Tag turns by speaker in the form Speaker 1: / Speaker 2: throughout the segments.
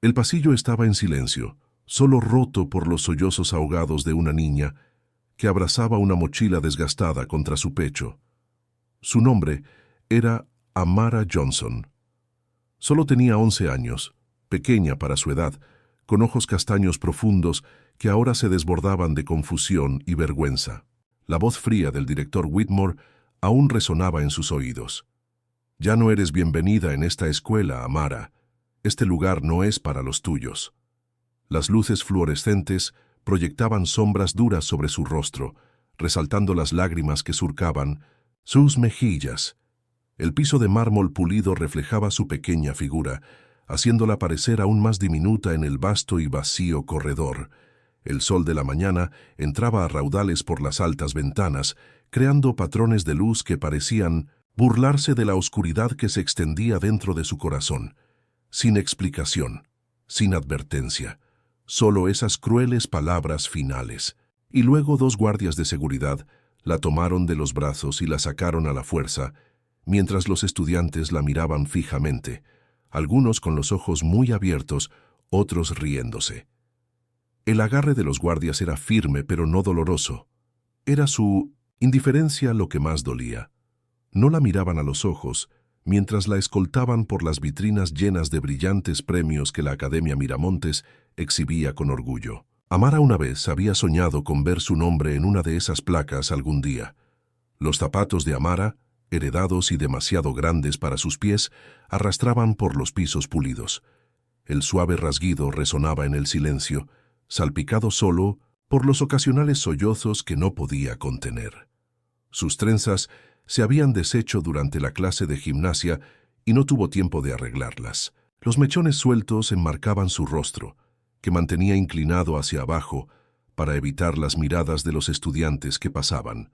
Speaker 1: El pasillo estaba en silencio, solo roto por los sollozos ahogados de una niña que abrazaba una mochila desgastada contra su pecho. Su nombre era Amara Johnson. Solo tenía 11 años, pequeña para su edad, con ojos castaños profundos que ahora se desbordaban de confusión y vergüenza. La voz fría del director Whitmore aún resonaba en sus oídos. «Ya no eres bienvenida en esta escuela, Amara. Este lugar no es para los tuyos». Las luces fluorescentes proyectaban sombras duras sobre su rostro, resaltando las lágrimas que surcaban sus mejillas. El piso de mármol pulido reflejaba su pequeña figura, haciéndola parecer aún más diminuta en el vasto y vacío corredor. El sol de la mañana entraba a raudales por las altas ventanas, creando patrones de luz que parecían burlarse de la oscuridad que se extendía dentro de su corazón. Sin explicación, sin advertencia, solo esas crueles palabras finales. Y luego 2 guardias de seguridad la tomaron de los brazos y la sacaron a la fuerza, mientras los estudiantes la miraban fijamente, algunos con los ojos muy abiertos, otros riéndose. El agarre de los guardias era firme pero no doloroso. Era su indiferencia lo que más dolía. No la miraban a los ojos, mientras la escoltaban por las vitrinas llenas de brillantes premios que la Academia Miramontes exhibía con orgullo. Amara una vez había soñado con ver su nombre en una de esas placas algún día. Los zapatos de Amara, heredados y demasiado grandes para sus pies, arrastraban por los pisos pulidos. El suave rasguido resonaba en el silencio, salpicado solo por los ocasionales sollozos que no podía contener. Sus trenzas se habían deshecho durante la clase de gimnasia y no tuvo tiempo de arreglarlas. Los mechones sueltos enmarcaban su rostro, que mantenía inclinado hacia abajo para evitar las miradas de los estudiantes que pasaban.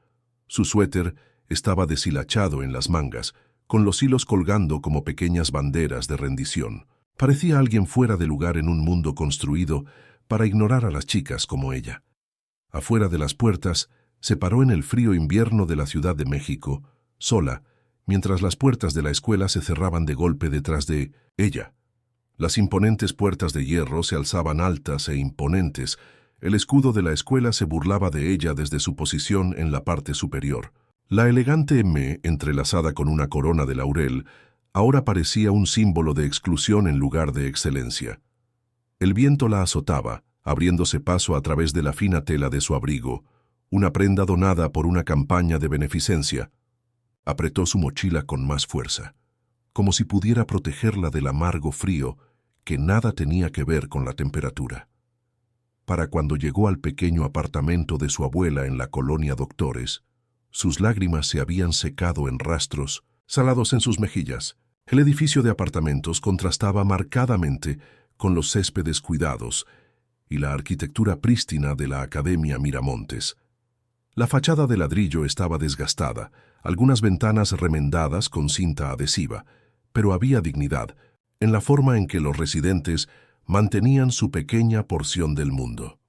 Speaker 1: Su suéter estaba deshilachado en las mangas, con los hilos colgando como pequeñas banderas de rendición. Parecía alguien fuera de lugar en un mundo construido para ignorar a las chicas como ella. Afuera de las puertas, se paró en el frío invierno de la Ciudad de México, sola, mientras las puertas de la escuela se cerraban de golpe detrás de ella. Las imponentes puertas de hierro se alzaban altas e imponentes. El escudo de la escuela se burlaba de ella desde su posición en la parte superior. La elegante M, entrelazada con una corona de laurel, ahora parecía un símbolo de exclusión en lugar de excelencia. El viento la azotaba, abriéndose paso a través de la fina tela de su abrigo, una prenda donada por una campaña de beneficencia. Apretó su mochila con más fuerza, como si pudiera protegerla del amargo frío que nada tenía que ver con la temperatura. Para cuando llegó al pequeño apartamento de su abuela en la colonia Doctores, sus lágrimas se habían secado en rastros salados en sus mejillas. El edificio de apartamentos contrastaba marcadamente con los céspedes cuidados y la arquitectura prístina de la Academia Miramontes. La fachada de ladrillo estaba desgastada, algunas ventanas remendadas con cinta adhesiva, pero había dignidad en la forma en que los residentes mantenían su pequeña porción del mundo.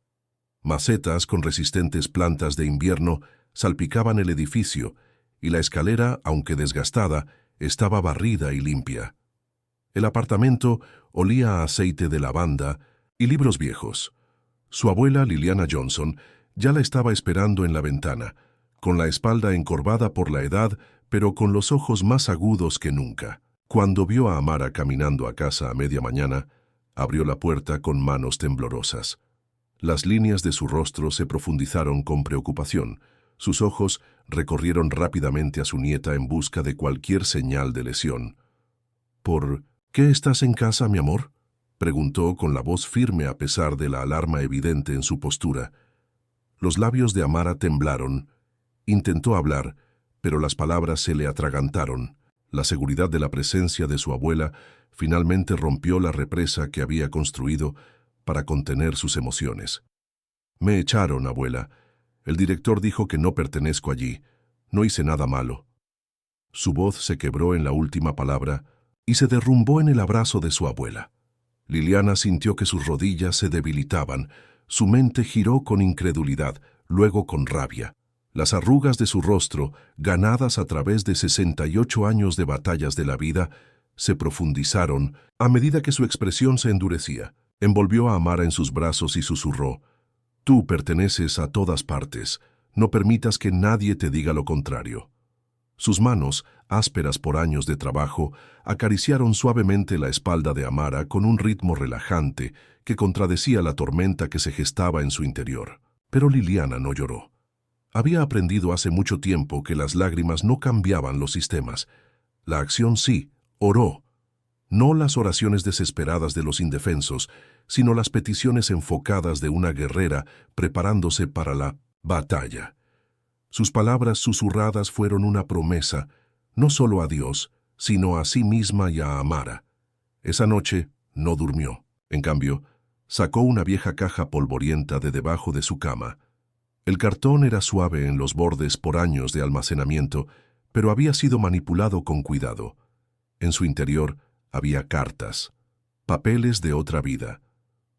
Speaker 1: Macetas con resistentes plantas de invierno salpicaban el edificio y la escalera, aunque desgastada, estaba barrida y limpia. El apartamento olía a aceite de lavanda y libros viejos. Su abuela, Liliana Johnson, ya la estaba esperando en la ventana, con la espalda encorvada por la edad, pero con los ojos más agudos que nunca. Cuando vio a Amara caminando a casa a media mañana, abrió la puerta con manos temblorosas. Las líneas de su rostro se profundizaron con preocupación. Sus ojos recorrieron rápidamente a su nieta en busca de cualquier señal de lesión. «¿Por qué estás en casa, mi amor?», preguntó con la voz firme a pesar de la alarma evidente en su postura. Los labios de Amara temblaron. Intentó hablar, pero las palabras se le atragantaron. La seguridad de la presencia de su abuela finalmente rompió la represa que había construido para contener sus emociones. «Me echaron, abuela. El director dijo que no pertenezco allí. No hice nada malo». Su voz se quebró en la última palabra y se derrumbó en el abrazo de su abuela. Liliana sintió que sus rodillas se debilitaban. Su mente giró con incredulidad, luego con rabia. Las arrugas de su rostro, ganadas a través de 68 años de batallas de la vida, se profundizaron a medida que su expresión se endurecía. Envolvió a Amara en sus brazos y susurró: «Tú perteneces a todas partes. No permitas que nadie te diga lo contrario». Sus manos, ásperas por años de trabajo, acariciaron suavemente la espalda de Amara con un ritmo relajante que contradecía la tormenta que se gestaba en su interior. Pero Liliana no lloró. Había aprendido hace mucho tiempo que las lágrimas no cambiaban los sistemas. La acción sí, oró. No las oraciones desesperadas de los indefensos, sino las peticiones enfocadas de una guerrera preparándose para la batalla. Sus palabras susurradas fueron una promesa, no solo a Dios, sino a sí misma y a Amara. Esa noche no durmió. En cambio, sacó una vieja caja polvorienta de debajo de su cama. El cartón era suave en los bordes por años de almacenamiento, pero había sido manipulado con cuidado. En su interior había cartas, papeles de otra vida,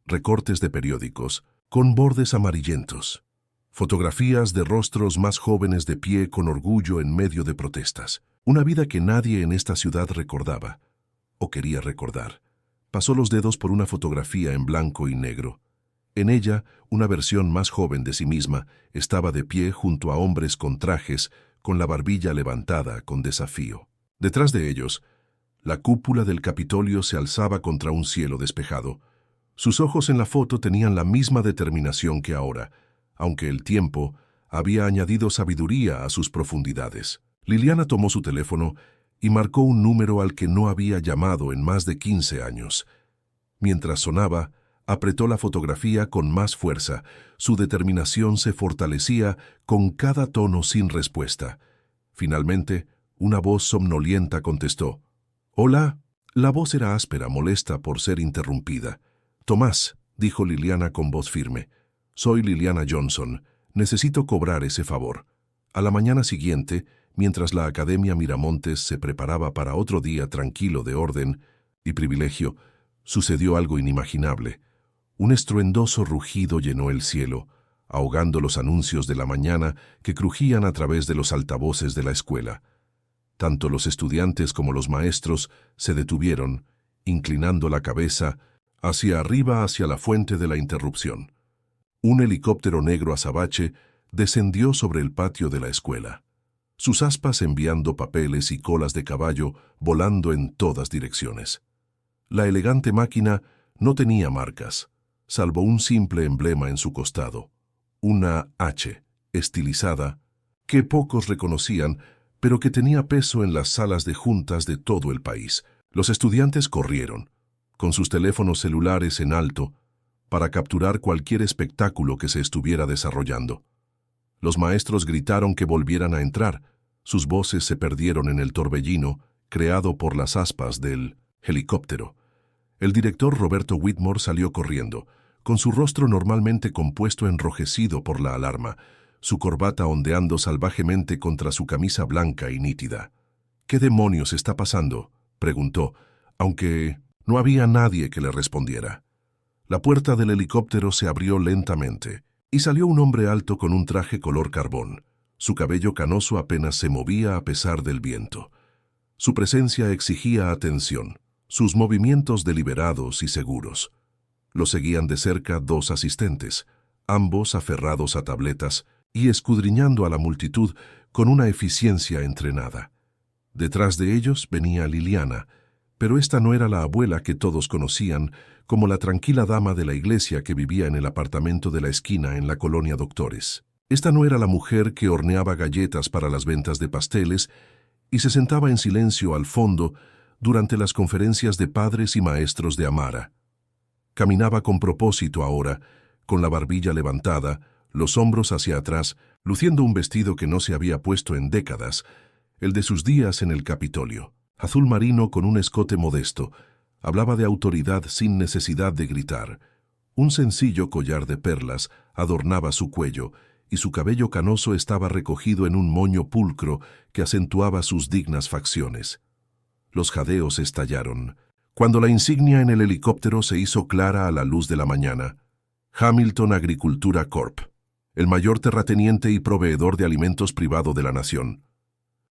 Speaker 1: recortes de periódicos, con bordes amarillentos, fotografías de rostros más jóvenes de pie con orgullo en medio de protestas. Una vida que nadie en esta ciudad recordaba, o quería recordar. Pasó los dedos por una fotografía en blanco y negro. En ella, una versión más joven de sí misma estaba de pie junto a hombres con trajes, con la barbilla levantada con desafío. Detrás de ellos, la cúpula del Capitolio se alzaba contra un cielo despejado. Sus ojos en la foto tenían la misma determinación que ahora, aunque el tiempo había añadido sabiduría a sus profundidades. Liliana tomó su teléfono y marcó un número al que no había llamado en más de 15 años. Mientras sonaba, apretó la fotografía con más fuerza. Su determinación se fortalecía con cada tono sin respuesta. Finalmente, una voz somnolienta contestó: «Hola». La voz era áspera, molesta por ser interrumpida. «Tomás», dijo Liliana con voz firme, «soy Liliana Johnson. Necesito cobrar ese favor». A la mañana siguiente, mientras la Academia Miramontes se preparaba para otro día tranquilo de orden y privilegio, sucedió algo inimaginable. Un estruendoso rugido llenó el cielo, ahogando los anuncios de la mañana que crujían a través de los altavoces de la escuela. Tanto los estudiantes como los maestros se detuvieron, inclinando la cabeza hacia arriba hacia la fuente de la interrupción. Un helicóptero negro azabache descendió sobre el patio de la escuela, sus aspas enviando papeles y colas de caballo volando en todas direcciones. La elegante máquina no tenía marcas, salvo un simple emblema en su costado, una H, estilizada, que pocos reconocían, pero que tenía peso en las salas de juntas de todo el país. Los estudiantes corrieron, con sus teléfonos celulares en alto, para capturar cualquier espectáculo que se estuviera desarrollando. Los maestros gritaron que volvieran a entrar. Sus voces se perdieron en el torbellino creado por las aspas del helicóptero. El director Roberto Whitmore salió corriendo, con su rostro normalmente compuesto enrojecido por la alarma, su corbata ondeando salvajemente contra su camisa blanca y nítida. «¿Qué demonios está pasando?», preguntó, aunque no había nadie que le respondiera. La puerta del helicóptero se abrió lentamente, y salió un hombre alto con un traje color carbón. Su cabello canoso apenas se movía a pesar del viento. Su presencia exigía atención, sus movimientos deliberados y seguros. Lo seguían de cerca dos asistentes, ambos aferrados a tabletas y escudriñando a la multitud con una eficiencia entrenada. Detrás de ellos venía Liliana, pero esta no era la abuela que todos conocían como la tranquila dama de la iglesia que vivía en el apartamento de la esquina en la colonia Doctores. Esta no era la mujer que horneaba galletas para las ventas de pasteles y se sentaba en silencio al fondo durante las conferencias de padres y maestros de Amara. Caminaba con propósito ahora, con la barbilla levantada, los hombros hacia atrás, luciendo un vestido que no se había puesto en décadas, el de sus días en el Capitolio. Azul marino con un escote modesto, hablaba de autoridad sin necesidad de gritar. Un sencillo collar de perlas adornaba su cuello, y su cabello canoso estaba recogido en un moño pulcro que acentuaba sus dignas facciones. Los jadeos estallaron. Cuando la insignia en el helicóptero se hizo clara a la luz de la mañana, Hamilton Agricultura Corp., el mayor terrateniente y proveedor de alimentos privado de la nación.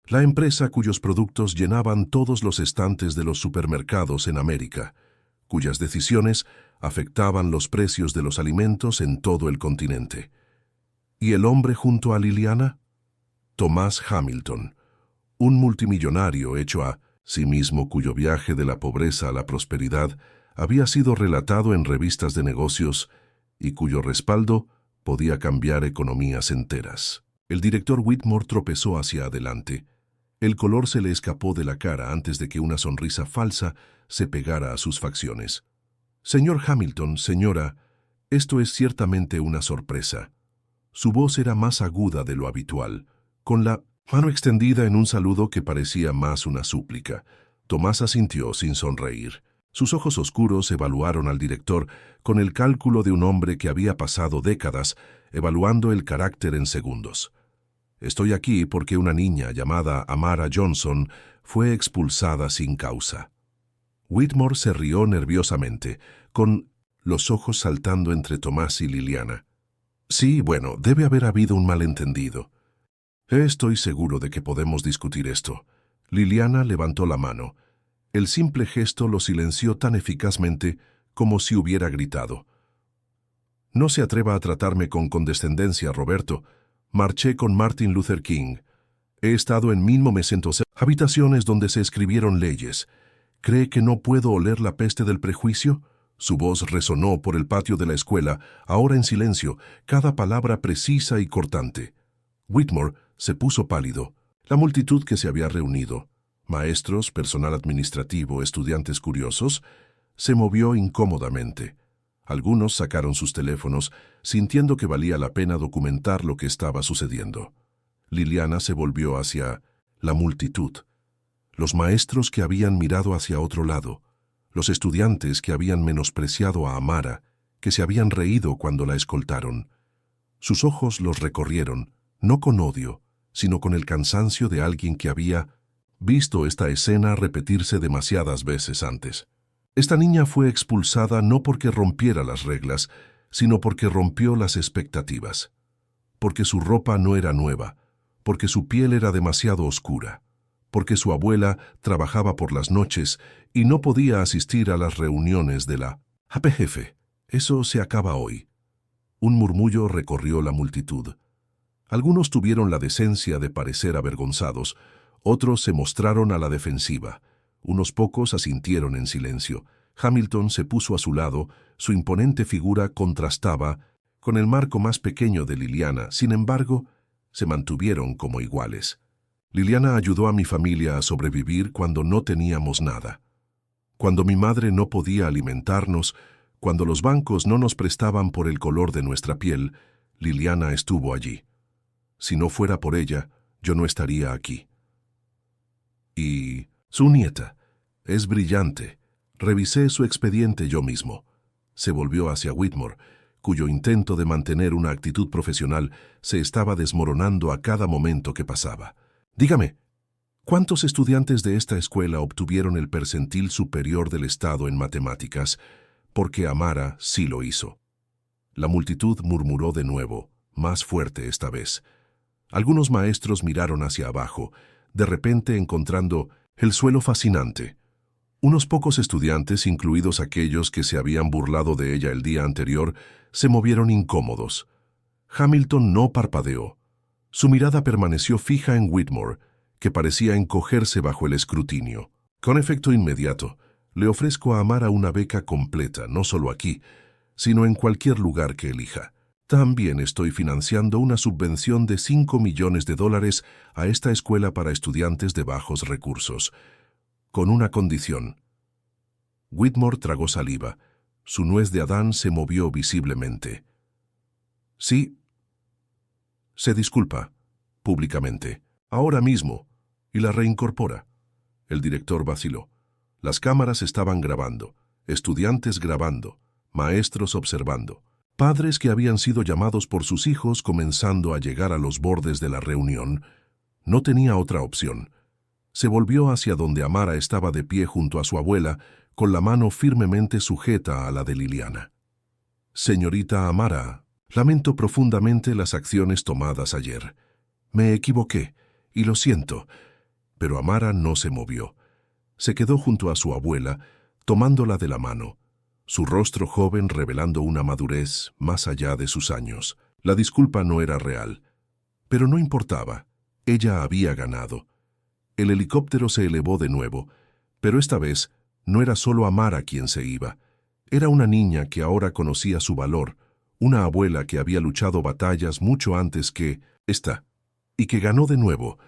Speaker 1: la empresa cuyos productos llenaban todos los estantes de los supermercados en América, cuyas decisiones afectaban los precios de los alimentos en todo el continente. ¿Y el hombre junto a Liliana? Thomas Hamilton, un multimillonario hecho a sí mismo cuyo viaje de la pobreza a la prosperidad había sido relatado en revistas de negocios y cuyo respaldo podía cambiar economías enteras. El director Whitmore tropezó hacia adelante. El color se le escapó de la cara antes de que una sonrisa falsa se pegara a sus facciones. Señor Hamilton, señora, esto es ciertamente una sorpresa. Su voz era más aguda de lo habitual, con la mano extendida en un saludo que parecía más una súplica. Tomás asintió sin sonreír. Sus ojos oscuros evaluaron al director con el cálculo de un hombre que había pasado décadas evaluando el carácter en segundos. Estoy aquí porque una niña llamada Amara Johnson fue expulsada sin causa. Whitmore se rió nerviosamente, con los ojos saltando entre Tomás y Liliana. Sí, bueno, debe haber habido un malentendido. Estoy seguro de que podemos discutir esto. Liliana levantó la mano. El simple gesto lo silenció tan eficazmente como si hubiera gritado. No se atreva a tratarme con condescendencia, Roberto. Marché con Martin Luther King. He estado en 1900 habitaciones donde se escribieron leyes. ¿Cree que no puedo oler la peste del prejuicio? Su voz resonó por el patio de la escuela, ahora en silencio, cada palabra precisa y cortante. Whitmore se puso pálido. La multitud que se había reunido, maestros, personal administrativo, estudiantes curiosos, se movió incómodamente. Algunos sacaron sus teléfonos, sintiendo que valía la pena documentar lo que estaba sucediendo. Liliana se volvió hacia la multitud. Los maestros que habían mirado hacia otro lado, los estudiantes que habían menospreciado a Amara, que se habían reído cuando la escoltaron. Sus ojos los recorrieron, no con odio, sino con el cansancio de alguien que había visto esta escena repetirse demasiadas veces antes. Esta niña fue expulsada no porque rompiera las reglas, sino porque rompió las expectativas. Porque su ropa no era nueva, porque su piel era demasiado oscura, porque su abuela trabajaba por las noches y no podía asistir a las reuniones de la APGF. Eso se acaba hoy. Un murmullo recorrió la multitud. Algunos tuvieron la decencia de parecer avergonzados, otros se mostraron a la defensiva. Unos pocos asintieron en silencio. Hamilton se puso a su lado, su imponente figura contrastaba con el marco más pequeño de Liliana. Sin embargo, se mantuvieron como iguales. Liliana ayudó a mi familia a sobrevivir cuando no teníamos nada. Cuando mi madre no podía alimentarnos, cuando los bancos no nos prestaban por el color de nuestra piel, Liliana estuvo allí. Si no fuera por ella, yo no estaría aquí. Y su nieta es brillante. Revisé su expediente yo mismo. Se volvió hacia Whitmore, cuyo intento de mantener una actitud profesional se estaba desmoronando a cada momento que pasaba. Dígame, ¿cuántos estudiantes de esta escuela obtuvieron el percentil superior del estado en matemáticas? Porque Amara sí lo hizo. La multitud murmuró de nuevo, más fuerte esta vez. Algunos maestros miraron hacia abajo, de repente encontrando el suelo fascinante. Unos pocos estudiantes, incluidos aquellos que se habían burlado de ella el día anterior, se movieron incómodos. Hamilton no parpadeó. Su mirada permaneció fija en Whitmore, que parecía encogerse bajo el escrutinio. Con efecto inmediato, le ofrezco a Amara una beca completa, no solo aquí, sino en cualquier lugar que elija. También estoy financiando una subvención de $5 millones a esta escuela para estudiantes de bajos recursos, con una condición. Whitmore tragó saliva. Su nuez de Adán se movió visiblemente. Sí. Se disculpa, públicamente, ahora mismo, y la reincorpora. El director vaciló. Las cámaras estaban grabando, estudiantes grabando, maestros observando. Padres que habían sido llamados por sus hijos comenzando a llegar a los bordes de la reunión. No tenía otra opción. Se volvió hacia donde Amara estaba de pie junto a su abuela, con la mano firmemente sujeta a la de Liliana. Señorita Amara, lamento profundamente las acciones tomadas ayer. Me equivoqué, y lo siento. Pero Amara no se movió. Se quedó junto a su abuela, tomándola de la mano, su rostro joven revelando una madurez más allá de sus años. La disculpa no era real, pero no importaba. Ella había ganado. El helicóptero se elevó de nuevo, pero esta vez no era solo Amara quien se iba. Era una niña que ahora conocía su valor, una abuela que había luchado batallas mucho antes que esta, y que ganó de nuevo,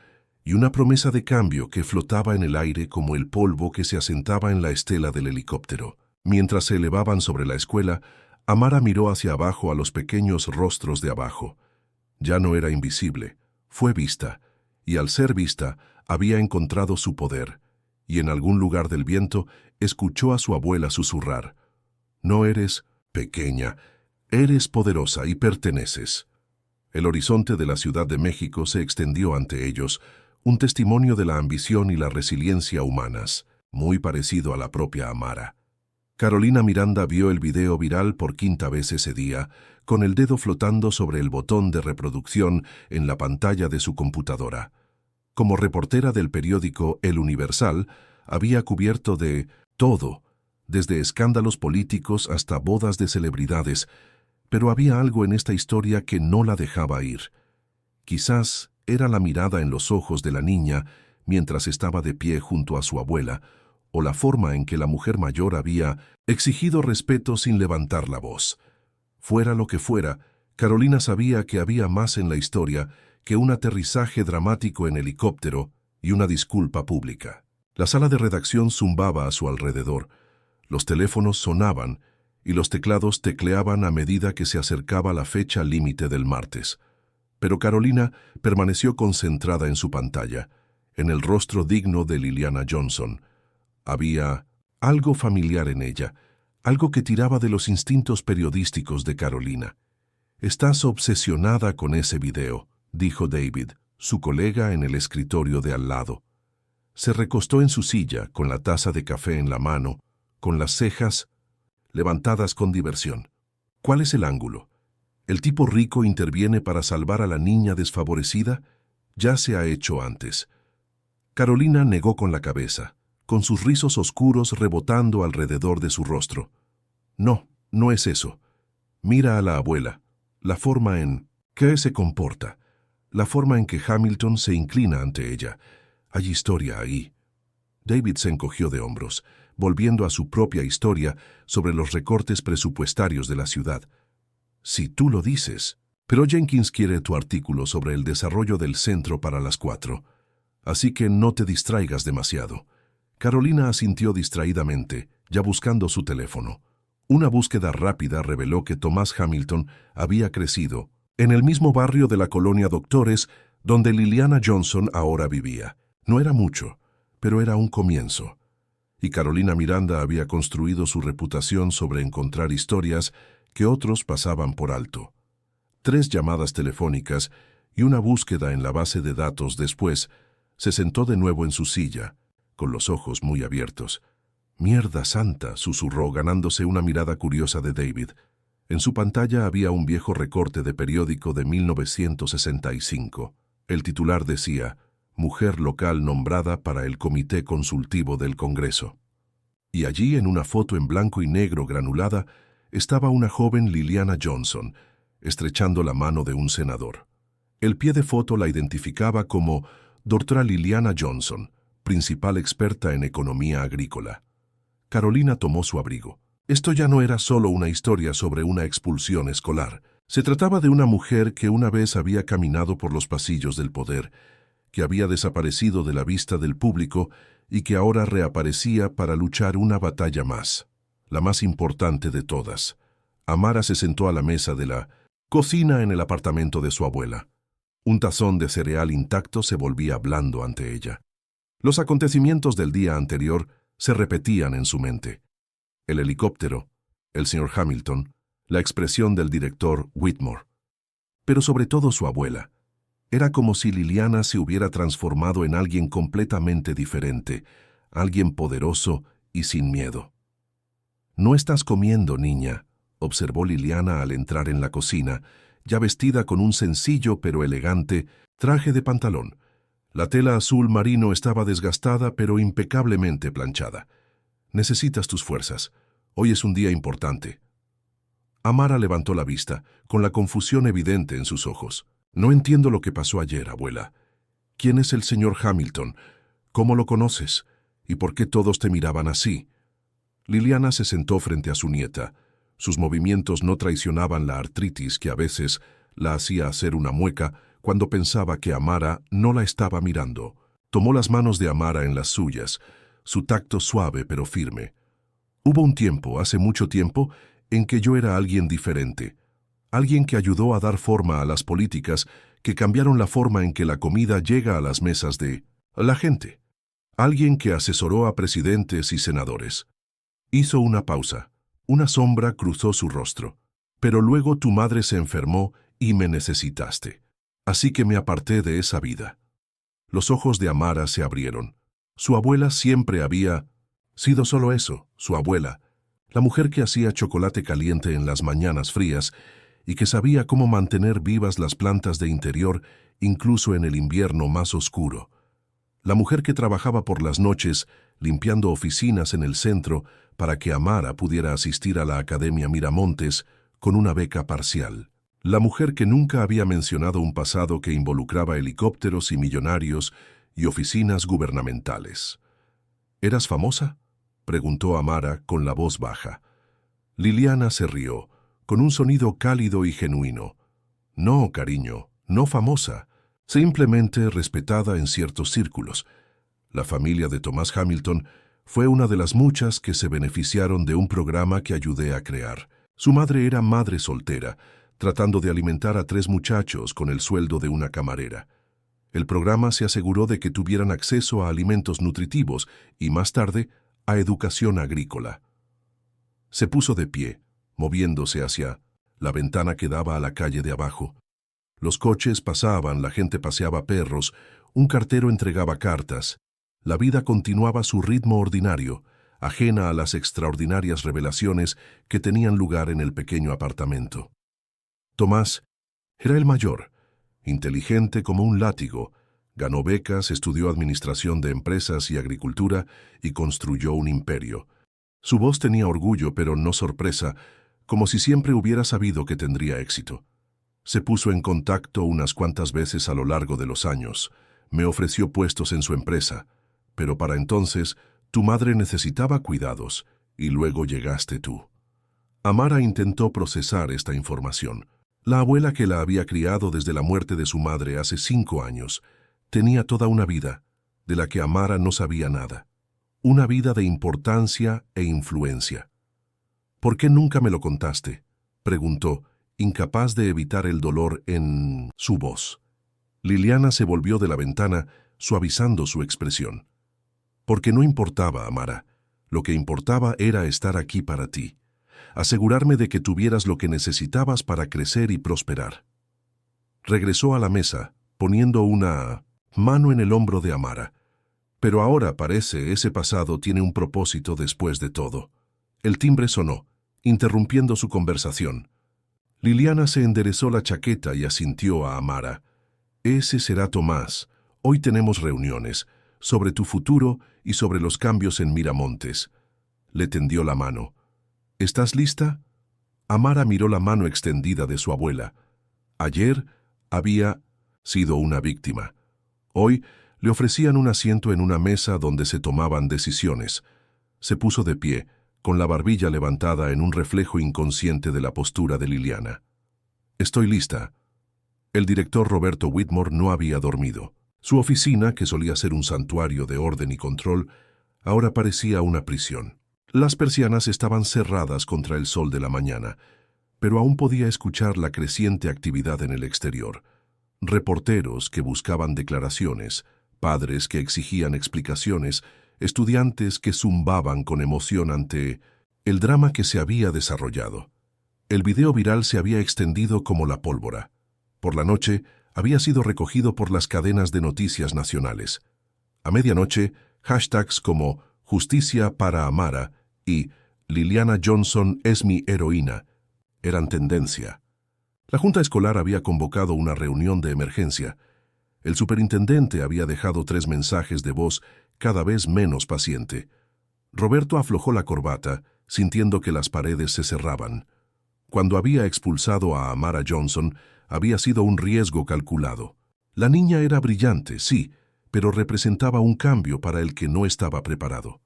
Speaker 1: y una promesa de cambio que flotaba en el aire como el polvo que se asentaba en la estela del helicóptero. Mientras se elevaban sobre la escuela, Amara miró hacia abajo a los pequeños rostros de abajo. Ya no era invisible, fue vista, y al ser vista, había encontrado su poder, y en algún lugar del viento escuchó a su abuela susurrar: «No eres pequeña, eres poderosa y perteneces». El horizonte de la Ciudad de México se extendió ante ellos, un testimonio de la ambición y la resiliencia humanas, muy parecido a la propia Amara. Carolina Miranda vio el video viral por quinta vez ese día, con el dedo flotando sobre el botón de reproducción en la pantalla de su computadora. Como reportera del periódico El Universal, había cubierto de todo, desde escándalos políticos hasta bodas de celebridades, pero había algo en esta historia que no la dejaba ir. Quizás era la mirada en los ojos de la niña mientras estaba de pie junto a su abuela, o la forma en que la mujer mayor había exigido respeto sin levantar la voz. Fuera lo que fuera, Carolina sabía que había más en la historia que un aterrizaje dramático en helicóptero y una disculpa pública. La sala de redacción zumbaba a su alrededor, los teléfonos sonaban y los teclados tecleaban a medida que se acercaba la fecha límite del martes. Pero Carolina permaneció concentrada en su pantalla, en el rostro digno de Liliana Johnson. Había algo familiar en ella, algo que tiraba de los instintos periodísticos de Carolina. «Estás obsesionada con ese video», dijo David, su colega en el escritorio de al lado. Se recostó en su silla, con la taza de café en la mano, con las cejas levantadas con diversión. «¿Cuál es el ángulo? ¿El tipo rico interviene para salvar a la niña desfavorecida? Ya se ha hecho antes». Carolina negó con la cabeza, con sus rizos oscuros rebotando alrededor de su rostro. «No, no es eso. Mira a la abuela, la forma en que se comporta, la forma en que Hamilton se inclina ante ella. Hay historia ahí». David se encogió de hombros, volviendo a su propia historia sobre los recortes presupuestarios de la ciudad. «Si tú lo dices. Pero Jenkins quiere tu artículo sobre el desarrollo del centro para las 4. Así que no te distraigas demasiado». Carolina asintió distraídamente, ya buscando su teléfono. Una búsqueda rápida reveló que Thomas Hamilton había crecido en el mismo barrio de la colonia Doctores donde Liliana Johnson ahora vivía. No era mucho, pero era un comienzo. Y Carolina Miranda había construido su reputación sobre encontrar historias que otros pasaban por alto. 3 llamadas telefónicas y una búsqueda en la base de datos después, se sentó de nuevo en su silla, con los ojos muy abiertos. «Mierda santa», susurró, ganándose una mirada curiosa de David. En su pantalla había un viejo recorte de periódico de 1965. El titular decía: «Mujer local nombrada para el Comité Consultivo del Congreso». Y allí, en una foto en blanco y negro granulada, estaba una joven Liliana Johnson, estrechando la mano de un senador. El pie de foto la identificaba como Dra. Liliana Johnson, principal experta en economía agrícola. Carolina tomó su abrigo. Esto ya no era solo una historia sobre una expulsión escolar. Se trataba de una mujer que una vez había caminado por los pasillos del poder, que había desaparecido de la vista del público y que ahora reaparecía para luchar una batalla más, la más importante de todas. Amara se sentó a la mesa de la cocina en el apartamento de su abuela. Un tazón de cereal intacto se volvía blando ante ella. Los acontecimientos del día anterior se repetían en su mente. El helicóptero, el señor Hamilton, la expresión del director Whitmore. Pero sobre todo su abuela. Era como si Liliana se hubiera transformado en alguien completamente diferente, alguien poderoso y sin miedo. «No estás comiendo, niña», observó Liliana al entrar en la cocina, ya vestida con un sencillo pero elegante traje de pantalón. La tela azul marino estaba desgastada pero impecablemente planchada. Necesitas tus fuerzas. Hoy es un día importante. Amara levantó la vista, con la confusión evidente en sus ojos. No entiendo lo que pasó ayer, abuela. ¿Quién es el señor Hamilton? ¿Cómo lo conoces? ¿Y por qué todos te miraban así? Liliana se sentó frente a su nieta. Sus movimientos no traicionaban la artritis que a veces la hacía hacer una mueca cuando pensaba que Amara no la estaba mirando. Tomó las manos de Amara en las suyas, su tacto suave pero firme. Hubo un tiempo, hace mucho tiempo, en que yo era alguien diferente. Alguien que ayudó a dar forma a las políticas que cambiaron la forma en que la comida llega a las mesas de la gente. Alguien que asesoró a presidentes y senadores. Hizo una pausa. Una sombra cruzó su rostro. Pero luego tu madre se enfermó y me necesitaste. Así que me aparté de esa vida. Los ojos de Amara se abrieron. Su abuela siempre había sido solo eso, su abuela, la mujer que hacía chocolate caliente en las mañanas frías y que sabía cómo mantener vivas las plantas de interior incluso en el invierno más oscuro. La mujer que trabajaba por las noches limpiando oficinas en el centro para que Amara pudiera asistir a la Academia Miramontes con una beca parcial. La mujer que nunca había mencionado un pasado que involucraba helicópteros y millonarios y oficinas gubernamentales. ¿Eras famosa?, preguntó Amara con la voz baja. Liliana se rió, con un sonido cálido y genuino. No, cariño, no famosa, simplemente respetada en ciertos círculos. La familia de Thomas Hamilton fue una de las muchas que se beneficiaron de un programa que ayudé a crear. Su madre era madre soltera, tratando de alimentar a 3 muchachos con el sueldo de una camarera. El programa se aseguró de que tuvieran acceso a alimentos nutritivos y, más tarde, a educación agrícola. Se puso de pie, moviéndose hacia la ventana que daba a la calle de abajo. Los coches pasaban, la gente paseaba perros, un cartero entregaba cartas. La vida continuaba su ritmo ordinario, ajena a las extraordinarias revelaciones que tenían lugar en el pequeño apartamento. Tomás era el mayor, inteligente como un látigo, ganó becas, estudió administración de empresas y agricultura y construyó un imperio. Su voz tenía orgullo, pero no sorpresa, como si siempre hubiera sabido que tendría éxito. Se puso en contacto unas cuantas veces a lo largo de los años. Me ofreció puestos en su empresa, pero para entonces tu madre necesitaba cuidados y luego llegaste tú. Amara intentó procesar esta información. La abuela que la había criado desde la muerte de su madre hace 5 años tenía toda una vida de la que Amara no sabía nada. Una vida de importancia e influencia. ¿Por qué nunca me lo contaste?, preguntó, incapaz de evitar el dolor en su voz. Liliana se volvió de la ventana, suavizando su expresión. Porque no importaba, Amara. Lo que importaba era estar aquí para ti. Asegurarme de que tuvieras lo que necesitabas para crecer y prosperar. Regresó a la mesa, poniendo una mano en el hombro de Amara. Pero ahora parece ese pasado tiene un propósito después de todo. El timbre sonó, interrumpiendo su conversación. Liliana se enderezó la chaqueta y asintió a Amara. Ese será Tomás. Hoy tenemos reuniones sobre tu futuro y sobre los cambios en Miramontes. Le tendió la mano. ¿Estás lista? Amara miró la mano extendida de su abuela. Ayer había sido una víctima. Hoy le ofrecían un asiento en una mesa donde se tomaban decisiones. Se puso de pie, con la barbilla levantada en un reflejo inconsciente de la postura de Liliana. Estoy lista. El director Roberto Whitmore no había dormido. Su oficina, que solía ser un santuario de orden y control, ahora parecía una prisión. Las persianas estaban cerradas contra el sol de la mañana, pero aún podía escuchar la creciente actividad en el exterior. Reporteros que buscaban declaraciones, padres que exigían explicaciones, estudiantes que zumbaban con emoción ante el drama que se había desarrollado. El video viral se había extendido como la pólvora. Por la noche, había sido recogido por las cadenas de noticias nacionales. A medianoche, hashtags como Justicia para Amara y Liliana Johnson es mi heroína eran tendencia. La Junta Escolar había convocado una reunión de emergencia. El superintendente había dejado 3 mensajes de voz cada vez menos paciente. Roberto aflojó la corbata, sintiendo que las paredes se cerraban. Cuando había expulsado a Amara Johnson, había sido un riesgo calculado. La niña era brillante, sí, pero representaba un cambio para el que no estaba preparado.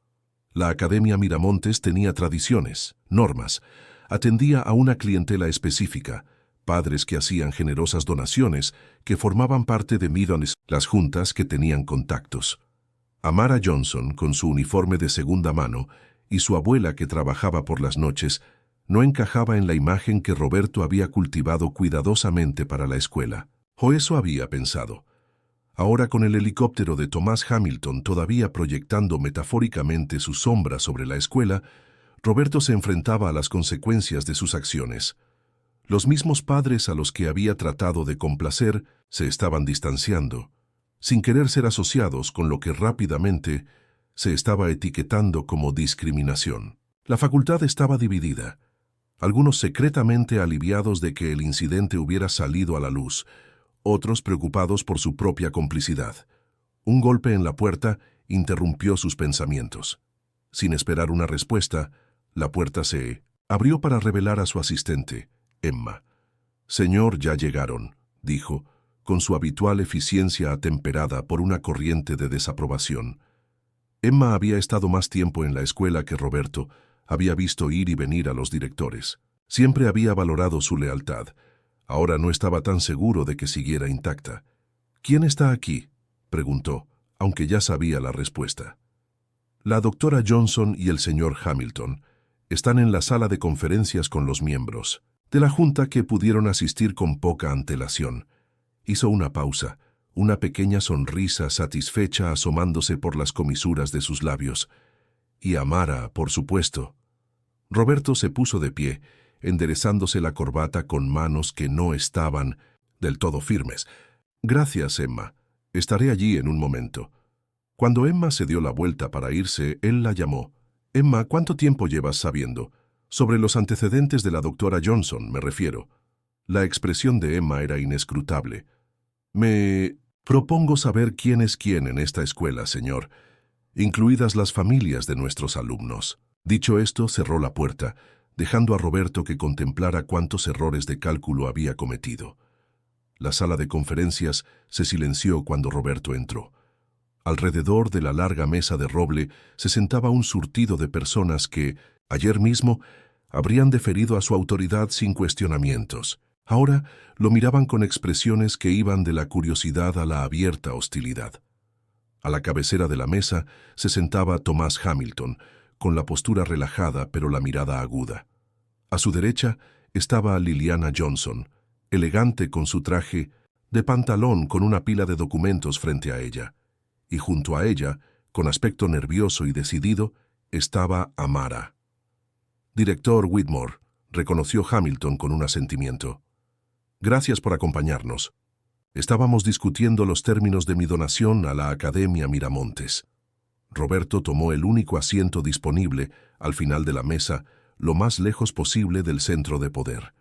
Speaker 1: La Academia Miramontes tenía tradiciones, normas, atendía a una clientela específica, padres que hacían generosas donaciones, que formaban parte de Midlands, las juntas que tenían contactos. Amara Johnson, con su uniforme de segunda mano, y su abuela que trabajaba por las noches, no encajaba en la imagen que Roberto había cultivado cuidadosamente para la escuela. O eso había pensado. Ahora con el helicóptero de Thomas Hamilton todavía proyectando metafóricamente su sombra sobre la escuela, Roberto se enfrentaba a las consecuencias de sus acciones. Los mismos padres a los que había tratado de complacer se estaban distanciando, sin querer ser asociados con lo que rápidamente se estaba etiquetando como discriminación. La facultad estaba dividida, algunos secretamente aliviados de que el incidente hubiera salido a la luz, otros preocupados por su propia complicidad. Un golpe en la puerta interrumpió sus pensamientos. Sin esperar una respuesta, la puerta se abrió para revelar a su asistente, Emma. «Señor, ya llegaron», dijo, con su habitual eficiencia atemperada por una corriente de desaprobación. Emma había estado más tiempo en la escuela que Roberto, había visto ir y venir a los directores. Siempre había valorado su lealtad. Ahora no estaba tan seguro de que siguiera intacta. «¿Quién está aquí?», preguntó, aunque ya sabía la respuesta. «La doctora Johnson y el señor Hamilton están en la sala de conferencias con los miembros de la junta que pudieron asistir con poca antelación». Hizo una pausa, una pequeña sonrisa satisfecha asomándose por las comisuras de sus labios. «Y Amara, por supuesto». Roberto se puso de pie, enderezándose la corbata con manos que no estaban del todo firmes. «Gracias, Emma. Estaré allí en un momento». Cuando Emma se dio la vuelta para irse, él la llamó. «Emma, ¿cuánto tiempo llevas sabiendo? Sobre los antecedentes de la doctora Johnson, me refiero». La expresión de Emma era inescrutable. «Me propongo saber quién es quién en esta escuela, señor, incluidas las familias de nuestros alumnos». Dicho esto, cerró la puerta, dejando a Roberto que contemplara cuántos errores de cálculo había cometido. La sala de conferencias se silenció cuando Roberto entró. Alrededor de la larga mesa de roble se sentaba un surtido de personas que, ayer mismo, habrían deferido a su autoridad sin cuestionamientos. Ahora lo miraban con expresiones que iban de la curiosidad a la abierta hostilidad. A la cabecera de la mesa se sentaba Thomas Hamilton, con la postura relajada pero la mirada aguda. A su derecha estaba Liliana Johnson, elegante con su traje de pantalón con una pila de documentos frente a ella. Y junto a ella, con aspecto nervioso y decidido, estaba Amara. «Director Whitmore», reconoció Hamilton con un asentimiento. «Gracias por acompañarnos. Estábamos discutiendo los términos de mi donación a la Academia Miramontes». Roberto tomó el único asiento disponible al final de la mesa, lo más lejos posible del centro de poder.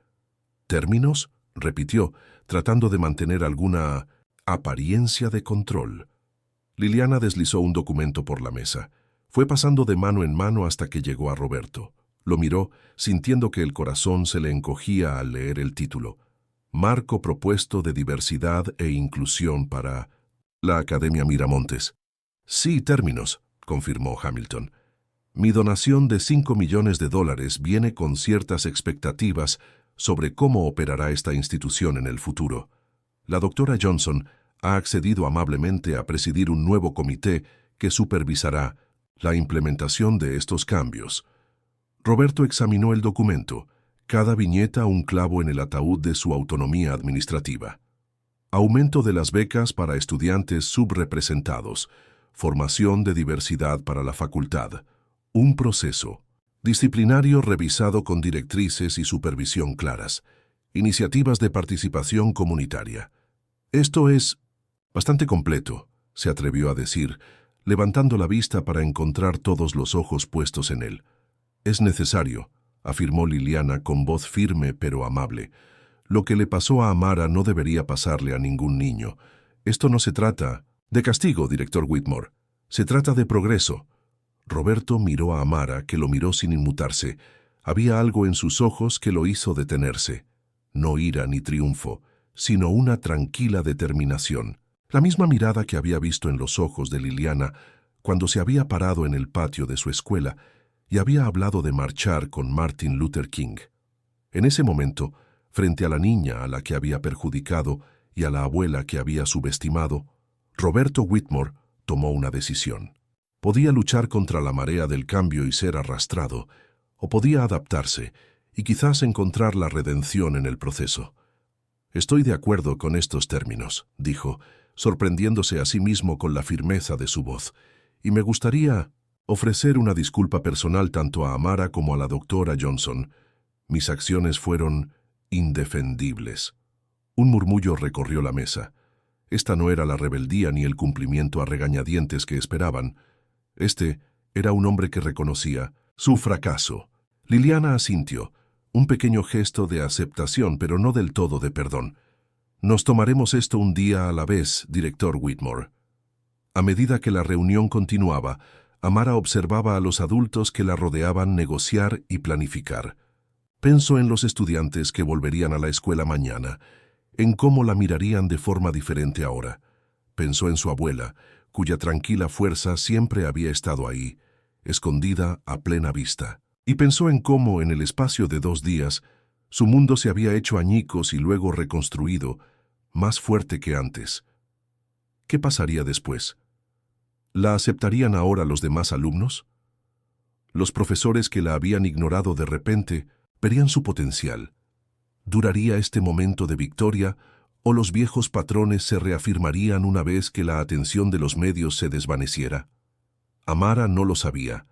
Speaker 1: «¿Términos?», repitió, tratando de mantener alguna apariencia de control. Liliana deslizó un documento por la mesa. Fue pasando de mano en mano hasta que llegó a Roberto. Lo miró, sintiendo que el corazón se le encogía al leer el título. «Marco propuesto de diversidad e inclusión para la Academia Miramontes». «Sí, términos», confirmó Hamilton. «Mi donación de $5 millones viene con ciertas expectativas sobre cómo operará esta institución en el futuro. La doctora Johnson ha accedido amablemente a presidir un nuevo comité que supervisará la implementación de estos cambios». Roberto examinó el documento, cada viñeta un clavo en el ataúd de su autonomía administrativa. Aumento de las becas para estudiantes subrepresentados, formación de diversidad para la facultad, un proceso disciplinario revisado con directrices y supervisión claras, iniciativas de participación comunitaria. «Esto es bastante completo», se atrevió a decir, levantando la vista para encontrar todos los ojos puestos en él. «Es necesario», afirmó Liliana con voz firme pero amable. «Lo que le pasó a Amara no debería pasarle a ningún niño. Esto no se trata de castigo, director Whitmore. Se trata de progreso. Roberto miró a Amara, que lo miró sin inmutarse. Había algo en sus ojos que lo hizo detenerse. No ira ni triunfo, sino una tranquila determinación. La misma mirada que había visto en los ojos de Liliana cuando se había parado en el patio de su escuela y había hablado de marchar con Martin Luther King. En ese momento, frente a la niña a la que había perjudicado y a la abuela que había subestimado, Roberto Whitmore tomó una decisión. Podía luchar contra la marea del cambio y ser arrastrado, o podía adaptarse y quizás encontrar la redención en el proceso. Estoy de acuerdo con estos términos, dijo, sorprendiéndose a sí mismo con la firmeza de su voz, y me gustaría ofrecer una disculpa personal tanto a Amara como a la doctora Johnson. Mis acciones fueron indefendibles. Un murmullo recorrió la mesa. Esta no era la rebeldía ni el cumplimiento a regañadientes que esperaban. Este era un hombre que reconocía su fracaso. Liliana asintió, un pequeño gesto de aceptación, pero no del todo de perdón. Nos tomaremos esto un día a la vez, director Whitmore. A medida que la reunión continuaba, Amara observaba a los adultos que la rodeaban negociar y planificar. Pensó en los estudiantes que volverían a la escuela mañana, en cómo la mirarían de forma diferente ahora. Pensó en su abuela, cuya tranquila fuerza siempre había estado ahí, escondida a plena vista. Y pensó en cómo, en el espacio de 2 días, su mundo se había hecho añicos y luego reconstruido, más fuerte que antes. ¿Qué pasaría después? ¿La aceptarían ahora los demás alumnos? Los profesores que la habían ignorado de repente verían su potencial. ¿Duraría este momento de victoria o los viejos patrones se reafirmarían una vez que la atención de los medios se desvaneciera? Amara no lo sabía,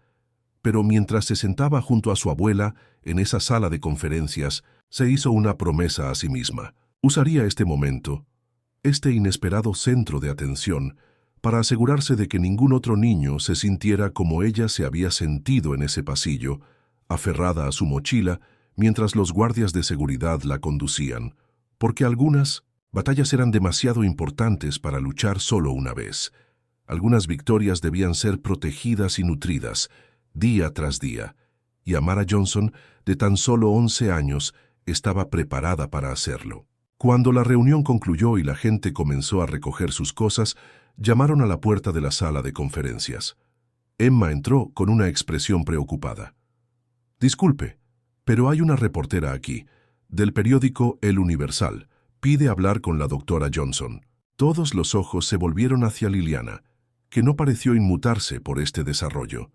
Speaker 1: pero mientras se sentaba junto a su abuela en esa sala de conferencias, se hizo una promesa a sí misma. Usaría este momento, este inesperado centro de atención, para asegurarse de que ningún otro niño se sintiera como ella se había sentido en ese pasillo, aferrada a su mochila, mientras los guardias de seguridad la conducían, porque algunas batallas eran demasiado importantes para luchar solo una vez. Algunas victorias debían ser protegidas y nutridas, día tras día, y Amara Johnson, de tan solo 11 años, estaba preparada para hacerlo. Cuando la reunión concluyó y la gente comenzó a recoger sus cosas, llamaron a la puerta de la sala de conferencias. Emma entró con una expresión preocupada. «Disculpe, pero hay una reportera aquí, del periódico El Universal. Pide hablar con la doctora Johnson». Todos los ojos se volvieron hacia Liliana, que no pareció inmutarse por este desarrollo.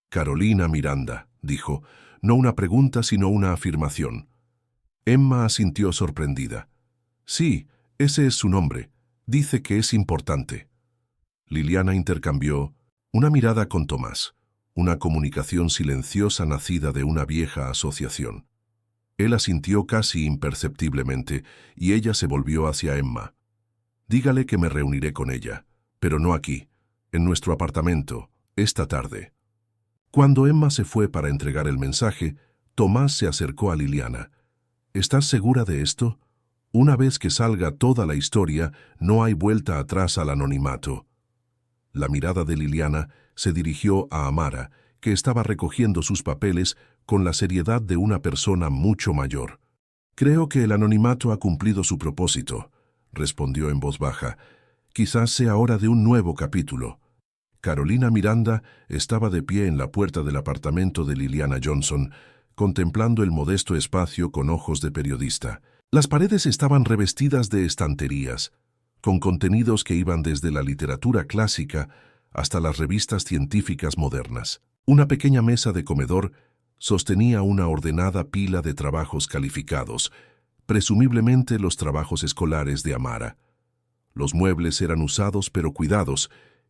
Speaker 1: «Carolina Miranda», dijo, no una pregunta sino una afirmación. Emma asintió sorprendida. «Sí, ese es su nombre. Dice que es importante». Liliana intercambió una mirada con Tomás, una comunicación silenciosa nacida de una vieja asociación. Él asintió casi imperceptiblemente y ella se volvió hacia Emma. «Dígale que me reuniré con ella, pero no aquí, en nuestro apartamento, esta tarde». Cuando Emma se fue para entregar el mensaje, Tomás se acercó a Liliana. «¿Estás segura de esto? Una vez que salga toda la historia, no hay vuelta atrás al anonimato». La mirada de Liliana se dirigió a Amara, que estaba recogiendo sus papeles con la seriedad de una persona mucho mayor. «Creo que el anonimato ha cumplido su propósito», respondió en voz baja. «Quizás sea hora de un nuevo capítulo». Carolina Miranda estaba de pie en la puerta del apartamento de Liliana Johnson, contemplando el modesto espacio con ojos de periodista. Las paredes estaban revestidas de estanterías, con contenidos que iban desde la literatura clásica hasta las revistas científicas modernas. Una pequeña mesa de comedor sostenía una ordenada pila de trabajos calificados, presumiblemente los trabajos escolares de Amara. Los muebles eran usados pero cuidados,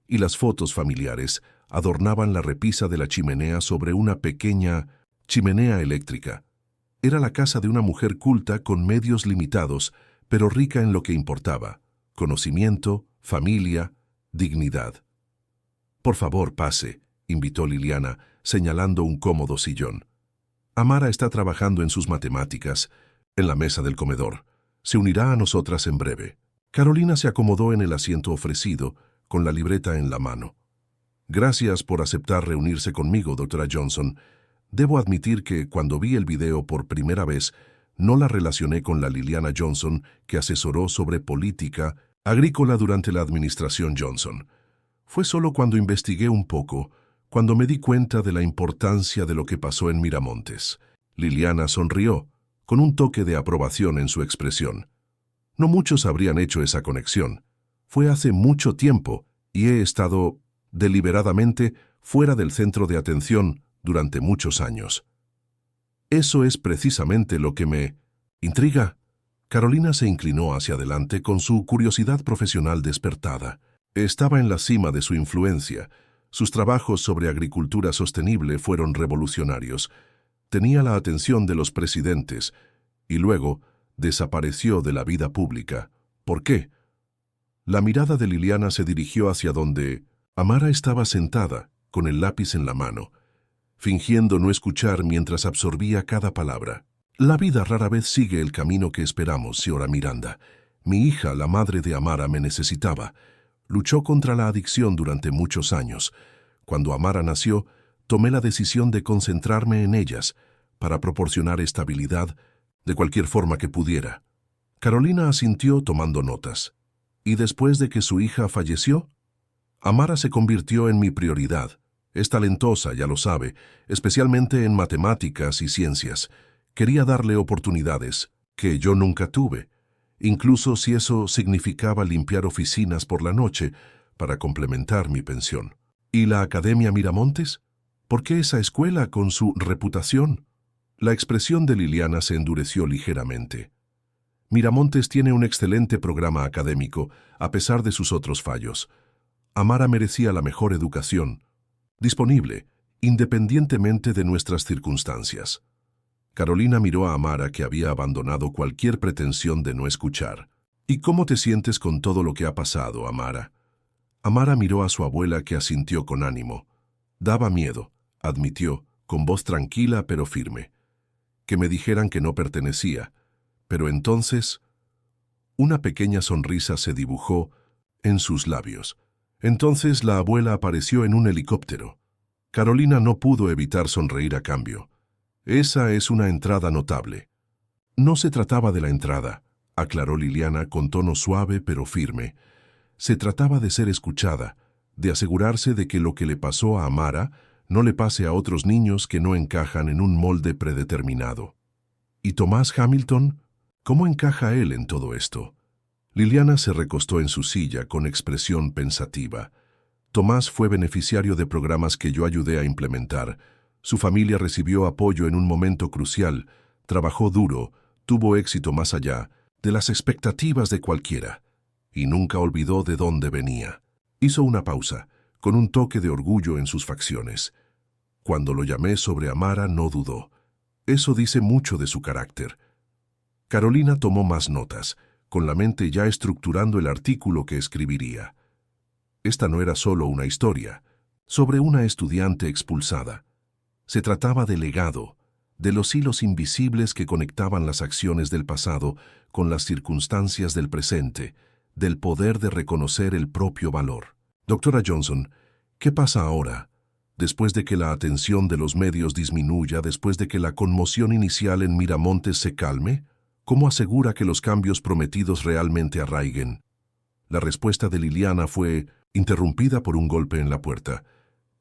Speaker 1: y las fotos familiares adornaban la repisa de la chimenea sobre una pequeña chimenea eléctrica. Era la casa de una mujer culta con medios limitados, pero rica en lo que importaba: conocimiento, familia, dignidad. «Por favor, pase», invitó Liliana, señalando un cómodo sillón. «Amara está trabajando en sus matemáticas, en la mesa del comedor. Se unirá a nosotras en breve». Carolina se acomodó en el asiento ofrecido, con la libreta en la mano. Gracias por aceptar reunirse conmigo, doctora Johnson. Debo admitir que cuando vi el video por primera vez, no la relacioné con la Liliana Johnson que asesoró sobre política agrícola durante la administración Johnson. Fue solo cuando investigué un poco, cuando me di cuenta de la importancia de lo que pasó en Miramontes. Liliana sonrió, con un toque de aprobación en su expresión. No muchos habrían hecho esa conexión. Fue hace mucho tiempo y he estado, deliberadamente, fuera del centro de atención durante muchos años. Eso es precisamente lo que me intriga. Carolina se inclinó hacia adelante con su curiosidad profesional despertada. Estaba en la cima de su influencia. Sus trabajos sobre agricultura sostenible fueron revolucionarios. Tenía la atención de los presidentes y luego desapareció de la vida pública. ¿Por qué? La mirada de Liliana se dirigió hacia donde Amara estaba sentada, con el lápiz en la mano, fingiendo no escuchar mientras absorbía cada palabra. La vida rara vez sigue el camino que esperamos, señora Miranda. Mi hija, la madre de Amara, me necesitaba. Luchó contra la adicción durante muchos años. Cuando Amara nació, tomé la decisión de concentrarme en ellas para proporcionar estabilidad de cualquier forma que pudiera. Carolina asintió tomando notas. ¿Y después de que su hija falleció? Amara se convirtió en mi prioridad. Es talentosa, ya lo sabe, especialmente en matemáticas y ciencias. Quería darle oportunidades que yo nunca tuve, incluso si eso significaba limpiar oficinas por la noche para complementar mi pensión. ¿Y la Academia Miramontes? ¿Por qué esa escuela con su reputación? La expresión de Liliana se endureció ligeramente. Miramontes tiene un excelente programa académico, a pesar de sus otros fallos. Amara merecía la mejor educación, disponible, independientemente de nuestras circunstancias. Carolina miró a Amara, que había abandonado cualquier pretensión de no escuchar. ¿Y cómo te sientes con todo lo que ha pasado, Amara? Amara miró a su abuela, que asintió con ánimo. Daba miedo, admitió, con voz tranquila pero firme. Que me dijeran que no pertenecía. Pero entonces, una pequeña sonrisa se dibujó en sus labios. Entonces la abuela apareció en un helicóptero. Carolina no pudo evitar sonreír a cambio. Esa es una entrada notable. No se trataba de la entrada, aclaró Liliana con tono suave pero firme. Se trataba de ser escuchada, de asegurarse de que lo que le pasó a Amara no le pase a otros niños que no encajan en un molde predeterminado. ¿Y Tomás Hamilton? ¿Cómo encaja él en todo esto? Liliana se recostó en su silla con expresión pensativa. Tomás fue beneficiario de programas que yo ayudé a implementar. Su familia recibió apoyo en un momento crucial, trabajó duro, tuvo éxito más allá de las expectativas de cualquiera, y nunca olvidó de dónde venía. Hizo una pausa, con un toque de orgullo en sus facciones. Cuando lo llamé sobre Amara, no dudó. Eso dice mucho de su carácter. Carolina tomó más notas, con la mente ya estructurando el artículo que escribiría. Esta no era solo una historia sobre una estudiante expulsada. Se trataba de legado, de los hilos invisibles que conectaban las acciones del pasado con las circunstancias del presente, del poder de reconocer el propio valor. Doctora Johnson, ¿qué pasa ahora? Después de que la atención de los medios disminuya, después de que la conmoción inicial en Miramontes se calme, ¿cómo asegura que los cambios prometidos realmente arraiguen? La respuesta de Liliana fue interrumpida por un golpe en la puerta.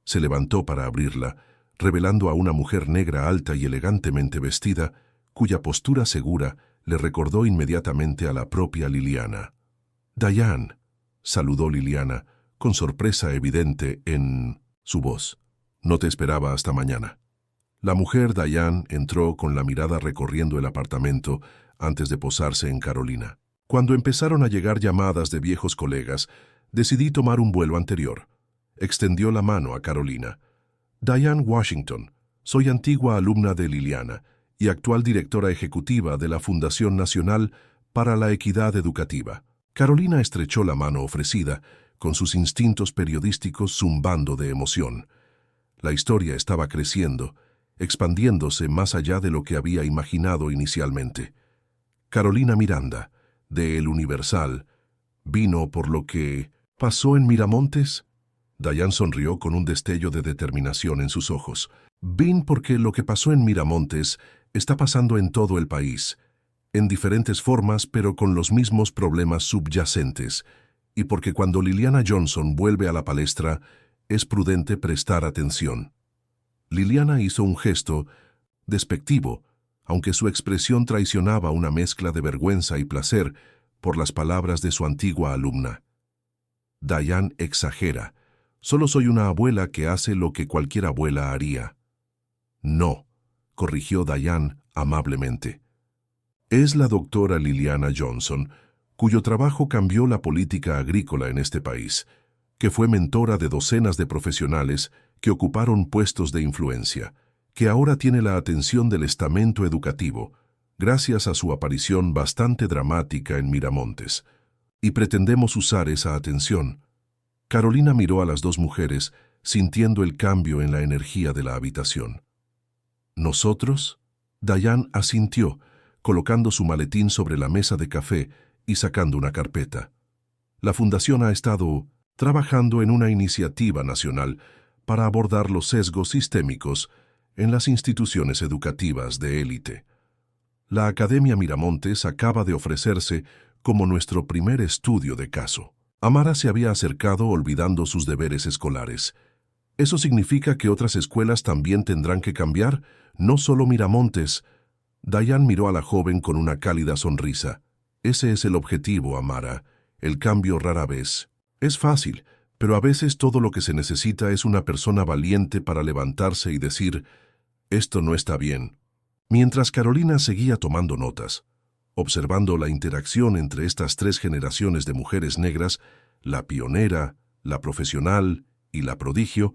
Speaker 1: Se levantó para abrirla, revelando a una mujer negra alta y elegantemente vestida, cuya postura segura le recordó inmediatamente a la propia Liliana. «Diane», saludó Liliana, con sorpresa evidente en su voz. «No te esperaba hasta mañana». La mujer Diane entró con la mirada recorriendo el apartamento antes de posarse en Carolina. Cuando empezaron a llegar llamadas de viejos colegas, decidí tomar un vuelo anterior. Extendió la mano a Carolina. «Diane Washington, soy antigua alumna de Liliana y actual directora ejecutiva de la Fundación Nacional para la Equidad Educativa». Carolina estrechó la mano ofrecida, con sus instintos periodísticos zumbando de emoción. La historia estaba creciendo, expandiéndose más allá de lo que había imaginado inicialmente. Carolina Miranda, de El Universal, ¿Vino por lo que pasó en Miramontes? Diane sonrió con un destello de determinación en sus ojos. Vine porque lo que pasó en Miramontes está pasando en todo el país, en diferentes formas pero con los mismos problemas subyacentes, y porque cuando Liliana Johnson vuelve a la palestra, es prudente prestar atención. Liliana hizo un gesto despectivo, aunque su expresión traicionaba una mezcla de vergüenza y placer por las palabras de su antigua alumna. Diane exagera. Solo soy una abuela que hace lo que cualquier abuela haría. No, corrigió Diane amablemente. Es la doctora Liliana Johnson, cuyo trabajo cambió la política agrícola en este país, que fue mentora de docenas de profesionales que ocuparon puestos de influencia, que ahora tiene la atención del estamento educativo, gracias a su aparición bastante dramática en Miramontes. Y pretendemos usar esa atención. Carolina miró a las dos mujeres, sintiendo el cambio en la energía de la habitación. ¿Nosotros? Diane asintió, colocando su maletín sobre la mesa de café y sacando una carpeta. La Fundación ha estado trabajando en una iniciativa nacional para abordar los sesgos sistémicos en las instituciones educativas de élite. La Academia Miramontes acaba de ofrecerse como nuestro primer estudio de caso. Amara se había acercado olvidando sus deberes escolares. ¿Eso significa que otras escuelas también tendrán que cambiar? No solo Miramontes. Diane miró a la joven con una cálida sonrisa. Ese es el objetivo, Amara. El cambio rara vez. Es fácil, pero a veces todo lo que se necesita es una persona valiente para levantarse y decir, esto no está bien. Mientras Carolina seguía tomando notas, observando la interacción entre estas tres generaciones de mujeres negras, la pionera, la profesional y la prodigio,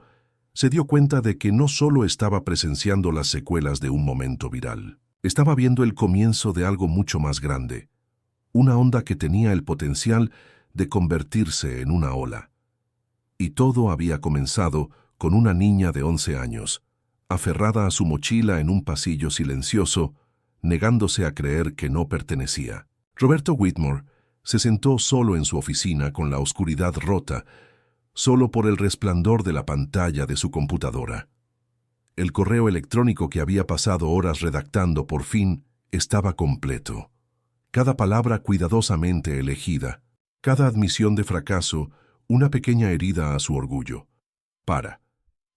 Speaker 1: se dio cuenta de que no solo estaba presenciando las secuelas de un momento viral, estaba viendo el comienzo de algo mucho más grande, una onda que tenía el potencial de convertirse en una ola. Y todo había comenzado con una niña de 11 años, aferrada a su mochila en un pasillo silencioso, negándose a creer que no pertenecía. Roberto Whitmore se sentó solo en su oficina con la oscuridad rota, solo por el resplandor de la pantalla de su computadora. El correo electrónico que había pasado horas redactando por fin estaba completo. Cada palabra cuidadosamente elegida, cada admisión de fracaso, una pequeña herida a su orgullo. Para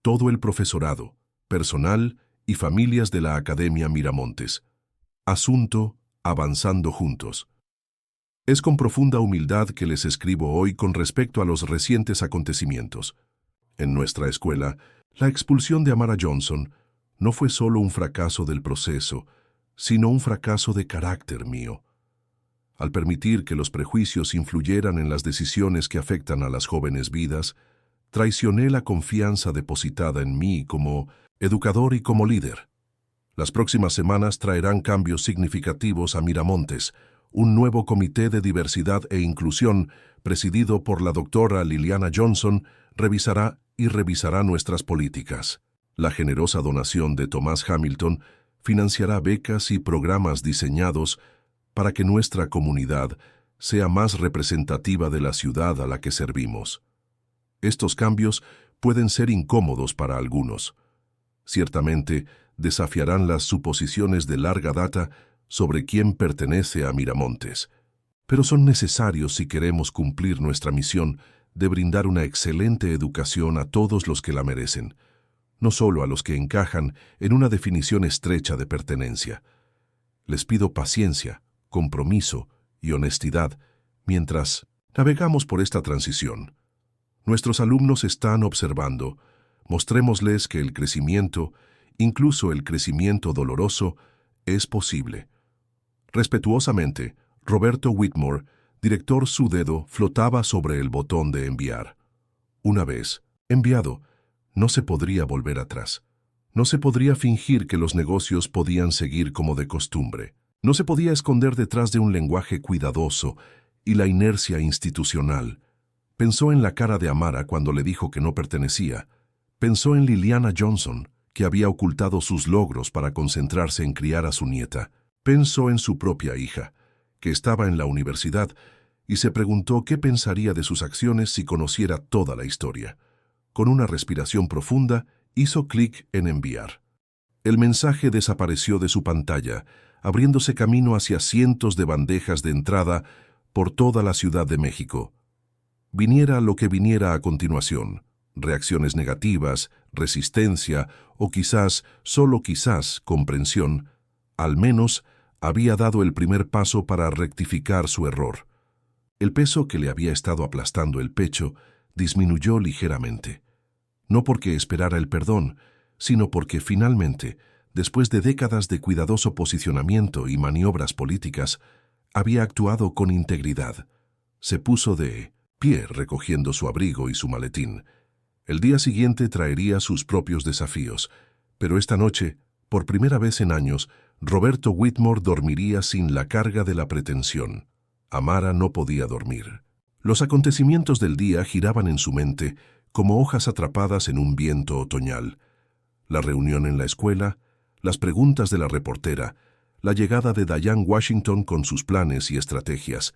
Speaker 1: todo el profesorado, personal y familias de la Academia Miramontes. Asunto, avanzando juntos. Es con profunda humildad que les escribo hoy con respecto a los recientes acontecimientos. En nuestra escuela, la expulsión de Amara Johnson no fue solo un fracaso del proceso, sino un fracaso de carácter mío. Al permitir que los prejuicios influyeran en las decisiones que afectan a las jóvenes vidas, traicioné la confianza depositada en mí como educador y como líder. Las próximas semanas traerán cambios significativos a Miramontes. Un nuevo comité de diversidad e inclusión, presidido por la doctora Liliana Johnson, revisará nuestras políticas. La generosa donación de Thomas Hamilton financiará becas y programas diseñados para que nuestra comunidad sea más representativa de la ciudad a la que servimos. Estos cambios pueden ser incómodos para algunos. Ciertamente, desafiarán las suposiciones de larga data sobre quién pertenece a Miramontes, pero son necesarios si queremos cumplir nuestra misión de brindar una excelente educación a todos los que la merecen, no solo a los que encajan en una definición estrecha de pertenencia. Les pido paciencia, compromiso y honestidad mientras navegamos por esta transición. Nuestros alumnos están observando. Mostrémosles que el crecimiento, incluso el crecimiento doloroso, es posible. Respetuosamente, Roberto Whitmore, director. Su dedo flotaba sobre el botón de enviar. Una vez enviado, no se podría volver atrás. No se podría fingir que los negocios podían seguir como de costumbre. No se podía esconder detrás de un lenguaje cuidadoso y la inercia institucional. Pensó en la cara de Amara cuando le dijo que no pertenecía. Pensó en Liliana Johnson, que había ocultado sus logros para concentrarse en criar a su nieta. Pensó en su propia hija, que estaba en la universidad y se preguntó qué pensaría de sus acciones si conociera toda la historia. Con una respiración profunda, hizo clic en enviar. El mensaje desapareció de su pantalla, abriéndose camino hacia cientos de bandejas de entrada por toda la Ciudad de México. Viniera lo que viniera a continuación, reacciones negativas, resistencia o quizás, solo quizás, comprensión, al menos había dado el primer paso para rectificar su error. El peso que le había estado aplastando el pecho disminuyó ligeramente. No porque esperara el perdón, sino porque finalmente, después de décadas de cuidadoso posicionamiento y maniobras políticas, había actuado con integridad. Se puso de pie recogiendo su abrigo y su maletín. El día siguiente traería sus propios desafíos, pero esta noche, por primera vez en años, Roberto Whitmore dormiría sin la carga de la pretensión. Amara no podía dormir. Los acontecimientos del día giraban en su mente como hojas atrapadas en un viento otoñal. La reunión en la escuela, las preguntas de la reportera, la llegada de Diane Washington con sus planes y estrategias.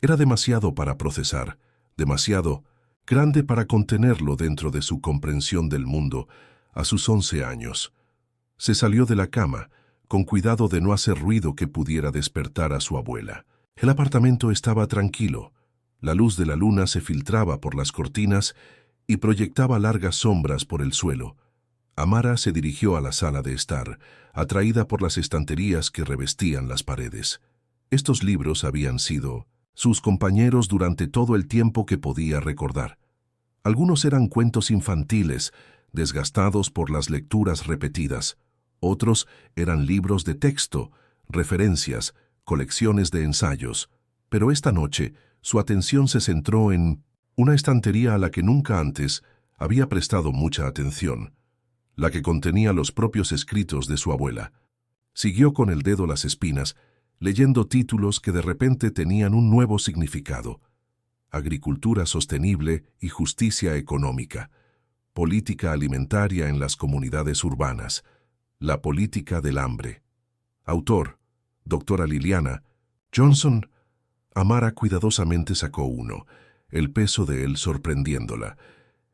Speaker 1: Era demasiado para procesar, demasiado grande para contenerlo dentro de su comprensión del mundo a sus 11 años. Se salió de la cama, con cuidado de no hacer ruido que pudiera despertar a su abuela. El apartamento estaba tranquilo. La luz de la luna se filtraba por las cortinas y proyectaba largas sombras por el suelo. Amara se dirigió a la sala de estar, atraída por las estanterías que revestían las paredes. Estos libros habían sido sus compañeros durante todo el tiempo que podía recordar. Algunos eran cuentos infantiles, desgastados por las lecturas repetidas. Otros eran libros de texto, referencias, colecciones de ensayos. Pero esta noche, su atención se centró en una estantería a la que nunca antes había prestado mucha atención, la que contenía los propios escritos de su abuela. Siguió con el dedo las espinas, leyendo títulos que de repente tenían un nuevo significado: agricultura sostenible y justicia económica, política alimentaria en las comunidades urbanas, la política del hambre. Autor: doctora Liliana Johnson. Amara cuidadosamente sacó uno, el peso de él sorprendiéndola.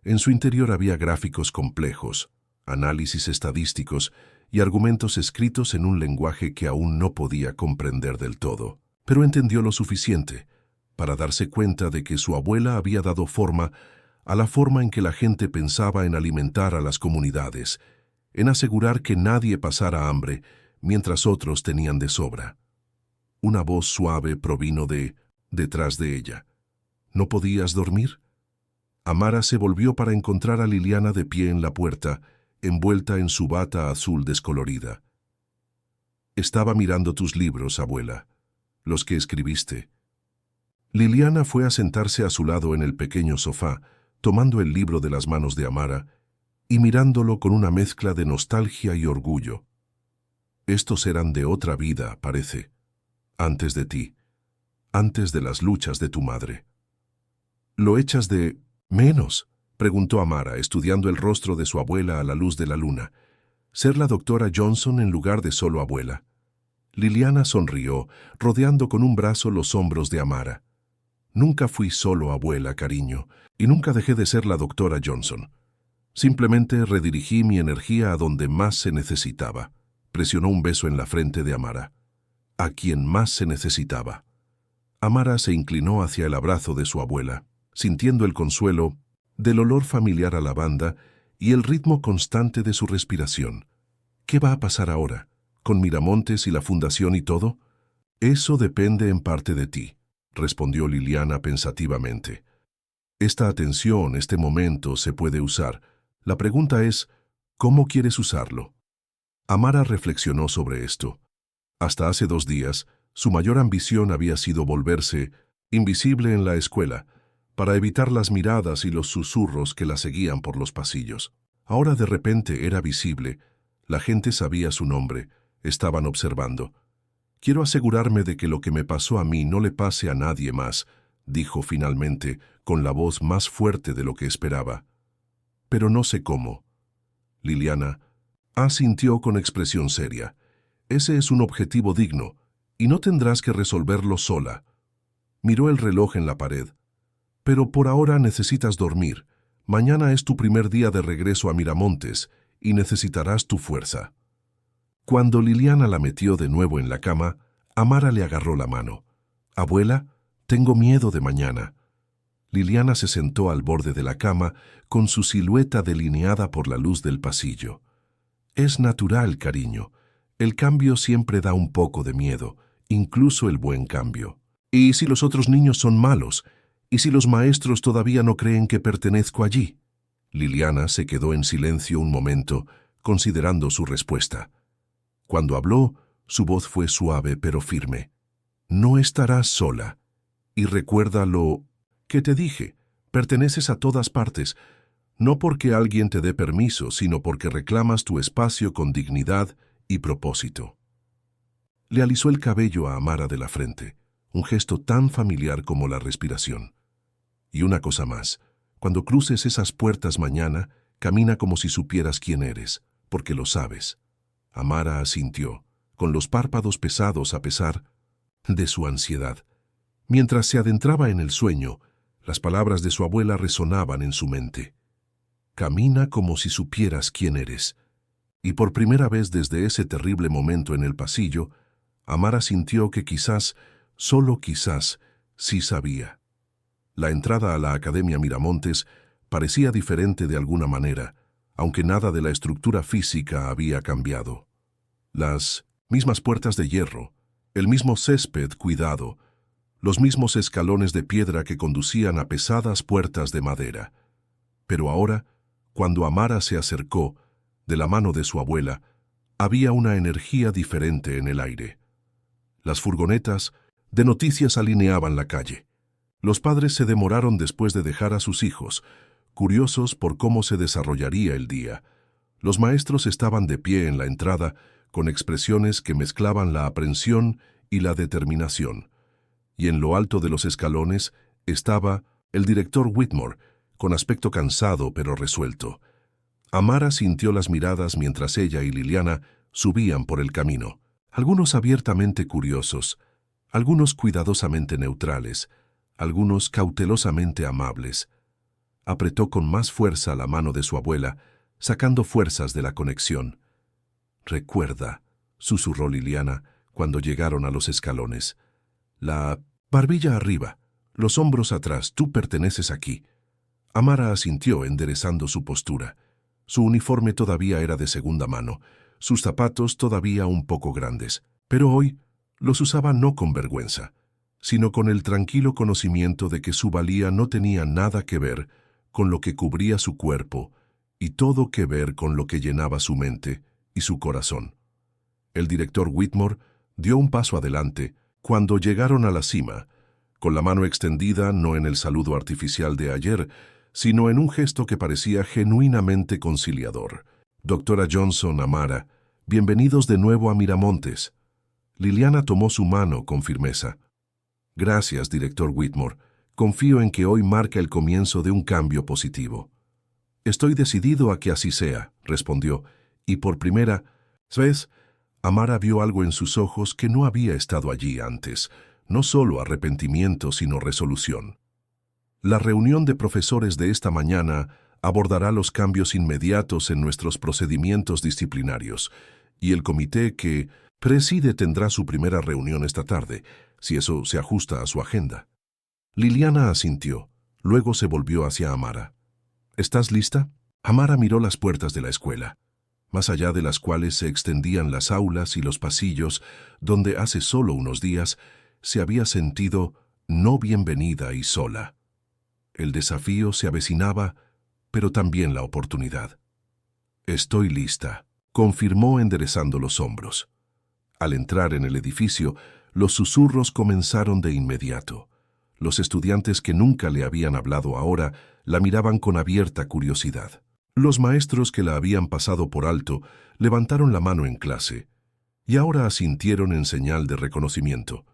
Speaker 1: En su interior había gráficos complejos, análisis estadísticos y argumentos escritos en un lenguaje que aún no podía comprender del todo. Pero entendió lo suficiente para darse cuenta de que su abuela había dado forma a la forma en que la gente pensaba en alimentar a las comunidades, en asegurar que nadie pasara hambre mientras otros tenían de sobra. Una voz suave provino detrás de ella. ¿No podías dormir? Amara se volvió para encontrar a Liliana de pie en la puerta, envuelta en su bata azul descolorida. Estaba mirando tus libros, abuela, los que escribiste. Liliana fue a sentarse a su lado en el pequeño sofá, tomando el libro de las manos de Amara y mirándolo con una mezcla de nostalgia y orgullo. Estos eran de otra vida, parece, antes de ti, antes de las luchas de tu madre. ¿Lo echas de menos?, preguntó Amara, estudiando el rostro de su abuela a la luz de la luna. Ser la doctora Johnson en lugar de solo abuela. Liliana sonrió, rodeando con un brazo los hombros de Amara. Nunca fui solo abuela, cariño, y nunca dejé de ser la doctora Johnson. Simplemente redirigí mi energía a donde más se necesitaba. Presionó un beso en la frente de Amara. A quien más se necesitaba. Amara se inclinó hacia el abrazo de su abuela, sintiendo el consuelo del olor familiar a lavanda y el ritmo constante de su respiración. ¿Qué va a pasar ahora? ¿Con Miramontes y la fundación y todo? Eso depende en parte de ti, respondió Liliana pensativamente. Esta atención, este momento, se puede usar. La pregunta es, ¿cómo quieres usarlo? Amara reflexionó sobre esto. Hasta hace 2 días, su mayor ambición había sido volverse invisible en la escuela, para evitar las miradas y los susurros que la seguían por los pasillos. Ahora de repente era visible, la gente sabía su nombre, estaban observando. Quiero asegurarme de que lo que me pasó a mí no le pase a nadie más, dijo finalmente, con la voz más fuerte de lo que esperaba. Pero no sé cómo. Liliana asintió con expresión seria. Ese es un objetivo digno, y no tendrás que resolverlo sola. Miró el reloj en la pared. Pero por ahora necesitas dormir. Mañana es tu primer día de regreso a Miramontes y necesitarás tu fuerza. Cuando Liliana la metió de nuevo en la cama, Amara le agarró la mano. «Abuela, tengo miedo de mañana». Liliana se sentó al borde de la cama con su silueta delineada por la luz del pasillo. «Es natural, cariño. El cambio siempre da un poco de miedo, incluso el buen cambio. ¿Y si los otros niños son malos? ¿Y si los maestros todavía no creen que pertenezco allí?» Liliana se quedó en silencio un momento, considerando su respuesta. Cuando habló, su voz fue suave pero firme. «No estarás sola. Y recuerda lo que te dije. Perteneces a todas partes, no porque alguien te dé permiso, sino porque reclamas tu espacio con dignidad y propósito». Le alisó el cabello a Amara de la frente, un gesto tan familiar como la respiración. «Y una cosa más, cuando cruces esas puertas mañana, camina como si supieras quién eres, porque lo sabes». Amara asintió, con los párpados pesados a pesar de su ansiedad. Mientras se adentraba en el sueño, las palabras de su abuela resonaban en su mente. «Camina como si supieras quién eres». Y por primera vez desde ese terrible momento en el pasillo, Amara sintió que quizás, solo quizás, sí sabía. La entrada a la Academia Miramontes parecía diferente de alguna manera, aunque nada de la estructura física había cambiado. Las mismas puertas de hierro, el mismo césped cuidado, los mismos escalones de piedra que conducían a pesadas puertas de madera. Pero ahora, cuando Amara se acercó, de la mano de su abuela, había una energía diferente en el aire. Las furgonetas de noticias alineaban la calle. Los padres se demoraron después de dejar a sus hijos, curiosos por cómo se desarrollaría el día. Los maestros estaban de pie en la entrada, con expresiones que mezclaban la aprensión y la determinación. Y en lo alto de los escalones estaba el director Whitmore, con aspecto cansado pero resuelto. Amara sintió las miradas mientras ella y Liliana subían por el camino, algunos abiertamente curiosos, algunos cuidadosamente neutrales, algunos cautelosamente amables. Apretó con más fuerza la mano de su abuela, sacando fuerzas de la conexión. «Recuerda», susurró Liliana cuando llegaron a los escalones. «La barbilla arriba, los hombros atrás, tú perteneces aquí». Amara asintió enderezando su postura. Su uniforme todavía era de segunda mano, sus zapatos todavía un poco grandes, pero hoy los usaba no con vergüenza, sino con el tranquilo conocimiento de que su valía no tenía nada que ver con lo que cubría su cuerpo y todo que ver con lo que llenaba su mente y su corazón. El director Whitmore dio un paso adelante cuando llegaron a la cima, con la mano extendida no en el saludo artificial de ayer, sino en un gesto que parecía genuinamente conciliador. «Doctora Johnson, Amara, bienvenidos de nuevo a Miramontes». Liliana tomó su mano con firmeza. «Gracias, director Whitmore. Confío en que hoy marca el comienzo de un cambio positivo». «Estoy decidido a que así sea», respondió, y por primera vez, Amara vio algo en sus ojos que no había estado allí antes, no solo arrepentimiento, sino resolución. «La reunión de profesores de esta mañana abordará los cambios inmediatos en nuestros procedimientos disciplinarios, y el comité que preside tendrá su primera reunión esta tarde, si eso se ajusta a su agenda». Liliana asintió, luego se volvió hacia Amara. «¿Estás lista?» Amara miró las puertas de la escuela, más allá de las cuales se extendían las aulas y los pasillos donde hace solo unos días se había sentido no bienvenida y sola. El desafío se avecinaba, pero también la oportunidad. «Estoy lista», confirmó enderezando los hombros. Al entrar en el edificio, los susurros comenzaron de inmediato. Los estudiantes que nunca le habían hablado ahora la miraban con abierta curiosidad. Los maestros que la habían pasado por alto levantaron la mano en clase, y ahora asintieron en señal de reconocimiento.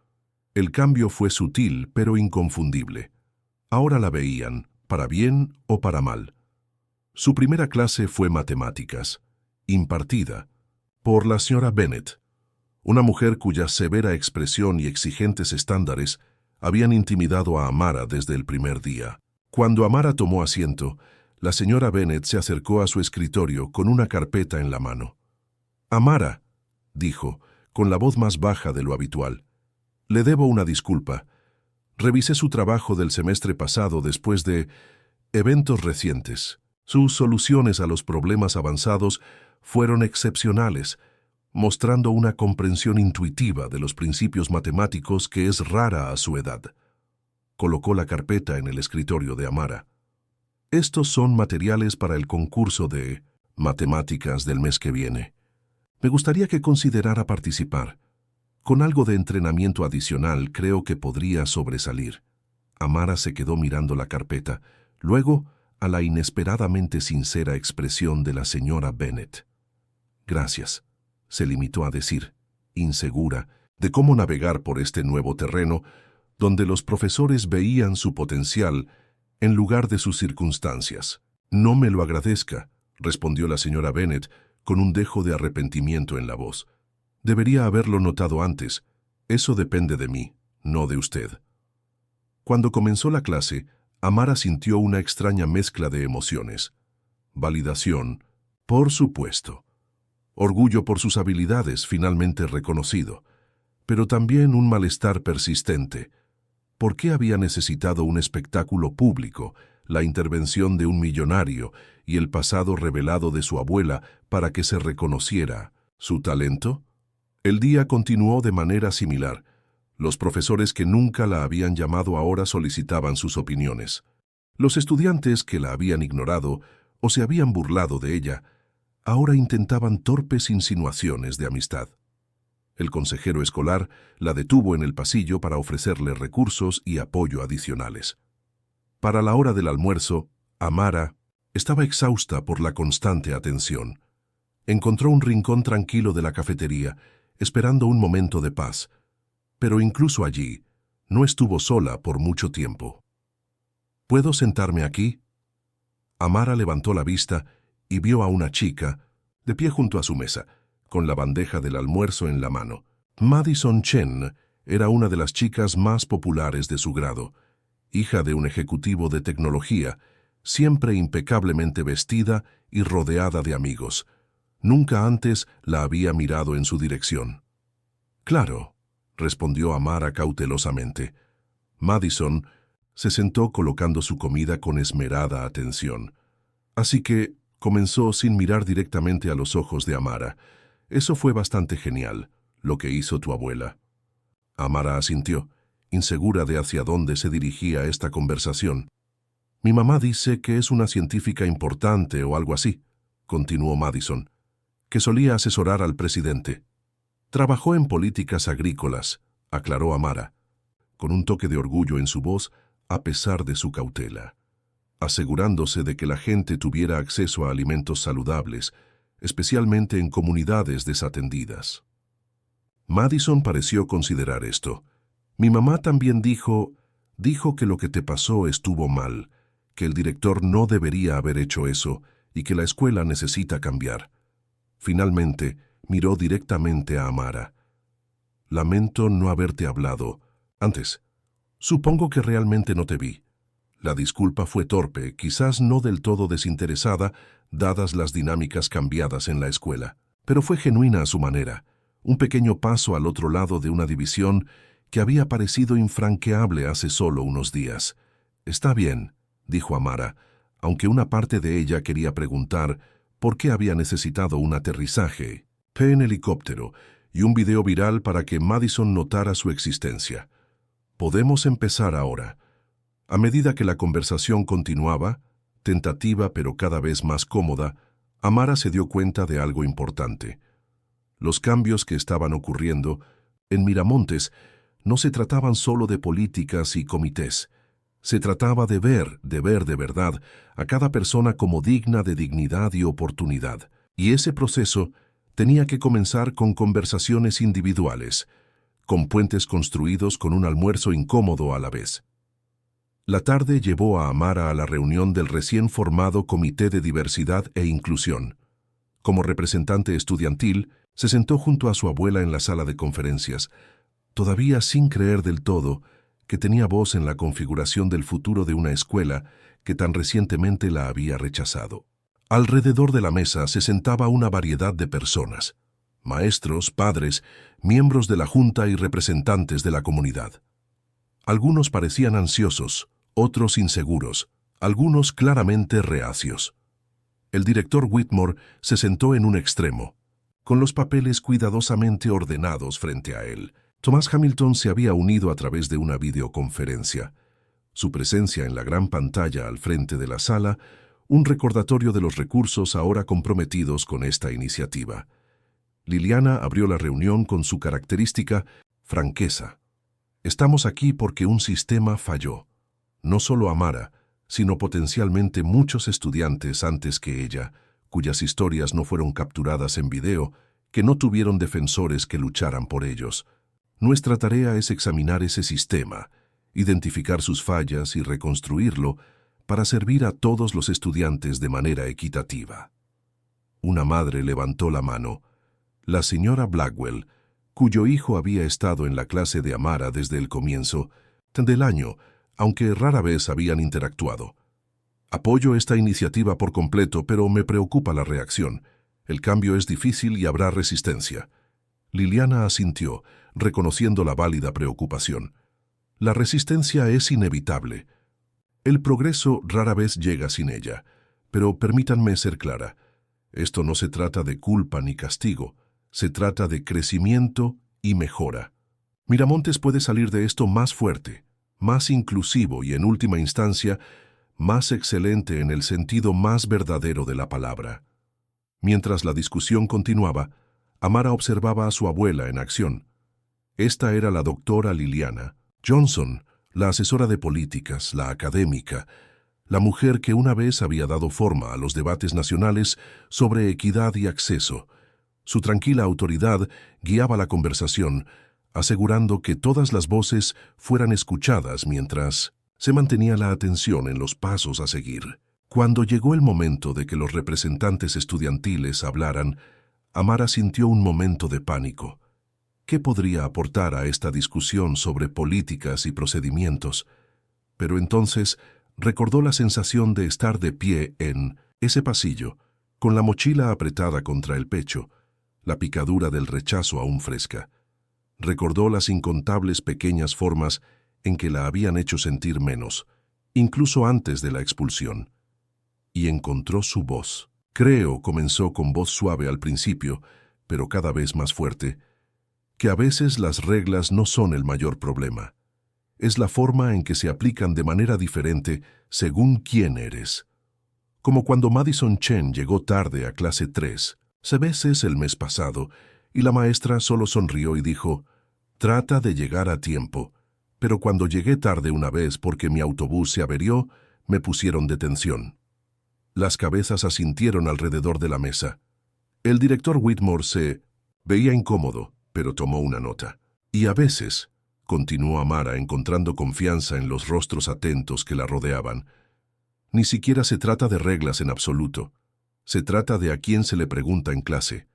Speaker 1: El cambio fue sutil, pero inconfundible. Ahora la veían, para bien o para mal. Su primera clase fue matemáticas, impartida por la señora Bennett, una mujer cuya severa expresión y exigentes estándares habían intimidado a Amara desde el primer día. Cuando Amara tomó asiento, la señora Bennet se acercó a su escritorio con una carpeta en la mano. «Amara», dijo, con la voz más baja de lo habitual, «le debo una disculpa. Revisé su trabajo del semestre pasado después de eventos recientes. Sus soluciones a los problemas avanzados fueron excepcionales, mostrando una comprensión intuitiva de los principios matemáticos que es rara a su edad». Colocó la carpeta en el escritorio de Amara. «Estos son materiales para el concurso de matemáticas del mes que viene. Me gustaría que considerara participar. Con algo de entrenamiento adicional creo que podría sobresalir». Amara se quedó mirando la carpeta, luego a la inesperadamente sincera expresión de la señora Bennet. «Gracias», se limitó a decir, insegura de cómo navegar por este nuevo terreno donde los profesores veían su potencial en lugar de sus circunstancias. «No me lo agradezca», respondió la señora Bennet con un dejo de arrepentimiento en la voz. «Debería haberlo notado antes. Eso depende de mí, no de usted». Cuando comenzó la clase, Amara sintió una extraña mezcla de emociones. Validación, por supuesto. Orgullo por sus habilidades finalmente reconocido. Pero también un malestar persistente. ¿Por qué había necesitado un espectáculo público, la intervención de un millonario y el pasado revelado de su abuela para que se reconociera su talento? El día continuó de manera similar. Los profesores que nunca la habían llamado ahora solicitaban sus opiniones. Los estudiantes que la habían ignorado o se habían burlado de ella, ahora intentaban torpes insinuaciones de amistad. El consejero escolar la detuvo en el pasillo para ofrecerle recursos y apoyo adicionales. Para la hora del almuerzo, Amara estaba exhausta por la constante atención. Encontró un rincón tranquilo de la cafetería, esperando un momento de paz, pero incluso allí no estuvo sola por mucho tiempo. «¿Puedo sentarme aquí?» Amara levantó la vista y vio a una chica, de pie junto a su mesa, con la bandeja del almuerzo en la mano. Madison Chen era una de las chicas más populares de su grado, hija de un ejecutivo de tecnología, siempre impecablemente vestida y rodeada de amigos. Nunca antes la había mirado en su dirección. «Claro», respondió Amara cautelosamente. Madison se sentó colocando su comida con esmerada atención. Así que comenzó sin mirar directamente a los ojos de Amara. «Eso fue bastante genial, lo que hizo tu abuela». Amara asintió, insegura de hacia dónde se dirigía esta conversación. «Mi mamá dice que es una científica importante o algo así», continuó Madison, «que solía asesorar al presidente». «Trabajó en políticas agrícolas», aclaró Amara, con un toque de orgullo en su voz a pesar de su cautela, asegurándose de que la gente tuviera acceso a alimentos saludables, especialmente en comunidades desatendidas. Madison pareció considerar esto. «Mi mamá también dijo que lo que te pasó estuvo mal, que el director no debería haber hecho eso y que la escuela necesita cambiar». Finalmente, miró directamente a Amara. «Lamento no haberte hablado antes. Supongo que realmente no te vi. La disculpa fue torpe, quizás no del todo desinteresada, dadas las dinámicas cambiadas en la escuela, pero fue genuina a su manera, un pequeño paso al otro lado de una división que había parecido infranqueable hace solo unos días. «Está bien», dijo Amara, aunque una parte de ella quería preguntar por qué había necesitado un aterrizaje en helicóptero y un video viral para que Madison notara su existencia. «Podemos empezar ahora». A medida que la conversación continuaba, tentativa pero cada vez más cómoda, Amara se dio cuenta de algo importante. Los cambios que estaban ocurriendo en Miramontes no se trataban solo de políticas y comités. Se trataba de ver de verdad a cada persona como digna de dignidad y oportunidad. Y ese proceso tenía que comenzar con conversaciones individuales, con puentes construidos con un almuerzo incómodo a la vez. La tarde llevó a Amara a la reunión del recién formado Comité de Diversidad e Inclusión. Como representante estudiantil, se sentó junto a su abuela en la sala de conferencias, todavía sin creer del todo que tenía voz en la configuración del futuro de una escuela que tan recientemente la había rechazado. Alrededor de la mesa se sentaba una variedad de personas: maestros, padres, miembros de la junta y representantes de la comunidad. Algunos parecían ansiosos, otros inseguros, algunos claramente reacios. El director Whitmore se sentó en un extremo, con los papeles cuidadosamente ordenados frente a él. Thomas Hamilton se había unido a través de una videoconferencia. Su presencia en la gran pantalla al frente de la sala, un recordatorio de los recursos ahora comprometidos con esta iniciativa. Liliana abrió la reunión con su característica franqueza. Estamos aquí porque un sistema falló. No solo Amara, sino potencialmente muchos estudiantes antes que ella, cuyas historias no fueron capturadas en video, que no tuvieron defensores que lucharan por ellos. Nuestra tarea es examinar ese sistema, identificar sus fallas y reconstruirlo para servir a todos los estudiantes de manera equitativa. Una madre levantó la mano, la señora Blackwell, cuyo hijo había estado en la clase de Amara desde el comienzo del año, aunque rara vez habían interactuado. Apoyo esta iniciativa por completo, pero me preocupa la reacción. El cambio es difícil y habrá resistencia. Liliana asintió, reconociendo la válida preocupación. La resistencia es inevitable. El progreso rara vez llega sin ella, pero permítanme ser clara. Esto no se trata de culpa ni castigo, se trata de crecimiento y mejora. Miramontes puede salir de esto más fuerte, más inclusivo y, en última instancia, más excelente en el sentido más verdadero de la palabra. Mientras la discusión continuaba, Amara observaba a su abuela en acción. Esta era la doctora Liliana Johnson, la asesora de políticas, la académica, la mujer que una vez había dado forma a los debates nacionales sobre equidad y acceso. Su tranquila autoridad guiaba la conversación, asegurando que todas las voces fueran escuchadas mientras se mantenía la atención en los pasos a seguir. Cuando llegó el momento de que los representantes estudiantiles hablaran, Amara sintió un momento de pánico. ¿Qué podría aportar a esta discusión sobre políticas y procedimientos? Pero entonces recordó la sensación de estar de pie en ese pasillo, con la mochila apretada contra el pecho, la picadura del rechazo aún fresca. Recordó las incontables pequeñas formas en que la habían hecho sentir menos, incluso antes de la expulsión. Y encontró su voz. Creo, comenzó con voz suave al principio, pero cada vez más fuerte, que a veces las reglas no son el mayor problema. Es la forma en que se aplican de manera diferente según quién eres. Como cuando Madison Chen llegó tarde a clase 3, veces el mes pasado, y la maestra solo sonrió y dijo: «Trata de llegar a tiempo», pero cuando llegué tarde una vez porque mi autobús se averió, me pusieron detención. Las cabezas asintieron alrededor de la mesa. El director Whitmore se veía incómodo, pero tomó una nota. Y a veces, continuó Amara encontrando confianza en los rostros atentos que la rodeaban, ni siquiera se trata de reglas en absoluto. Se trata de a quién se le pregunta en clase,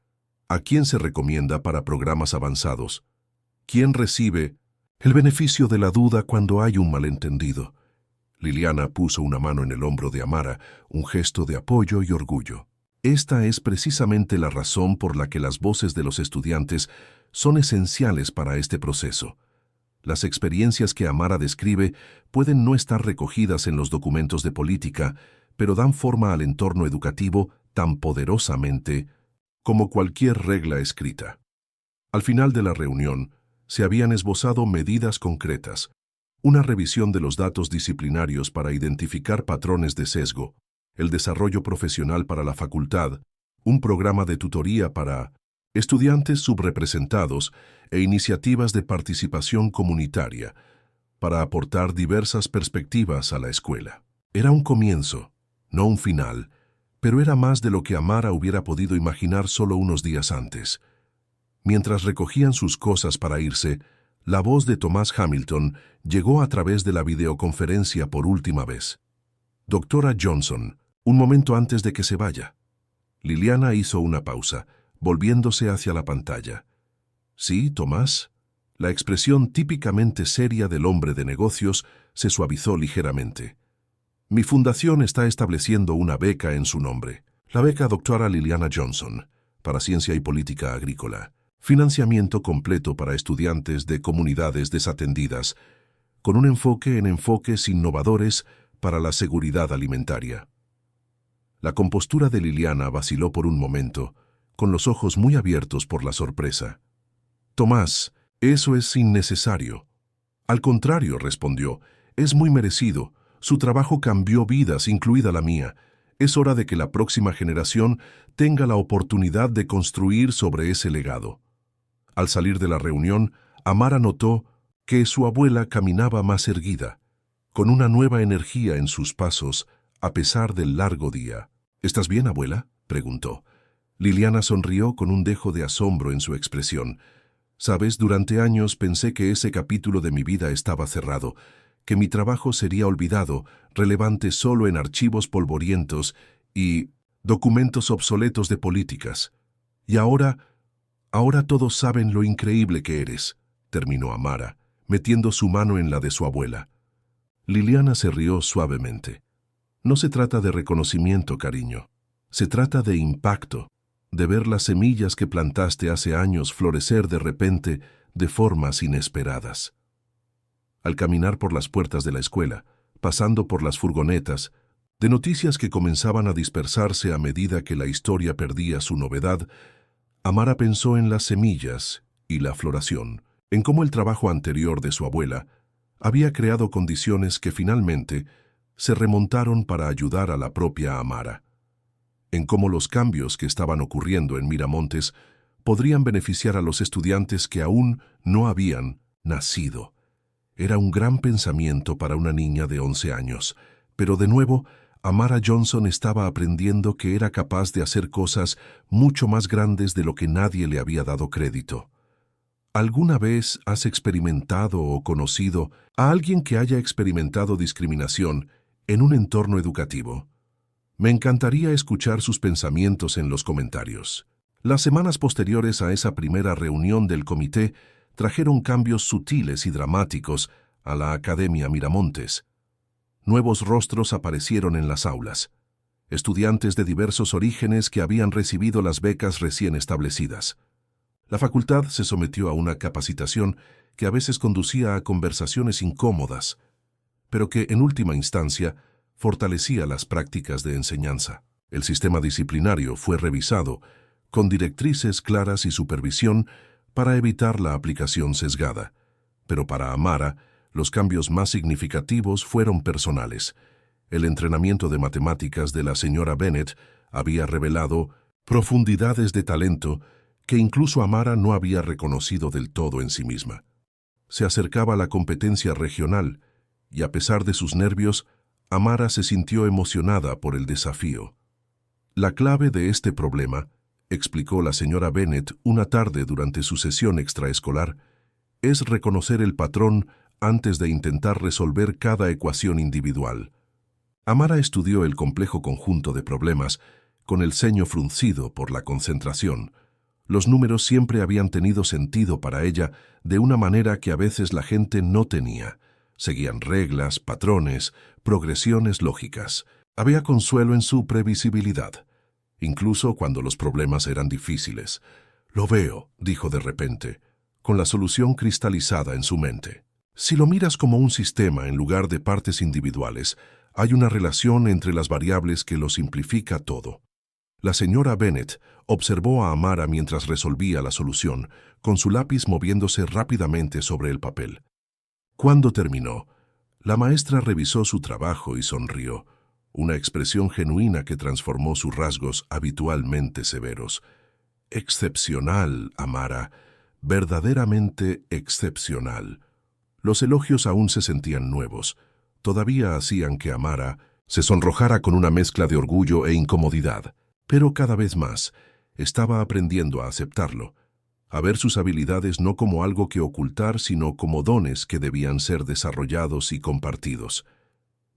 Speaker 1: a quién se recomienda para programas avanzados, quién recibe el beneficio de la duda cuando hay un malentendido. Liliana puso una mano en el hombro de Amara, un gesto de apoyo y orgullo. Esta es precisamente la razón por la que las voces de los estudiantes son esenciales para este proceso. Las experiencias que Amara describe pueden no estar recogidas en los documentos de política, pero dan forma al entorno educativo tan poderosamente como cualquier regla escrita. Al final de la reunión, se habían esbozado medidas concretas, una revisión de los datos disciplinarios para identificar patrones de sesgo, el desarrollo profesional para la facultad, un programa de tutoría para estudiantes subrepresentados e iniciativas de participación comunitaria para aportar diversas perspectivas a la escuela. Era un comienzo, no un final, pero era más de lo que Amara hubiera podido imaginar solo unos días antes. Mientras recogían sus cosas para irse, la voz de Thomas Hamilton llegó a través de la videoconferencia por última vez. «Doctora Johnson, un momento antes de que se vaya». Liliana hizo una pausa, volviéndose hacia la pantalla. «¿Sí, Tomás?» La expresión típicamente seria del hombre de negocios se suavizó ligeramente. Mi fundación está estableciendo una beca en su nombre. La beca Doctora Liliana Johnson, para Ciencia y Política Agrícola. Financiamiento completo para estudiantes de comunidades desatendidas, con un enfoque en enfoques innovadores para la seguridad alimentaria. La compostura de Liliana vaciló por un momento, con los ojos muy abiertos por la sorpresa. Tomás, eso es innecesario. Al contrario, respondió, es muy merecido. Su trabajo cambió vidas, incluida la mía. Es hora de que la próxima generación tenga la oportunidad de construir sobre ese legado. Al salir de la reunión, Amara notó que su abuela caminaba más erguida, con una nueva energía en sus pasos, a pesar del largo día. ¿Estás bien, abuela?, preguntó. Liliana sonrió con un dejo de asombro en su expresión. Sabes, durante años pensé que ese capítulo de mi vida estaba cerrado, que mi trabajo sería olvidado, relevante solo en archivos polvorientos y documentos obsoletos de políticas. Y ahora todos saben lo increíble que eres, terminó Amara, metiendo su mano en la de su abuela. Liliana se rió suavemente. No se trata de reconocimiento, cariño. Se trata de impacto, de ver las semillas que plantaste hace años florecer de repente de formas inesperadas. Al caminar por las puertas de la escuela, pasando por las furgonetas, de noticias que comenzaban a dispersarse a medida que la historia perdía su novedad, Amara pensó en las semillas y la floración, en cómo el trabajo anterior de su abuela había creado condiciones que finalmente se remontaron para ayudar a la propia Amara, en cómo los cambios que estaban ocurriendo en Miramontes podrían beneficiar a los estudiantes que aún no habían nacido. Era un gran pensamiento para una niña de 11 años, pero de nuevo, Amara Johnson estaba aprendiendo que era capaz de hacer cosas mucho más grandes de lo que nadie le había dado crédito. ¿Alguna vez has experimentado o conocido a alguien que haya experimentado discriminación en un entorno educativo? Me encantaría escuchar sus pensamientos en los comentarios. Las semanas posteriores a esa primera reunión del comité trajeron cambios sutiles y dramáticos a la Academia Miramontes. Nuevos rostros aparecieron en las aulas, estudiantes de diversos orígenes que habían recibido las becas recién establecidas. La facultad se sometió a una capacitación que a veces conducía a conversaciones incómodas, pero que en última instancia fortalecía las prácticas de enseñanza. El sistema disciplinario fue revisado, con directrices claras y supervisión para evitar la aplicación sesgada. Pero para Amara, los cambios más significativos fueron personales. El entrenamiento de matemáticas de la señora Bennett había revelado profundidades de talento que incluso Amara no había reconocido del todo en sí misma. Se acercaba la competencia regional, y a pesar de sus nervios, Amara se sintió emocionada por el desafío. La clave de este problema, explicó la señora Bennett una tarde durante su sesión extraescolar, es reconocer el patrón antes de intentar resolver cada ecuación individual. Amara estudió el complejo conjunto de problemas con el ceño fruncido por la concentración. Los números siempre habían tenido sentido para ella de una manera que a veces la gente no tenía. Seguían reglas, patrones, progresiones lógicas. Había consuelo en su previsibilidad, incluso cuando los problemas eran difíciles. «Lo veo», dijo de repente, con la solución cristalizada en su mente. Si lo miras como un sistema en lugar de partes individuales, hay una relación entre las variables que lo simplifica todo. La señora Bennett observó a Amara mientras resolvía la solución, con su lápiz moviéndose rápidamente sobre el papel. Cuando terminó, la maestra revisó su trabajo y sonrió, una expresión genuina que transformó sus rasgos habitualmente severos. «Excepcional, Amara, verdaderamente excepcional». Los elogios aún se sentían nuevos. Todavía hacían que Amara se sonrojara con una mezcla de orgullo e incomodidad, pero cada vez más estaba aprendiendo a aceptarlo, a ver sus habilidades no como algo que ocultar, sino como dones que debían ser desarrollados y compartidos.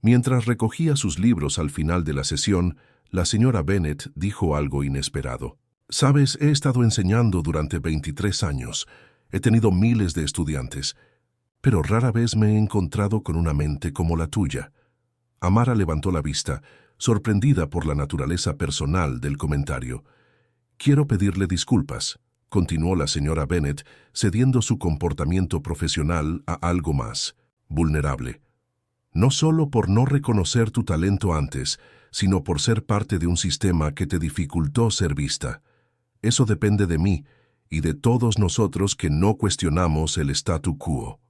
Speaker 1: Mientras recogía sus libros al final de la sesión, la señora Bennett dijo algo inesperado. «Sabes, he estado enseñando durante 23 años. He tenido miles de estudiantes, pero rara vez me he encontrado con una mente como la tuya. Amara levantó la vista, sorprendida por la naturaleza personal del comentario. Quiero pedirle disculpas, continuó la señora Bennet, cediendo su comportamiento profesional a algo más vulnerable. No solo por no reconocer tu talento antes, sino por ser parte de un sistema que te dificultó ser vista. Eso depende de mí y de todos nosotros que no cuestionamos el statu quo.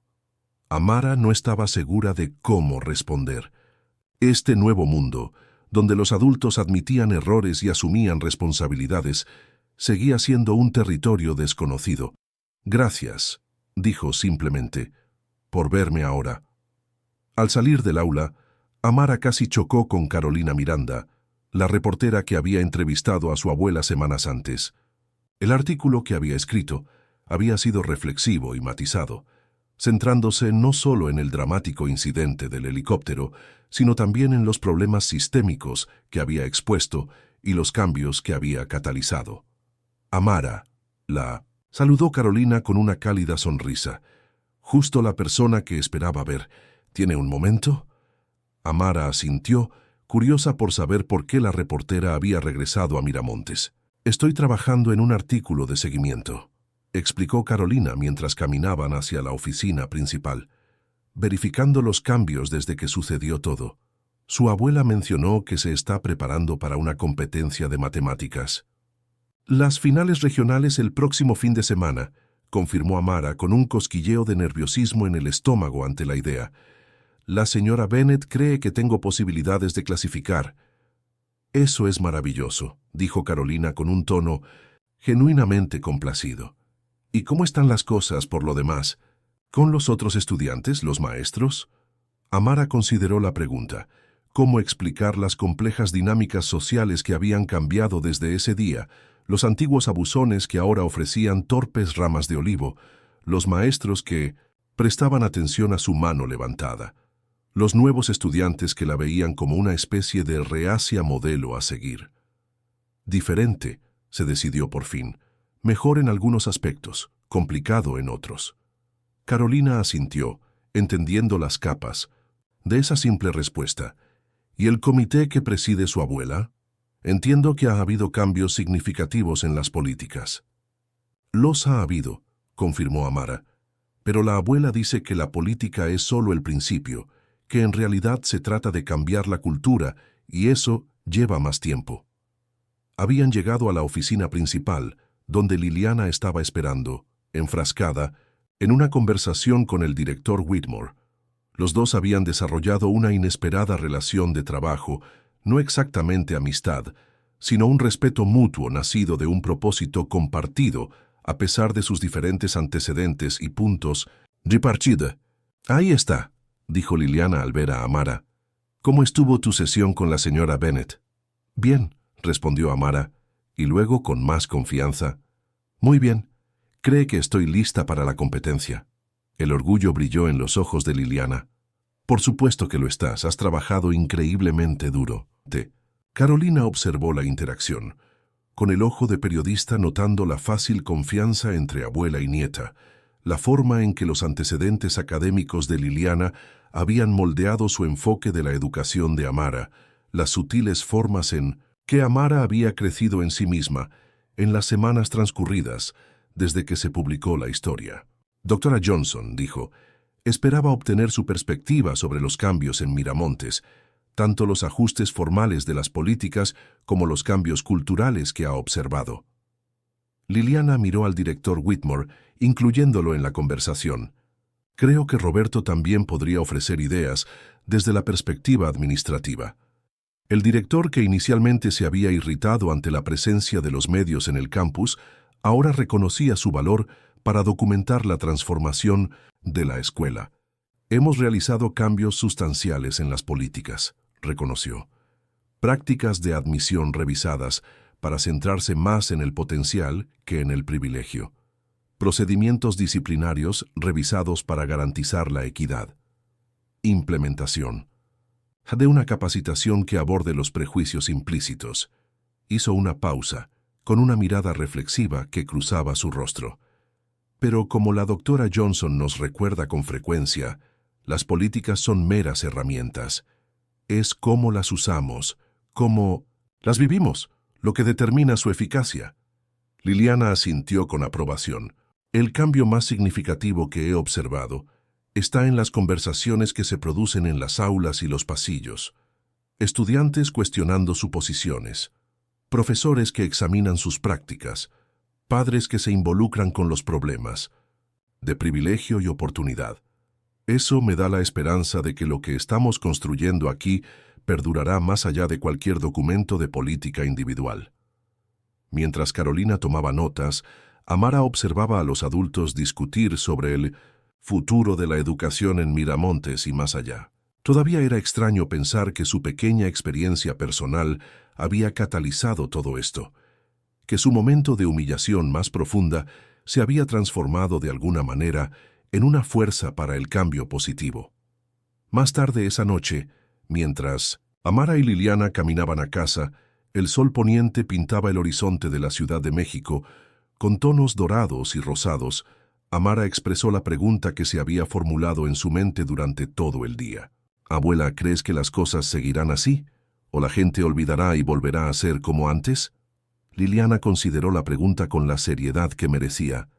Speaker 1: Amara no estaba segura de cómo responder. Este nuevo mundo, donde los adultos admitían errores y asumían responsabilidades, seguía siendo un territorio desconocido. Gracias, dijo simplemente, por verme ahora. Al salir del aula, Amara casi chocó con Carolina Miranda, la reportera que había entrevistado a su abuela semanas antes. El artículo que había escrito había sido reflexivo y matizado, centrándose no solo en el dramático incidente del helicóptero, sino también en los problemas sistémicos que había expuesto y los cambios que había catalizado. Amara, saludó Carolina con una cálida sonrisa. Justo la persona que esperaba ver. ¿Tiene un momento? Amara asintió, curiosa por saber por qué la reportera había regresado a Miramontes. Estoy trabajando en un artículo de seguimiento, explicó Carolina mientras caminaban hacia la oficina principal, verificando los cambios desde que sucedió todo. Su abuela mencionó que se está preparando para una competencia de matemáticas. Las finales regionales el próximo fin de semana, confirmó Amara con un cosquilleo de nerviosismo en el estómago ante la idea. La señora Bennet cree que tengo posibilidades de clasificar. Eso es maravilloso, dijo Carolina con un tono genuinamente complacido. ¿Y cómo están las cosas por lo demás? ¿Con los otros estudiantes, los maestros? Amara consideró la pregunta. ¿Cómo explicar las complejas dinámicas sociales que habían cambiado desde ese día? Los antiguos abusones que ahora ofrecían torpes ramas de olivo, los maestros que prestaban atención a su mano levantada, los nuevos estudiantes que la veían como una especie de reacia modelo a seguir. Diferente, se decidió por fin, mejor en algunos aspectos, complicado en otros. Carolina asintió, entendiendo las capas de esa simple respuesta. ¿Y el comité que preside su abuela? Entiendo que ha habido cambios significativos en las políticas. Los ha habido, confirmó Amara, pero la abuela dice que la política es solo el principio, que en realidad se trata de cambiar la cultura y eso lleva más tiempo. Habían llegado a la oficina principal, donde Liliana estaba esperando, enfrascada, en una conversación con el director Whitmore. Los dos habían desarrollado una inesperada relación de trabajo, no exactamente amistad, sino un respeto mutuo nacido de un propósito compartido, a pesar de sus diferentes antecedentes y puntos de partida. Ahí está, dijo Liliana al ver a Amara. ¿Cómo estuvo tu sesión con la señora Bennet? Bien, respondió Amara, y luego con más confianza. Muy bien. ¿Cree que estoy lista para la competencia? El orgullo brilló en los ojos de Liliana. Por supuesto que lo estás, has trabajado increíblemente duro. Carolina observó la interacción, con el ojo de periodista notando la fácil confianza entre abuela y nieta, la forma en que los antecedentes académicos de Liliana habían moldeado su enfoque de la educación de Amara, las sutiles formas en que Amara había crecido en sí misma en las semanas transcurridas desde que se publicó la historia. Doctora Johnson, dijo, esperaba obtener su perspectiva sobre los cambios en Miramontes, tanto los ajustes formales de las políticas como los cambios culturales que ha observado. Liliana miró al director Whitmore, incluyéndolo en la conversación. Creo que Roberto también podría ofrecer ideas desde la perspectiva administrativa. El director, que inicialmente se había irritado ante la presencia de los medios en el campus, ahora reconocía su valor para documentar la transformación de la escuela. Hemos realizado cambios sustanciales en las políticas, reconoció. Prácticas de admisión revisadas para centrarse más en el potencial que en el privilegio. Procedimientos disciplinarios revisados para garantizar la equidad. Implementación de una capacitación que aborde los prejuicios implícitos. Hizo una pausa, con una mirada reflexiva que cruzaba su rostro. Pero como la doctora Johnson nos recuerda con frecuencia, las políticas son meras herramientas. Es cómo las usamos, cómo las vivimos, lo que determina su eficacia. Liliana asintió con aprobación. El cambio más significativo que he observado está en las conversaciones que se producen en las aulas y los pasillos. Estudiantes cuestionando suposiciones, profesores que examinan sus prácticas, padres que se involucran con los problemas, de privilegio y oportunidad. Eso me da la esperanza de que lo que estamos construyendo aquí perdurará más allá de cualquier documento de política individual. Mientras Carolina tomaba notas, Amara observaba a los adultos discutir sobre el futuro de la educación en Miramontes y más allá. Todavía era extraño pensar que su pequeña experiencia personal había catalizado todo esto, que su momento de humillación más profunda se había transformado de alguna manera en una fuerza para el cambio positivo. Más tarde esa noche, mientras Amara y Liliana caminaban a casa, el sol poniente pintaba el horizonte de la Ciudad de México con tonos dorados y rosados. Amara expresó la pregunta que se había formulado en su mente durante todo el día. «Abuela, ¿crees que las cosas seguirán así? ¿O la gente olvidará y volverá a ser como antes?» Liliana consideró la pregunta con la seriedad que merecía.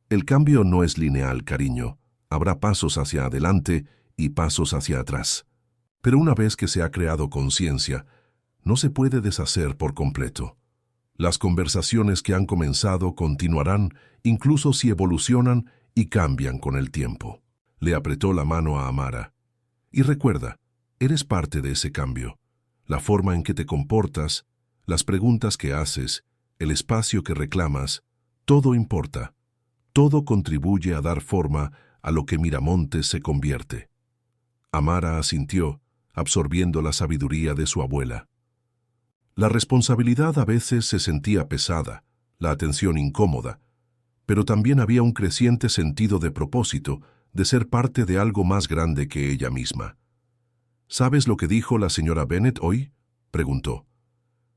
Speaker 1: «El cambio no es lineal, cariño. Habrá pasos hacia adelante y pasos hacia atrás. Pero una vez que se ha creado conciencia, no se puede deshacer por completo. Las conversaciones que han comenzado continuarán, incluso si evolucionan y cambian con el tiempo». Le apretó la mano a Amara. «Y recuerda, eres parte de ese cambio. La forma en que te comportas, las preguntas que haces, el espacio que reclamas, todo importa. Todo contribuye a dar forma a lo que Miramontes se convierte». Amara asintió, absorbiendo la sabiduría de su abuela. La responsabilidad a veces se sentía pesada, la atención incómoda, pero también había un creciente sentido de propósito, de ser parte de algo más grande que ella misma. «¿Sabes lo que dijo la señora Bennet hoy?», preguntó.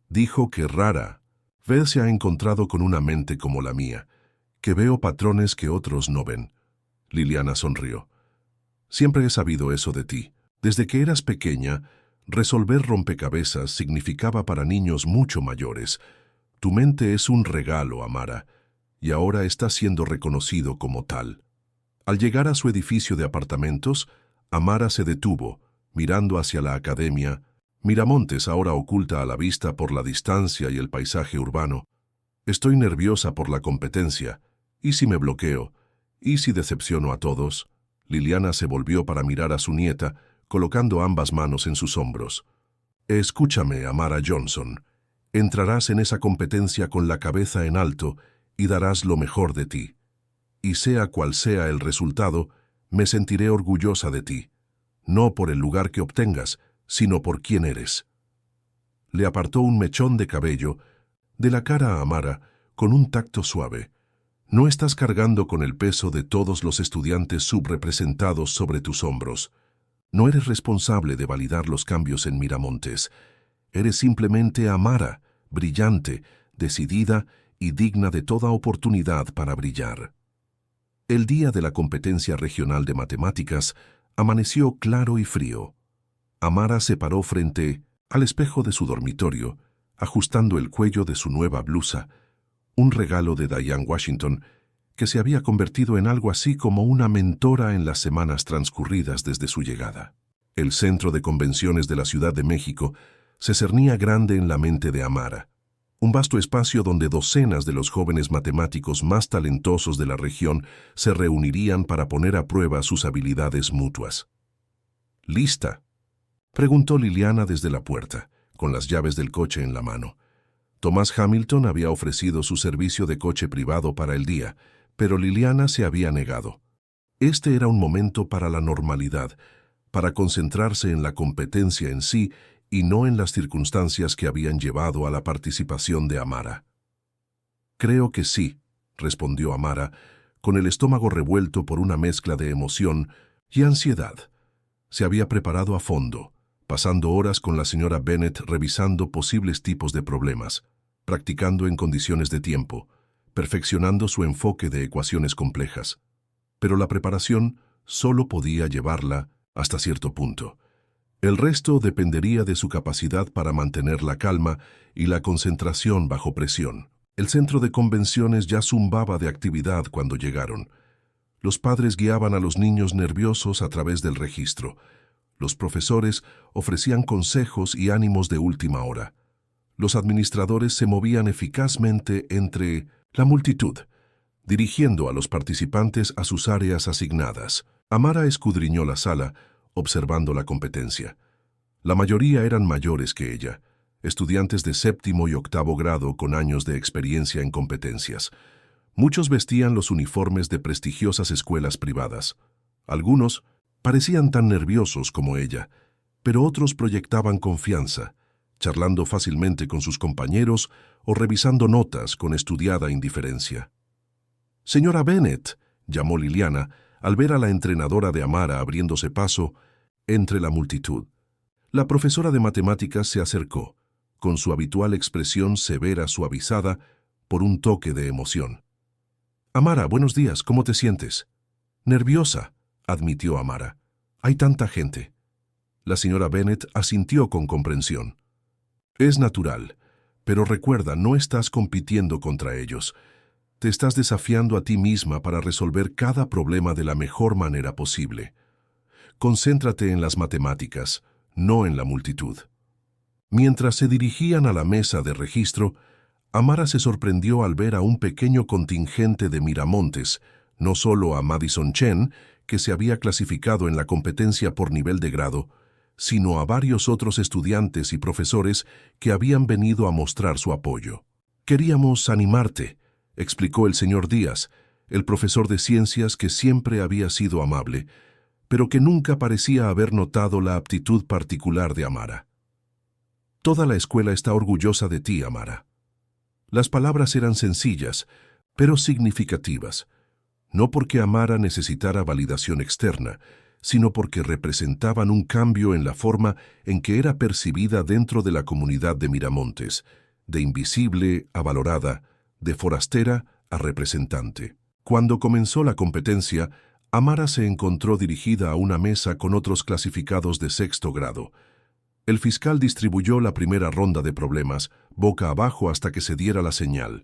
Speaker 1: «Dijo que rara vez se ha encontrado con una mente como la mía, que veo patrones que otros no ven». Liliana sonrió. «Siempre he sabido eso de ti. Desde que eras pequeña, resolver rompecabezas significaba para niños mucho mayores. Tu mente es un regalo, Amara, y ahora está siendo reconocido como tal». Al llegar a su edificio de apartamentos, Amara se detuvo, mirando hacia la academia. Miramontes ahora oculta a la vista por la distancia y el paisaje urbano. «Estoy nerviosa por la competencia. ¿Y si me bloqueo? ¿Y si decepciono a todos?» Liliana se volvió para mirar a su nieta, colocando ambas manos en sus hombros. «Escúchame, Amara Johnson. Entrarás en esa competencia con la cabeza en alto y darás lo mejor de ti. Y sea cual sea el resultado, me sentiré orgullosa de ti, no por el lugar que obtengas, sino por quién eres». Le apartó un mechón de cabello de la cara a Amara con un tacto suave. «No estás cargando con el peso de todos los estudiantes subrepresentados sobre tus hombros. No eres responsable de validar los cambios en Miramontes. Eres simplemente Amara, brillante, decidida y digna de toda oportunidad para brillar». El día de la competencia regional de matemáticas amaneció claro y frío. Amara se paró frente al espejo de su dormitorio, ajustando el cuello de su nueva blusa, un regalo de Diane Washington, que se había convertido en algo así como una mentora en las semanas transcurridas desde su llegada. El centro de convenciones de la Ciudad de México se cernía grande en la mente de Amara, un vasto espacio donde docenas de los jóvenes matemáticos más talentosos de la región se reunirían para poner a prueba sus habilidades mutuas. «¿Lista?», preguntó Liliana desde la puerta, con las llaves del coche en la mano. Thomas Hamilton había ofrecido su servicio de coche privado para el día, pero Liliana se había negado. Este era un momento para la normalidad, para concentrarse en la competencia en sí y no en las circunstancias que habían llevado a la participación de Amara. «Creo que sí», respondió Amara, con el estómago revuelto por una mezcla de emoción y ansiedad. Se había preparado a fondo, pasando horas con la señora Bennet revisando posibles tipos de problemas, practicando en condiciones de tiempo, perfeccionando su enfoque de ecuaciones complejas. Pero la preparación solo podía llevarla hasta cierto punto. El resto dependería de su capacidad para mantener la calma y la concentración bajo presión. El centro de convenciones ya zumbaba de actividad cuando llegaron. Los padres guiaban a los niños nerviosos a través del registro. Los profesores ofrecían consejos y ánimos de última hora. Los administradores se movían eficazmente entre la multitud, dirigiendo a los participantes a sus áreas asignadas. Amara escudriñó la sala, observando la competencia. La mayoría eran mayores que ella, estudiantes de 7º y 8º grado con años de experiencia en competencias. Muchos vestían los uniformes de prestigiosas escuelas privadas. Algunos parecían tan nerviosos como ella, pero otros proyectaban confianza, charlando fácilmente con sus compañeros o revisando notas con estudiada indiferencia. «Señora Bennett», llamó Liliana, al ver a la entrenadora de Amara abriéndose paso entre la multitud. La profesora de matemáticas se acercó, con su habitual expresión severa suavizada por un toque de emoción. «Amara, buenos días, ¿cómo te sientes?» «Nerviosa», admitió Amara. «Hay tanta gente». La señora Bennett asintió con comprensión. «Es natural, pero recuerda, no estás compitiendo contra ellos. Te estás desafiando a ti misma para resolver cada problema de la mejor manera posible. Concéntrate en las matemáticas, no en la multitud». Mientras se dirigían a la mesa de registro, Amara se sorprendió al ver a un pequeño contingente de Miramontes, no solo a Madison Chen, que se había clasificado en la competencia por nivel de grado, sino a varios otros estudiantes y profesores que habían venido a mostrar su apoyo. «Queríamos animarte», explicó el señor Díaz, el profesor de ciencias que siempre había sido amable, pero que nunca parecía haber notado la aptitud particular de Amara. «Toda la escuela está orgullosa de ti, Amara». Las palabras eran sencillas, pero significativas, no porque Amara necesitara validación externa, sino porque representaban un cambio en la forma en que era percibida dentro de la comunidad de Miramontes, de invisible a valorada, de forastera a representante. Cuando comenzó la competencia, Amara se encontró dirigida a una mesa con otros clasificados de 6º grado. El fiscal distribuyó la primera ronda de problemas, boca abajo hasta que se diera la señal.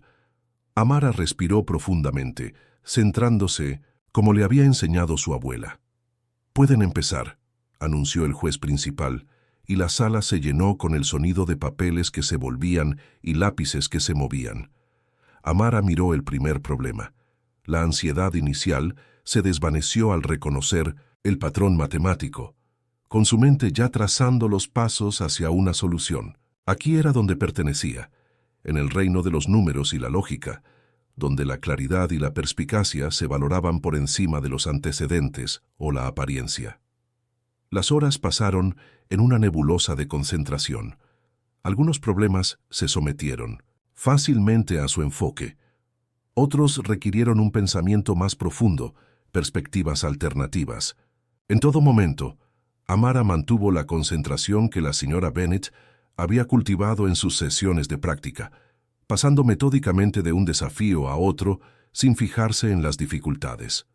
Speaker 1: Amara respiró profundamente, centrándose como le había enseñado su abuela. «Pueden empezar», anunció el juez principal, y la sala se llenó con el sonido de papeles que se volvían y lápices que se movían. Amara miró el primer problema. La ansiedad inicial se desvaneció al reconocer el patrón matemático, con su mente ya trazando los pasos hacia una solución. Aquí era donde pertenecía, en el reino de los números y la lógica, donde la claridad y la perspicacia se valoraban por encima de los antecedentes o la apariencia. Las horas pasaron en una nebulosa de concentración. Algunos problemas se sometieron fácilmente a su enfoque. Otros requirieron un pensamiento más profundo, perspectivas alternativas. En todo momento, Amara mantuvo la concentración que la señora Bennett había cultivado en sus sesiones de práctica, pasando metódicamente de un desafío a otro sin fijarse en las dificultades.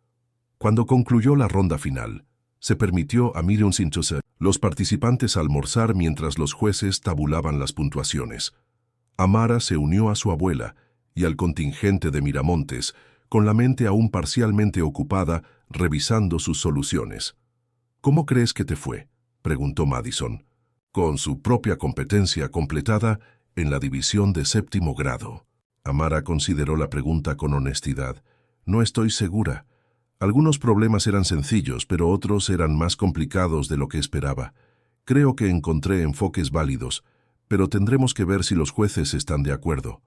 Speaker 1: Cuando concluyó la ronda final, se permitió a Miriam Sintose los participantes almorzar mientras los jueces tabulaban las puntuaciones. Amara se unió a su abuela y al contingente de Miramontes, con la mente aún parcialmente ocupada revisando sus soluciones. «¿Cómo crees que te fue?», preguntó Madison. «Con su propia competencia completada en la división de 7º grado». Amara consideró la pregunta con honestidad. «No estoy segura. Algunos problemas eran sencillos, pero otros eran más complicados de lo que esperaba. Creo que encontré enfoques válidos, pero tendremos que ver si los jueces están de acuerdo».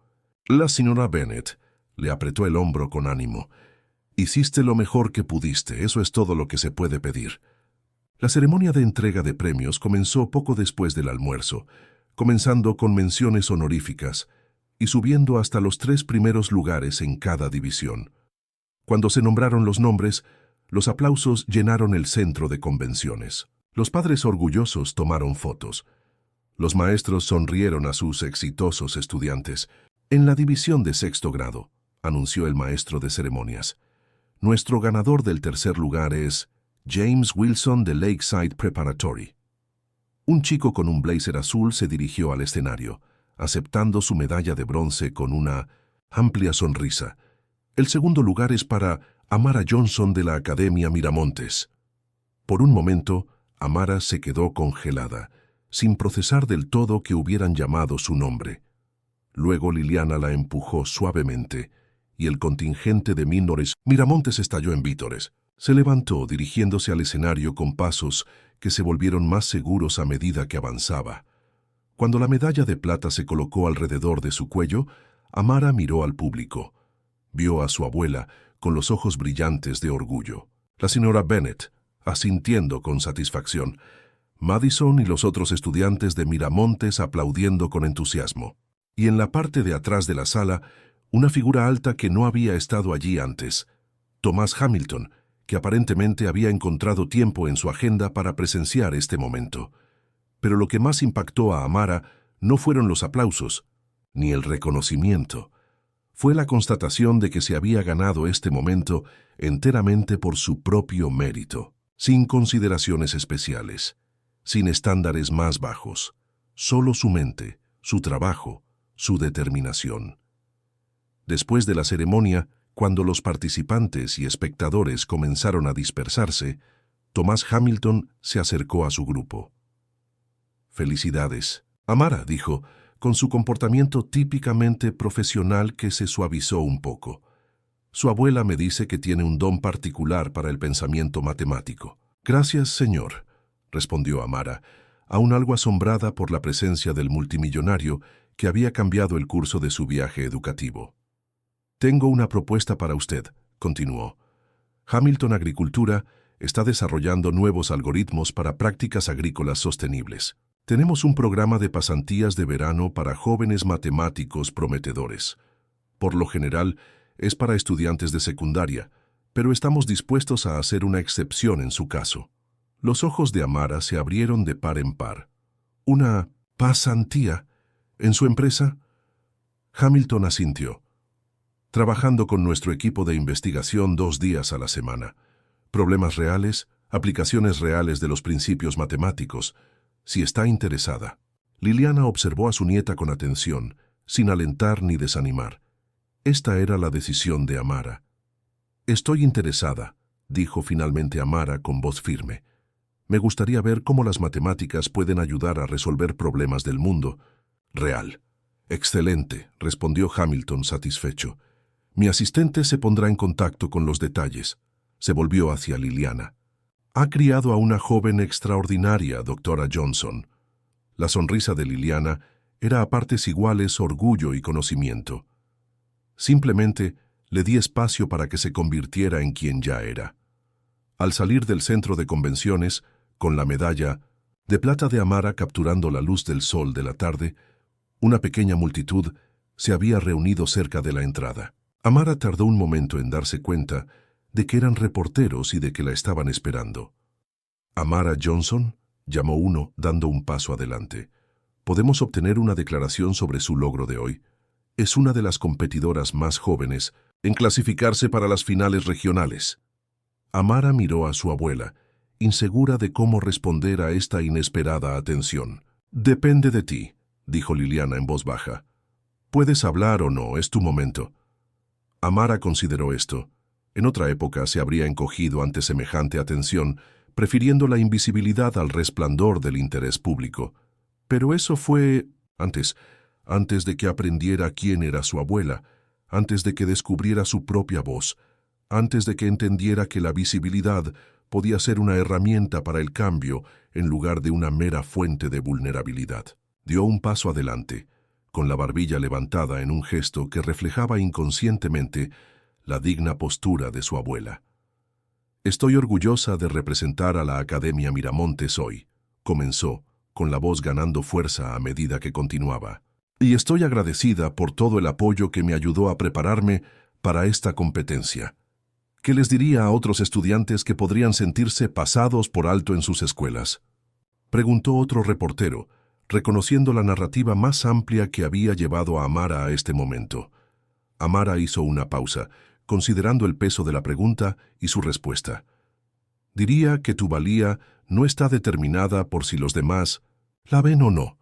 Speaker 1: La señora Bennett le apretó el hombro con ánimo. «Hiciste lo mejor que pudiste, eso es todo lo que se puede pedir». La ceremonia de entrega de premios comenzó poco después del almuerzo, comenzando con menciones honoríficas y subiendo hasta los 3 primeros lugares en cada división. Cuando se nombraron los nombres, los aplausos llenaron el centro de convenciones. Los padres orgullosos tomaron fotos. Los maestros sonrieron a sus exitosos estudiantes. En la división de 6º grado, anunció el maestro de ceremonias. Nuestro ganador del tercer lugar es James Wilson de Lakeside Preparatory. Un chico con un blazer azul se dirigió al escenario, aceptando su medalla de bronce con una amplia sonrisa. El segundo lugar es para Amara Johnson de la Academia Miramontes. Por un momento, Amara se quedó congelada, sin procesar del todo que hubieran llamado su nombre. Luego Liliana la empujó suavemente, y el contingente de menores Miramontes estalló en vítores. Se levantó dirigiéndose al escenario con pasos que se volvieron más seguros a medida que avanzaba. Cuando la medalla de plata se colocó alrededor de su cuello, Amara miró al público. Vio a su abuela con los ojos brillantes de orgullo. La señora Bennett, asintiendo con satisfacción. Madison y los otros estudiantes de Miramontes aplaudiendo con entusiasmo. Y en la parte de atrás de la sala, una figura alta que no había estado allí antes. Thomas Hamilton, que aparentemente había encontrado tiempo en su agenda para presenciar este momento. Pero lo que más impactó a Amara no fueron los aplausos, ni el reconocimiento. Fue la constatación de que se había ganado este momento enteramente por su propio mérito, sin consideraciones especiales, sin estándares más bajos, solo su mente, su trabajo, su determinación. Después de la ceremonia, cuando los participantes y espectadores comenzaron a dispersarse, Thomas Hamilton se acercó a su grupo. «Felicidades», Amara dijo, con su comportamiento típicamente profesional que se suavizó un poco. «Su abuela me dice que tiene un don particular para el pensamiento matemático». «Gracias, señor», respondió Amara, aún algo asombrada por la presencia del multimillonario que había cambiado el curso de su viaje educativo. «Tengo una propuesta para usted», continuó. «Hamilton Agricultura está desarrollando nuevos algoritmos para prácticas agrícolas sostenibles. Tenemos un programa de pasantías de verano para jóvenes matemáticos prometedores. Por lo general, es para estudiantes de secundaria, pero estamos dispuestos a hacer una excepción en su caso». Los ojos de Amara se abrieron de par en par. «¿Una pasantía en su empresa?» Hamilton asintió. «Trabajando con nuestro equipo de investigación 2 días a la semana. Problemas reales, aplicaciones reales de los principios matemáticos. Si está interesada». Liliana observó a su nieta con atención, sin alentar ni desanimar. Esta era la decisión de Amara. «Estoy interesada», dijo finalmente Amara con voz firme. «Me gustaría ver cómo las matemáticas pueden ayudar a resolver problemas del mundo real». «Excelente», respondió Hamilton satisfecho. «Mi asistente se pondrá en contacto con los detalles». Se volvió hacia Liliana. «Ha criado a una joven extraordinaria, doctora Johnson». La sonrisa de Liliana era a partes iguales orgullo y conocimiento. Simplemente le di espacio para que se convirtiera en quien ya era. Al salir del centro de convenciones, con la medalla de plata de Amara capturando la luz del sol de la tarde, una pequeña multitud se había reunido cerca de la entrada. Amara tardó un momento en darse cuenta de que eran reporteros y de que la estaban esperando. «¿Amara Johnson?», llamó uno, dando un paso adelante. «¿Podemos obtener una declaración sobre su logro de hoy? Es una de las competidoras más jóvenes en clasificarse para las finales regionales». Amara miró a su abuela, insegura de cómo responder a esta inesperada atención. «Depende de ti», dijo Liliana en voz baja. «Puedes hablar o no, es tu momento». Amara consideró esto. En otra época se habría encogido ante semejante atención, prefiriendo la invisibilidad al resplandor del interés público. Pero eso fue antes de que aprendiera quién era su abuela, antes de que descubriera su propia voz, antes de que entendiera que la visibilidad podía ser una herramienta para el cambio en lugar de una mera fuente de vulnerabilidad. Dio un paso adelante, con la barbilla levantada en un gesto que reflejaba inconscientemente la digna postura de su abuela. «Estoy orgullosa de representar a la Academia Miramontes hoy», comenzó, con la voz ganando fuerza a medida que continuaba. «Y estoy agradecida por todo el apoyo que me ayudó a prepararme para esta competencia. ¿Qué les diría a otros estudiantes que podrían sentirse pasados por alto en sus escuelas?», preguntó otro reportero, reconociendo la narrativa más amplia que había llevado a Amara a este momento. Amara hizo una pausa, considerando el peso de la pregunta y su respuesta. Diría que tu valía no está determinada por si los demás la ven o no,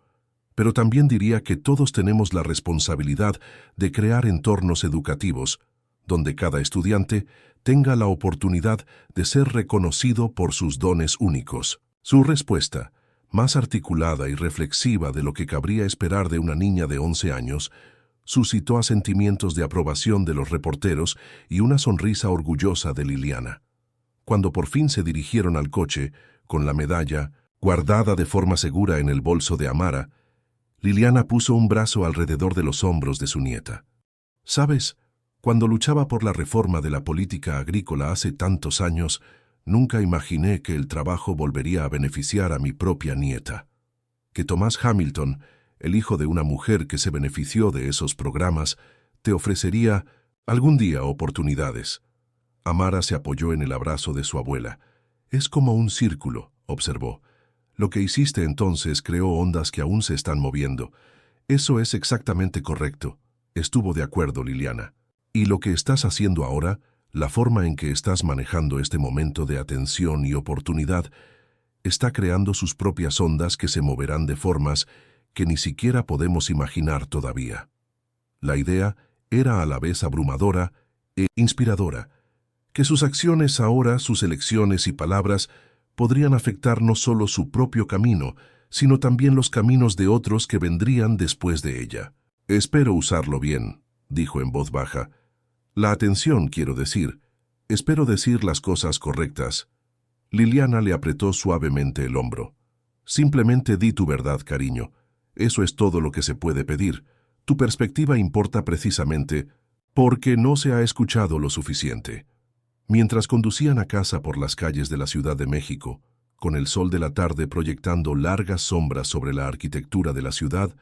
Speaker 1: pero también diría que todos tenemos la responsabilidad de crear entornos educativos donde cada estudiante tenga la oportunidad de ser reconocido por sus dones únicos. Su respuesta, más articulada y reflexiva de lo que cabría esperar de una niña de 11 años, suscitó asentimientos de aprobación de los reporteros y una sonrisa orgullosa de Liliana. Cuando por fin se dirigieron al coche, con la medalla guardada de forma segura en el bolso de Amara, Liliana puso un brazo alrededor de los hombros de su nieta. ¿Sabes? Cuando luchaba por la reforma de la política agrícola hace tantos años, nunca imaginé que el trabajo volvería a beneficiar a mi propia nieta. Que Thomas Hamilton, el hijo de una mujer que se benefició de esos programas, te ofrecería algún día oportunidades. Amara se apoyó en el abrazo de su abuela. Es como un círculo, observó. Lo que hiciste entonces creó ondas que aún se están moviendo. Eso es exactamente correcto. Estuvo de acuerdo, Liliana. Y lo que estás haciendo ahora, la forma en que estás manejando este momento de atención y oportunidad, está creando sus propias ondas que se moverán de formas que ni siquiera podemos imaginar todavía. La idea era a la vez abrumadora e inspiradora, que sus acciones ahora, sus elecciones y palabras podrían afectar no solo su propio camino, sino también los caminos de otros que vendrían después de ella. Espero usarlo bien, dijo en voz baja. La atención, quiero decir. Espero decir las cosas correctas. Liliana le apretó suavemente el hombro. Simplemente di tu verdad, cariño. Eso es todo lo que se puede pedir. Tu perspectiva importa precisamente porque no se ha escuchado lo suficiente. Mientras conducían a casa por las calles de la Ciudad de México, con el sol de la tarde proyectando largas sombras sobre la arquitectura de la ciudad,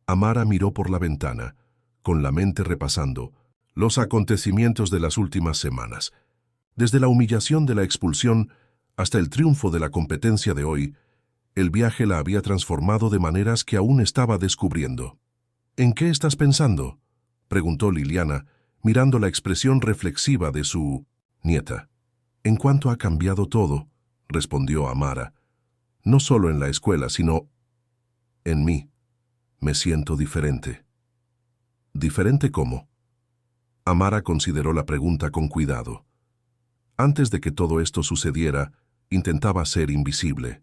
Speaker 1: Amara miró por la ventana, con la mente repasando los acontecimientos de las últimas semanas. Desde la humillación de la expulsión hasta el triunfo de la competencia de hoy, el viaje la había transformado de maneras que aún estaba descubriendo. ¿En qué estás pensando?, preguntó Liliana, mirando la expresión reflexiva de su nieta. En cuanto ha cambiado todo, respondió Amara. No solo en la escuela, sino en mí. Me siento diferente. ¿Diferente cómo? Amara consideró la pregunta con cuidado. Antes de que todo esto sucediera, intentaba ser invisible.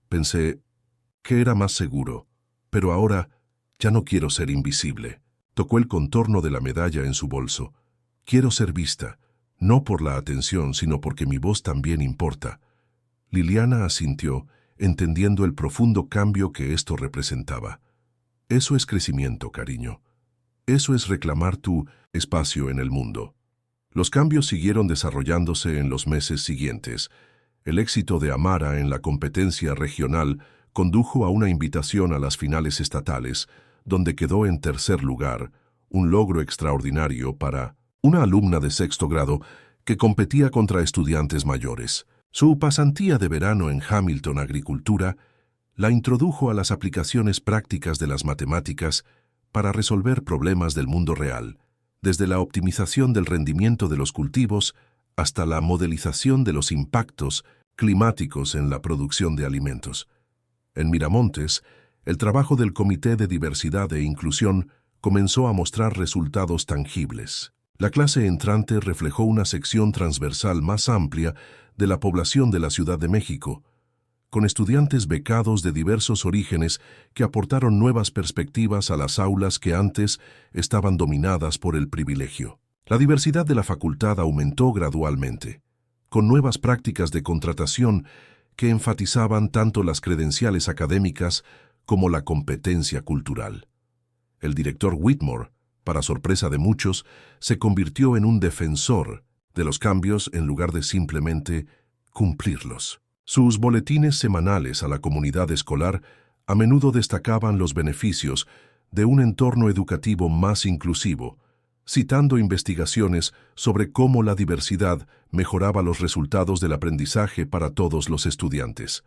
Speaker 1: Pensé que era más seguro, pero ahora ya no quiero ser invisible. Tocó el contorno de la medalla en su bolso. Quiero ser vista, no por la atención, sino porque mi voz también importa. Liliana asintió, entendiendo el profundo cambio que esto representaba. Eso es crecimiento, cariño. Eso es reclamar tu espacio en el mundo. Los cambios siguieron desarrollándose en los meses siguientes. El éxito de Amara en la competencia regional condujo a una invitación a las finales estatales, donde quedó en tercer lugar, un logro extraordinario para una alumna de sexto grado que competía contra estudiantes mayores. Su pasantía de verano en Hamilton Agricultura la introdujo a las aplicaciones prácticas de las matemáticas para resolver problemas del mundo real, desde la optimización del rendimiento de los cultivos hasta la modelización de los impactos climáticos en la producción de alimentos. En Miramontes, el trabajo del Comité de Diversidad e Inclusión comenzó a mostrar resultados tangibles. La clase entrante reflejó una sección transversal más amplia de la población de la Ciudad de México, con estudiantes becados de diversos orígenes que aportaron nuevas perspectivas a las aulas que antes estaban dominadas por el privilegio. La diversidad de la facultad aumentó gradualmente, con nuevas prácticas de contratación que enfatizaban tanto las credenciales académicas como la competencia cultural. El director Whitmore, para sorpresa de muchos, se convirtió en un defensor de los cambios en lugar de simplemente cumplirlos. Sus boletines semanales a la comunidad escolar a menudo destacaban los beneficios de un entorno educativo más inclusivo, citando investigaciones sobre cómo la diversidad mejoraba los resultados del aprendizaje para todos los estudiantes.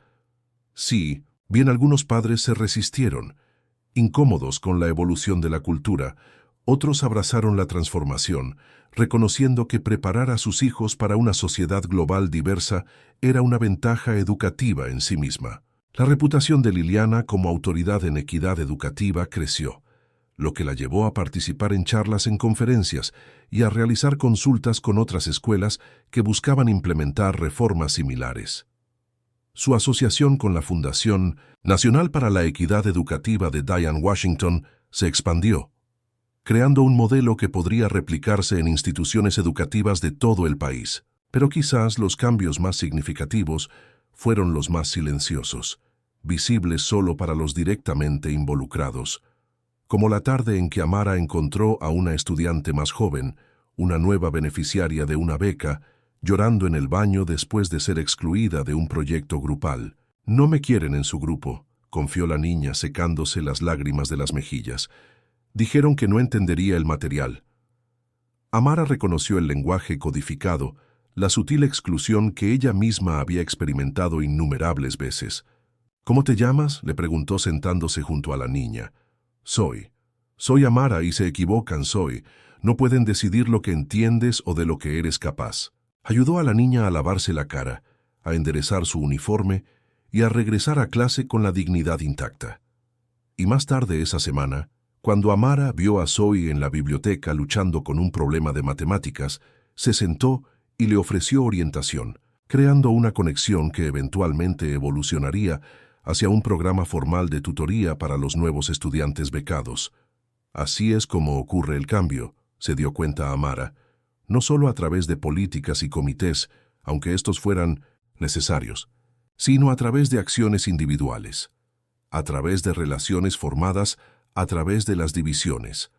Speaker 1: Sí, bien algunos padres se resistieron, incómodos con la evolución de la cultura, Otros abrazaron la transformación, reconociendo que preparar a sus hijos para una sociedad global diversa era una ventaja educativa en sí misma. La reputación de Liliana como autoridad en equidad educativa creció, lo que la llevó a participar en charlas en conferencias y a realizar consultas con otras escuelas que buscaban implementar reformas similares. Su asociación con la Fundación Nacional para la Equidad Educativa de Diane Washington se expandió, creando un modelo que podría replicarse en instituciones educativas de todo el país. Pero quizás los cambios más significativos fueron los más silenciosos, visibles solo para los directamente involucrados, como la tarde en que Amara encontró a una estudiante más joven, una nueva beneficiaria de una beca, llorando en el baño después de ser excluida de un proyecto grupal. No me quieren en su grupo, confió la niña secándose las lágrimas de las mejillas. Dijeron que no entendería el material. Amara reconoció el lenguaje codificado, la sutil exclusión que ella misma había experimentado innumerables veces. ¿Cómo te llamas?, le preguntó sentándose junto a la niña. Soy Amara y se equivocan, no pueden decidir lo que entiendes o de lo que eres capaz. Ayudó a la niña a lavarse la cara, a enderezar su uniforme y a regresar a clase con la dignidad intacta. Y más tarde esa semana, cuando Amara vio a Zoe en la biblioteca luchando con un problema de matemáticas, se sentó y le ofreció orientación, creando una conexión que eventualmente evolucionaría hacia un programa formal de tutoría para los nuevos estudiantes becados. Así es como ocurre el cambio, se dio cuenta Amara, no solo a través de políticas y comités, aunque estos fueran necesarios, sino a través de acciones individuales, a través de relaciones formadas a través de las divisiones,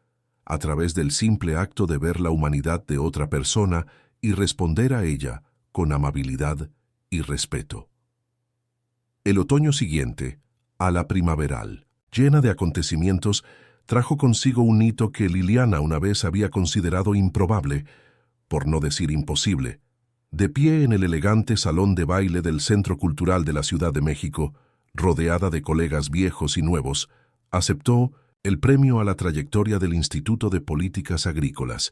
Speaker 1: a través del simple acto de ver la humanidad de otra persona y responder a ella con amabilidad y respeto. El otoño siguiente, a la primaveral, llena de acontecimientos, trajo consigo un hito que Liliana una vez había considerado improbable, por no decir imposible. De pie en el elegante salón de baile del Centro Cultural de la Ciudad de México, rodeada de colegas viejos y nuevos, aceptó el premio a la trayectoria del Instituto de Políticas Agrícolas,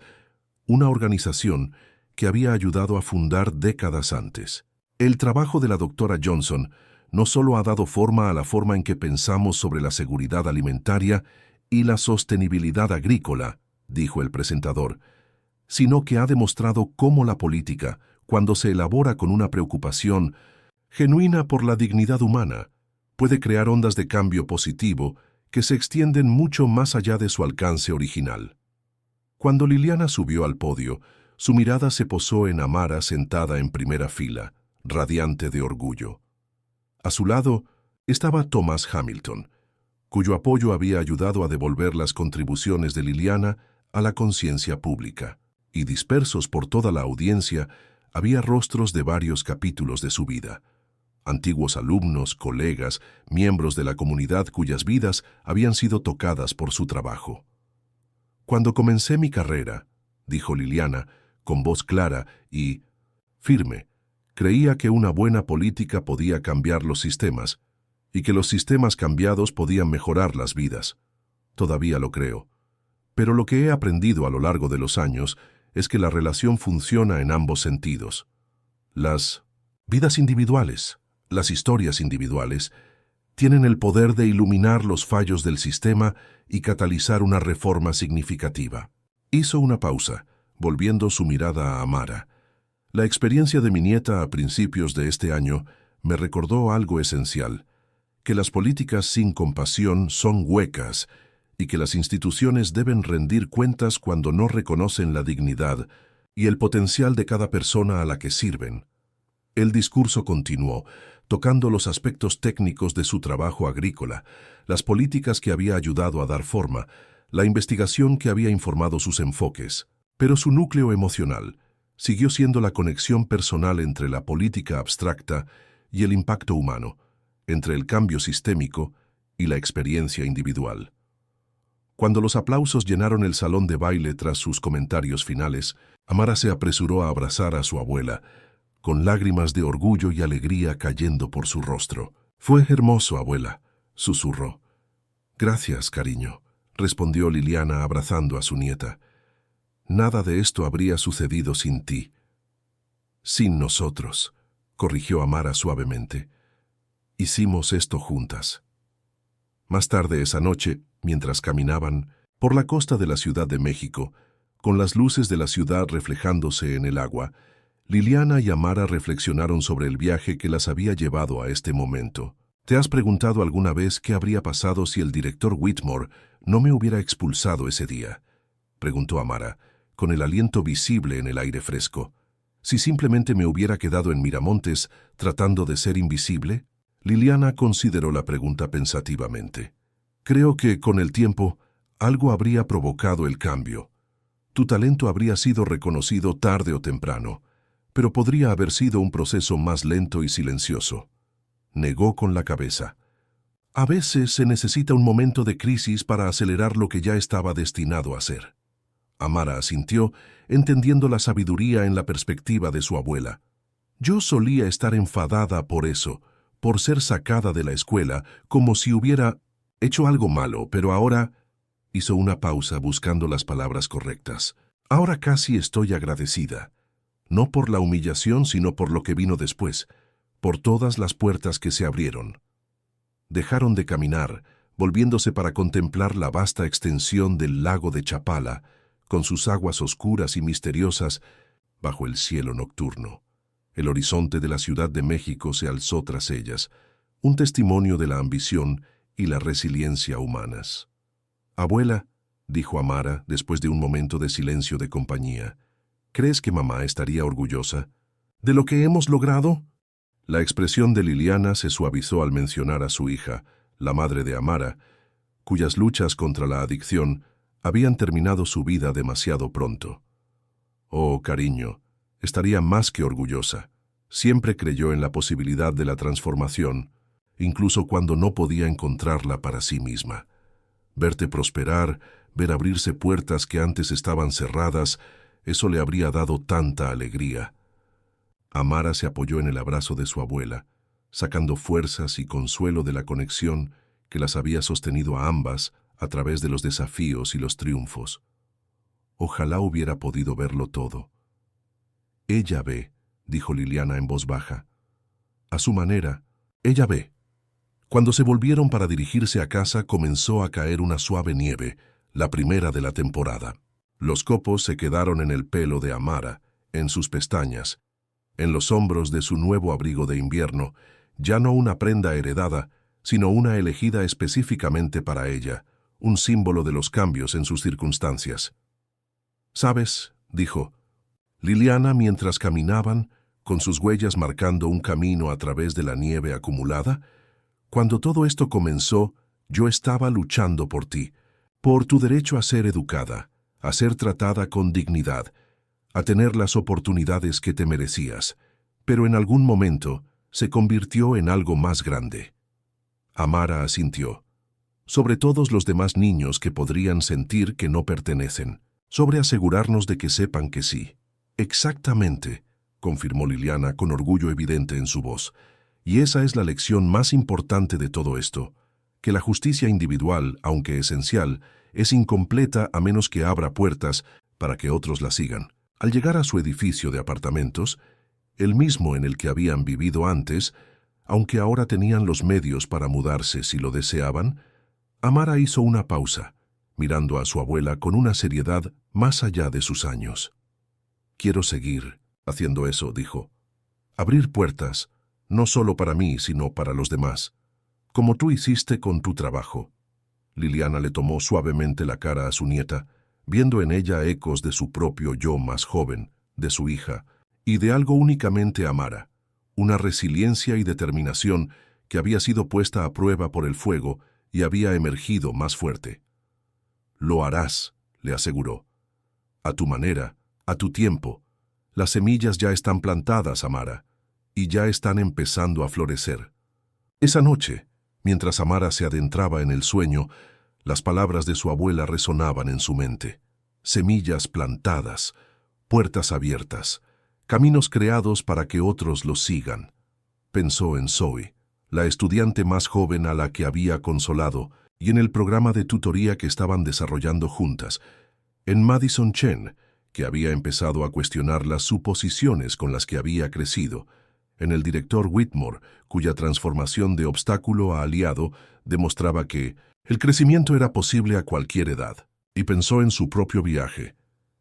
Speaker 1: una organización que había ayudado a fundar décadas antes. El trabajo de la doctora Johnson no solo ha dado forma a la forma en que pensamos sobre la seguridad alimentaria y la sostenibilidad agrícola, dijo el presentador, sino que ha demostrado cómo la política, cuando se elabora con una preocupación genuina por la dignidad humana, puede crear ondas de cambio positivo que se extienden mucho más allá de su alcance original. Cuando Liliana subió al podio, su mirada se posó en Amara sentada en primera fila, radiante de orgullo. A su lado estaba Thomas Hamilton, cuyo apoyo había ayudado a devolver las contribuciones de Liliana a la conciencia pública, y dispersos por toda la audiencia había rostros de varios capítulos de su vida. Antiguos alumnos, colegas, miembros de la comunidad cuyas vidas habían sido tocadas por su trabajo. Cuando comencé mi carrera, dijo Liliana, con voz clara y firme, creía que una buena política podía cambiar los sistemas y que los sistemas cambiados podían mejorar las vidas. Todavía lo creo. Pero lo que he aprendido a lo largo de los años es que la relación funciona en ambos sentidos. Las vidas individuales, las historias individuales, tienen el poder de iluminar los fallos del sistema y catalizar una reforma significativa. Hizo una pausa, volviendo su mirada a Amara. La experiencia de mi nieta a principios de este año me recordó algo esencial, que las políticas sin compasión son huecas y que las instituciones deben rendir cuentas cuando no reconocen la dignidad y el potencial de cada persona a la que sirven. El discurso continuó, tocando los aspectos técnicos de su trabajo agrícola, las políticas que había ayudado a dar forma, la investigación que había informado sus enfoques, pero su núcleo emocional siguió siendo la conexión personal entre la política abstracta y el impacto humano, entre el cambio sistémico y la experiencia individual. Cuando los aplausos llenaron el salón de baile tras sus comentarios finales, Amara se apresuró a abrazar a su abuela, con lágrimas de orgullo y alegría cayendo por su rostro. «Fue hermoso, abuela», susurró. «Gracias, cariño», respondió Liliana abrazando a su nieta. Nada de esto habría sucedido sin ti. Sin nosotros, corrigió Amara suavemente. Hicimos esto juntas. Más tarde esa noche, mientras caminaban por la costa de la Ciudad de México, con las luces de la ciudad reflejándose en el agua, Liliana y Amara reflexionaron sobre el viaje que las había llevado a este momento. ¿Te has preguntado alguna vez qué habría pasado si el director Whitmore no me hubiera expulsado ese día? Preguntó Amara, con el aliento visible en el aire fresco. ¿Si simplemente me hubiera quedado en Miramontes tratando de ser invisible? Liliana consideró la pregunta pensativamente. Creo que, con el tiempo, algo habría provocado el cambio. Tu talento habría sido reconocido tarde o temprano, pero podría haber sido un proceso más lento y silencioso. Negó con la cabeza. A veces se necesita un momento de crisis para acelerar lo que ya estaba destinado a ser. Amara asintió, entendiendo la sabiduría en la perspectiva de su abuela. Yo solía estar enfadada por eso, por ser sacada de la escuela, como si hubiera hecho algo malo, pero ahora... Hizo una pausa buscando las palabras correctas. Ahora casi estoy agradecida. No por la humillación, sino por lo que vino después, por todas las puertas que se abrieron. Dejaron de caminar, volviéndose para contemplar la vasta extensión del lago de Chapala, con sus aguas oscuras y misteriosas bajo el cielo nocturno. El horizonte de la Ciudad de México se alzó tras ellas, un testimonio de la ambición y la resiliencia humanas. «Abuela», dijo Amara después de un momento de silencio de compañía, «¿crees que mamá estaría orgullosa de lo que hemos logrado?» La expresión de Liliana se suavizó al mencionar a su hija, la madre de Amara, cuyas luchas contra la adicción habían terminado su vida demasiado pronto. «Oh, cariño, estaría más que orgullosa. Siempre creyó en la posibilidad de la transformación, incluso cuando no podía encontrarla para sí misma. Verte prosperar, ver abrirse puertas que antes estaban cerradas, eso le habría dado tanta alegría». Amara se apoyó en el abrazo de su abuela, sacando fuerzas y consuelo de la conexión que las había sostenido a ambas a través de los desafíos y los triunfos. Ojalá hubiera podido verlo todo. «Ella ve», dijo Liliana en voz baja. «A su manera, ella ve». Cuando se volvieron para dirigirse a casa, comenzó a caer una suave nieve, la primera de la temporada. Los copos se quedaron en el pelo de Amara, en sus pestañas, en los hombros de su nuevo abrigo de invierno, ya no una prenda heredada, sino una elegida específicamente para ella, un símbolo de los cambios en sus circunstancias. «¿Sabes?», dijo Liliana mientras caminaban, con sus huellas marcando un camino a través de la nieve acumulada. «Cuando todo esto comenzó, yo estaba luchando por ti, por tu derecho a ser educada, a ser tratada con dignidad, a tener las oportunidades que te merecías, pero en algún momento se convirtió en algo más grande». Amara asintió. «Sobre todos los demás niños que podrían sentir que no pertenecen, sobre asegurarnos de que sepan que sí». «Exactamente», confirmó Liliana con orgullo evidente en su voz. «Y esa es la lección más importante de todo esto, que la justicia individual, aunque esencial, es incompleta a menos que abra puertas para que otros la sigan». Al llegar a su edificio de apartamentos, el mismo en el que habían vivido antes, aunque ahora tenían los medios para mudarse si lo deseaban, Amara hizo una pausa, mirando a su abuela con una seriedad más allá de sus años. «Quiero seguir haciendo eso», dijo. «Abrir puertas, no solo para mí, sino para los demás, como tú hiciste con tu trabajo». Liliana le tomó suavemente la cara a su nieta, viendo en ella ecos de su propio yo más joven, de su hija, y de algo únicamente Amara, una resiliencia y determinación que había sido puesta a prueba por el fuego y había emergido más fuerte. «Lo harás», le aseguró. «A tu manera, a tu tiempo. Las semillas ya están plantadas, Amara, y ya están empezando a florecer». Esa noche, mientras Amara se adentraba en el sueño, las palabras de su abuela resonaban en su mente. Semillas plantadas, puertas abiertas, caminos creados para que otros los sigan. Pensó en Zoe, la estudiante más joven a la que había consolado, y en el programa de tutoría que estaban desarrollando juntas, en Madison Chen, que había empezado a cuestionar las suposiciones con las que había crecido, en el director Whitmore, cuya transformación de obstáculo a aliado demostraba que el crecimiento era posible a cualquier edad, y pensó en su propio viaje,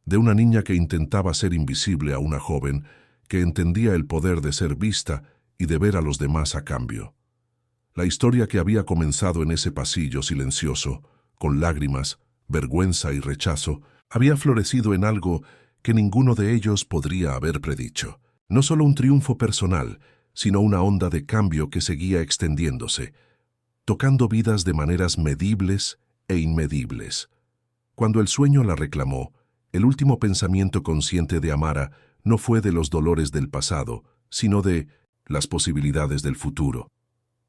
Speaker 1: de una niña que intentaba ser invisible a una joven que entendía el poder de ser vista y de ver a los demás a cambio. La historia que había comenzado en ese pasillo silencioso, con lágrimas, vergüenza y rechazo, había florecido en algo que ninguno de ellos podría haber predicho. No solo un triunfo personal, sino una onda de cambio que seguía extendiéndose, tocando vidas de maneras medibles e inmedibles. Cuando el sueño la reclamó, el último pensamiento consciente de Amara no fue de los dolores del pasado, sino de las posibilidades del futuro,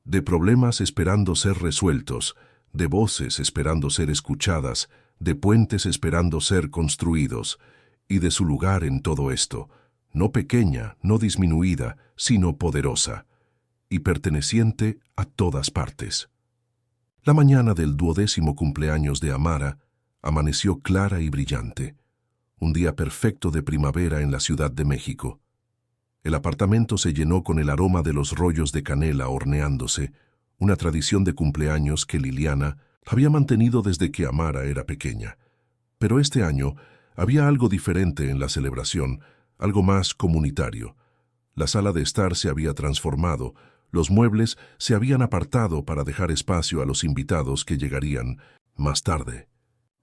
Speaker 1: de problemas esperando ser resueltos, de voces esperando ser escuchadas, de puentes esperando ser construidos, y de su lugar en todo esto, no pequeña, no disminuida, sino poderosa, y perteneciente a todas partes. La mañana del 12º cumpleaños de Amara amaneció clara y brillante, un día perfecto de primavera en la Ciudad de México. El apartamento se llenó con el aroma de los rollos de canela horneándose, una tradición de cumpleaños que Liliana había mantenido desde que Amara era pequeña. Pero este año había algo diferente en la celebración, algo más comunitario. La sala de estar se había transformado, los muebles se habían apartado para dejar espacio a los invitados que llegarían más tarde.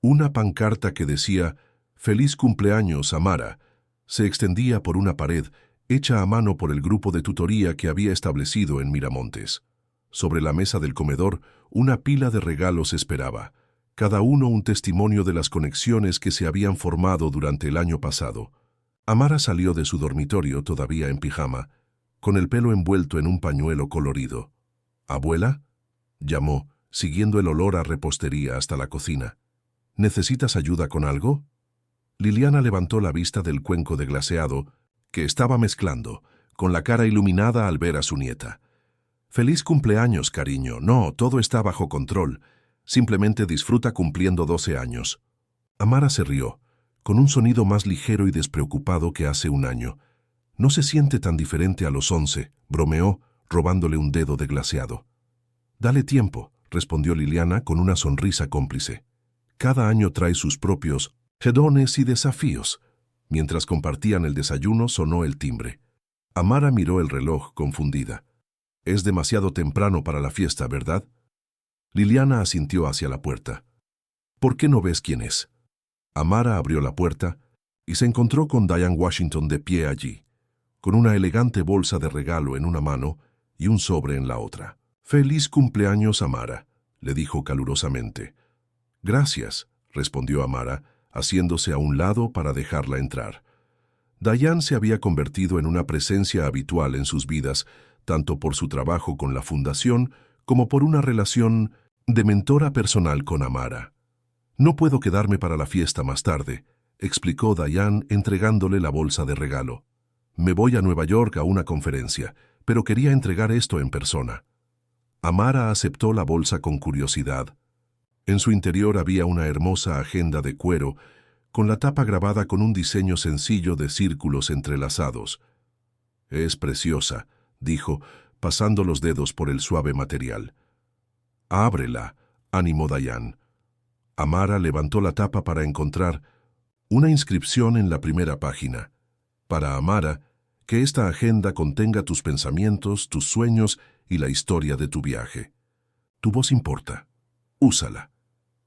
Speaker 1: Una pancarta que decía «Feliz cumpleaños, Amara» se extendía por una pared hecha a mano por el grupo de tutoría que había establecido en Miramontes. Sobre la mesa del comedor, una pila de regalos esperaba, cada uno un testimonio de las conexiones que se habían formado durante el año pasado. Amara salió de su dormitorio, todavía en pijama, con el pelo envuelto en un pañuelo colorido. «¿Abuela?», llamó, siguiendo el olor a repostería hasta la cocina. «¿Necesitas ayuda con algo?». Liliana levantó la vista del cuenco de glaseado que estaba mezclando, con la cara iluminada al ver a su nieta. «Feliz cumpleaños, cariño. No, todo está bajo control. Simplemente disfruta cumpliendo 12 años». Amara se rió, con un sonido más ligero y despreocupado que hace un año. «No se siente tan diferente a los 11», bromeó, robándole un dedo de glaseado. «Dale tiempo», respondió Liliana con una sonrisa cómplice. «Cada año trae sus propios hedones y desafíos». Mientras compartían el desayuno, sonó el timbre. Amara miró el reloj, confundida. «Es demasiado temprano para la fiesta, ¿verdad?». Liliana asintió hacia la puerta. «¿Por qué no ves quién es?». Amara abrió la puerta y se encontró con Diane Washington de pie allí, con una elegante bolsa de regalo en una mano y un sobre en la otra. «Feliz cumpleaños, Amara», le dijo calurosamente. «Gracias», respondió Amara, haciéndose a un lado para dejarla entrar. Diane se había convertido en una presencia habitual en sus vidas, tanto por su trabajo con la fundación como por una relación de mentora personal con Amara. «No puedo quedarme para la fiesta más tarde», explicó Diane entregándole la bolsa de regalo. «Me voy a Nueva York a una conferencia, pero quería entregar esto en persona». Amara aceptó la bolsa con curiosidad. En su interior había una hermosa agenda de cuero, con la tapa grabada con un diseño sencillo de círculos entrelazados. «Es preciosa», dijo, pasando los dedos por el suave material. «Ábrela», animó Diane. Amara levantó la tapa para encontrar una inscripción en la primera página. «Para Amara, que esta agenda contenga tus pensamientos, tus sueños y la historia de tu viaje. Tu voz importa. Úsala».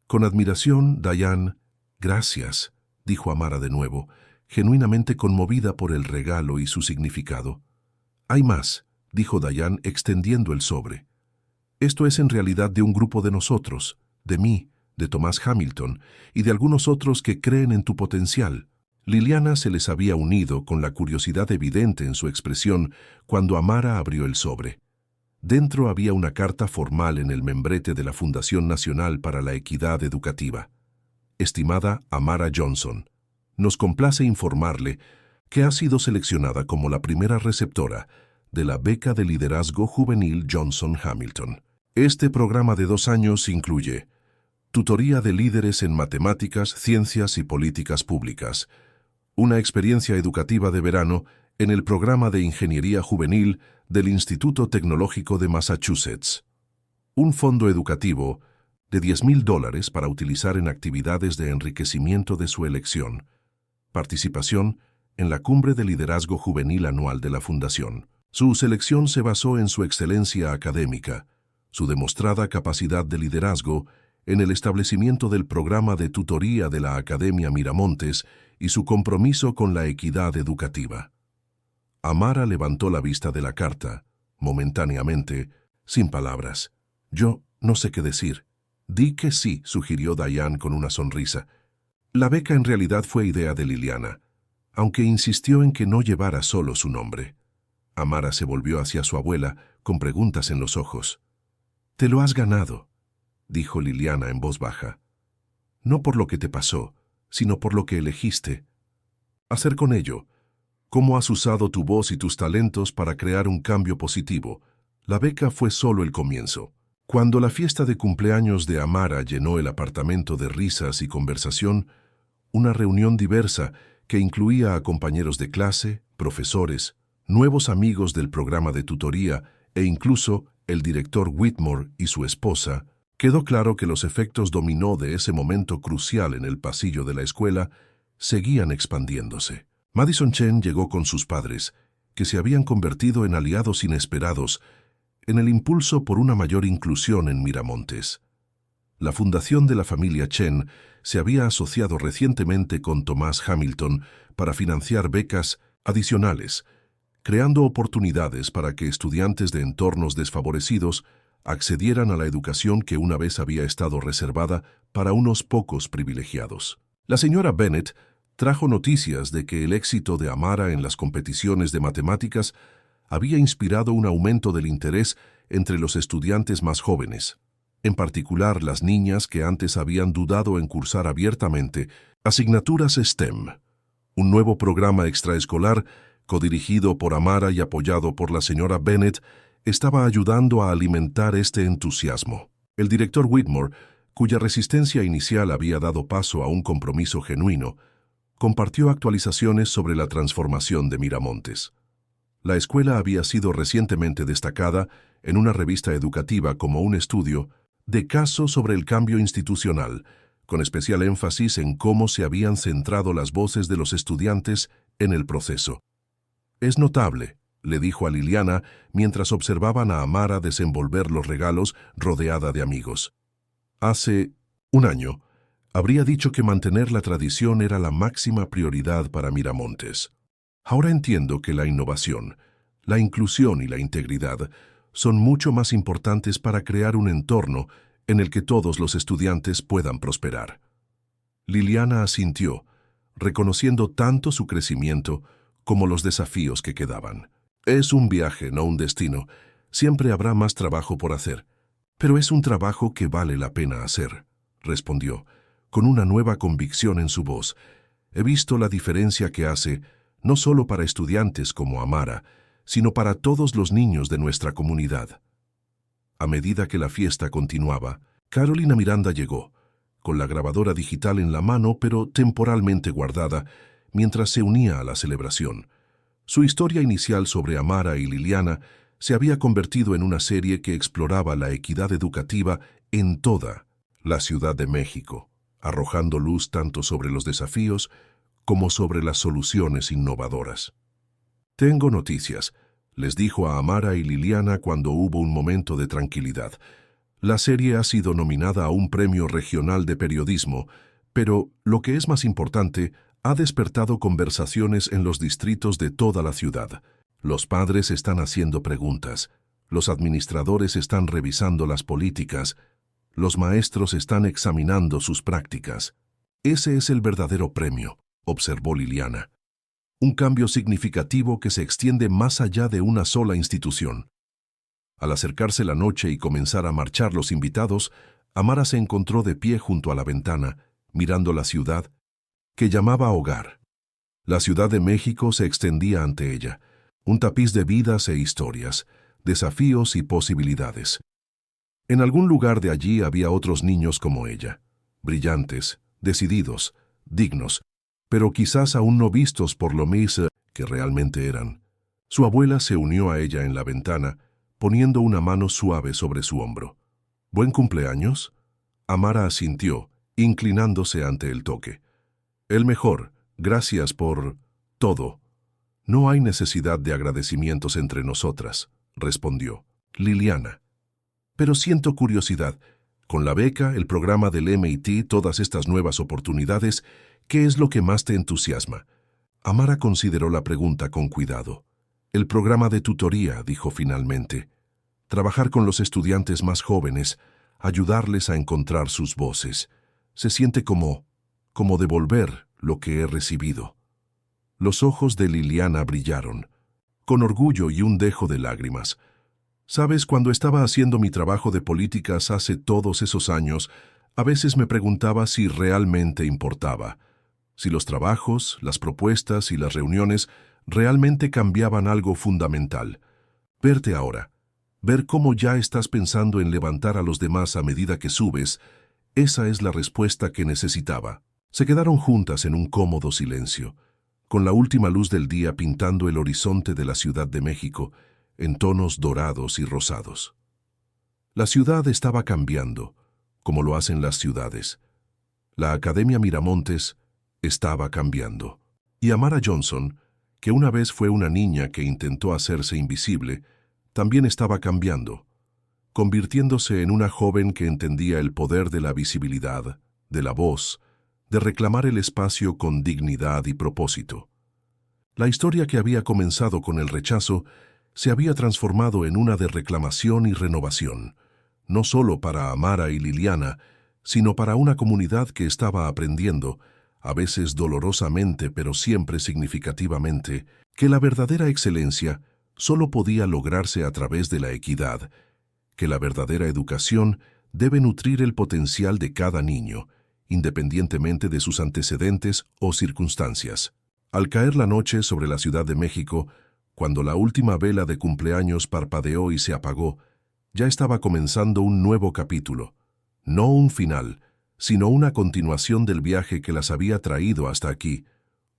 Speaker 1: Con admiración, Diane, «Gracias», dijo Amara de nuevo, genuinamente conmovida por el regalo y su significado. «Hay más», dijo Diane extendiendo el sobre. «Esto es en realidad de un grupo de nosotros, de mí, de Thomas Hamilton y de algunos otros que creen en tu potencial». Liliana se les había unido con la curiosidad evidente en su expresión cuando Amara abrió el sobre. Dentro había una carta formal en el membrete de la Fundación Nacional para la Equidad Educativa. «Estimada Amara Johnson, nos complace informarle que ha sido seleccionada como la primera receptora de la beca de liderazgo juvenil Johnson Hamilton. Este programa de 2 años incluye tutoría de líderes en matemáticas, ciencias y políticas públicas, una experiencia educativa de verano en el programa de Ingeniería Juvenil del Instituto Tecnológico de Massachusetts, un fondo educativo de $10,000 para utilizar en actividades de enriquecimiento de su elección, participación en la Cumbre de Liderazgo Juvenil Anual de la Fundación. Su selección se basó en su excelencia académica, su demostrada capacidad de liderazgo en el establecimiento del programa de tutoría de la Academia Miramontes y su compromiso con la equidad educativa. Amara levantó la vista de la carta, momentáneamente, sin palabras. Yo no sé qué decir. Di que sí, sugirió Diane con una sonrisa. La beca en realidad fue idea de Liliana, aunque insistió en que no llevara solo su nombre. Amara se volvió hacia su abuela con preguntas en los ojos. «Te lo has ganado», dijo Liliana en voz baja. «No por lo que te pasó, sino por lo que elegiste. Hacer con ello. ¿Cómo has usado tu voz y tus talentos para crear un cambio positivo? La beca fue solo el comienzo». Cuando la fiesta de cumpleaños de Amara llenó el apartamento de risas y conversación, una reunión diversa que incluía a compañeros de clase, profesores, nuevos amigos del programa de tutoría e incluso el director Whitmore y su esposa, quedó claro que los efectos dominó de ese momento crucial en el pasillo de la escuela seguían expandiéndose. Madison Chen llegó con sus padres, que se habían convertido en aliados inesperados en el impulso por una mayor inclusión en Miramontes. La fundación de la familia Chen se había asociado recientemente con Thomas Hamilton para financiar becas adicionales, creando oportunidades para que estudiantes de entornos desfavorecidos accedieran a la educación que una vez había estado reservada para unos pocos privilegiados. La señora Bennett trajo noticias de que el éxito de Amara en las competiciones de matemáticas había inspirado un aumento del interés entre los estudiantes más jóvenes, en particular las niñas que antes habían dudado en cursar abiertamente asignaturas STEM, un nuevo programa extraescolar codirigido por Amara y apoyado por la señora Bennett, estaba ayudando a alimentar este entusiasmo. El director Whitmore, cuya resistencia inicial había dado paso a un compromiso genuino, compartió actualizaciones sobre la transformación de Miramontes. La escuela había sido recientemente destacada en una revista educativa como un estudio de caso sobre el cambio institucional, con especial énfasis en cómo se habían centrado las voces de los estudiantes en el proceso. «Es notable», le dijo a Liliana mientras observaban a Amara desenvolver los regalos rodeada de amigos. Hace un año, habría dicho que mantener la tradición era la máxima prioridad para Miramontes. Ahora entiendo que la innovación, la inclusión y la integridad son mucho más importantes para crear un entorno en el que todos los estudiantes puedan prosperar. Liliana asintió, reconociendo tanto su crecimiento como los desafíos que quedaban. «Es un viaje, no un destino. Siempre habrá más trabajo por hacer. Pero es un trabajo que vale la pena hacer», respondió, con una nueva convicción en su voz. «He visto la diferencia que hace, no solo para estudiantes como Amara, sino para todos los niños de nuestra comunidad». A medida que la fiesta continuaba, Carolina Miranda llegó, con la grabadora digital en la mano pero temporalmente guardada, mientras se unía a la celebración. Su historia inicial sobre Amara y Liliana se había convertido en una serie que exploraba la equidad educativa en toda la Ciudad de México, arrojando luz tanto sobre los desafíos como sobre las soluciones innovadoras. «Tengo noticias», les dijo a Amara y Liliana cuando hubo un momento de tranquilidad. «La serie ha sido nominada a un premio regional de periodismo, pero, lo que es más importante, ha despertado conversaciones en los distritos de toda la ciudad. Los padres están haciendo preguntas, los administradores están revisando las políticas, los maestros están examinando sus prácticas. Ese es el verdadero premio», observó Liliana. «Un cambio significativo que se extiende más allá de una sola institución». Al acercarse la noche y comenzar a marchar los invitados, Amara se encontró de pie junto a la ventana, mirando la ciudad, que llamaba hogar. La Ciudad de México se extendía ante ella, un tapiz de vidas e historias, desafíos y posibilidades. En algún lugar de allí había otros niños como ella, brillantes, decididos, dignos, pero quizás aún no vistos por lo mismo que realmente eran. Su abuela se unió a ella en la ventana, poniendo una mano suave sobre su hombro. ¿Buen cumpleaños? Amara asintió, inclinándose ante el toque. El mejor, gracias por todo. No hay necesidad de agradecimientos entre nosotras, respondió Liliana. Pero siento curiosidad. Con la beca, el programa del MIT, todas estas nuevas oportunidades, ¿qué es lo que más te entusiasma? Amara consideró la pregunta con cuidado. El programa de tutoría, dijo finalmente. Trabajar con los estudiantes más jóvenes, ayudarles a encontrar sus voces. Se siente como devolver lo que he recibido. Los ojos de Liliana brillaron, con orgullo y un dejo de lágrimas. Sabes, cuando estaba haciendo mi trabajo de políticas hace todos esos años, a veces me preguntaba si realmente importaba, si los trabajos, las propuestas y las reuniones realmente cambiaban algo fundamental. Verte ahora, ver cómo ya estás pensando en levantar a los demás a medida que subes, esa es la respuesta que necesitaba. Se quedaron juntas en un cómodo silencio, con la última luz del día pintando el horizonte de la Ciudad de México, en tonos dorados y rosados. La ciudad estaba cambiando, como lo hacen las ciudades. La Academia Miramontes estaba cambiando. Y Amara Johnson, que una vez fue una niña que intentó hacerse invisible, también estaba cambiando, convirtiéndose en una joven que entendía el poder de la visibilidad, de la voz, de reclamar el espacio con dignidad y propósito. La historia que había comenzado con el rechazo se había transformado en una de reclamación y renovación, no solo para Amara y Liliana, sino para una comunidad que estaba aprendiendo, a veces dolorosamente pero siempre significativamente, que la verdadera excelencia solo podía lograrse a través de la equidad, que la verdadera educación debe nutrir el potencial de cada niño, independientemente de sus antecedentes o circunstancias. Al caer la noche sobre la Ciudad de México, cuando la última vela de cumpleaños parpadeó y se apagó, ya estaba comenzando un nuevo capítulo, no un final, sino una continuación del viaje que las había traído hasta aquí,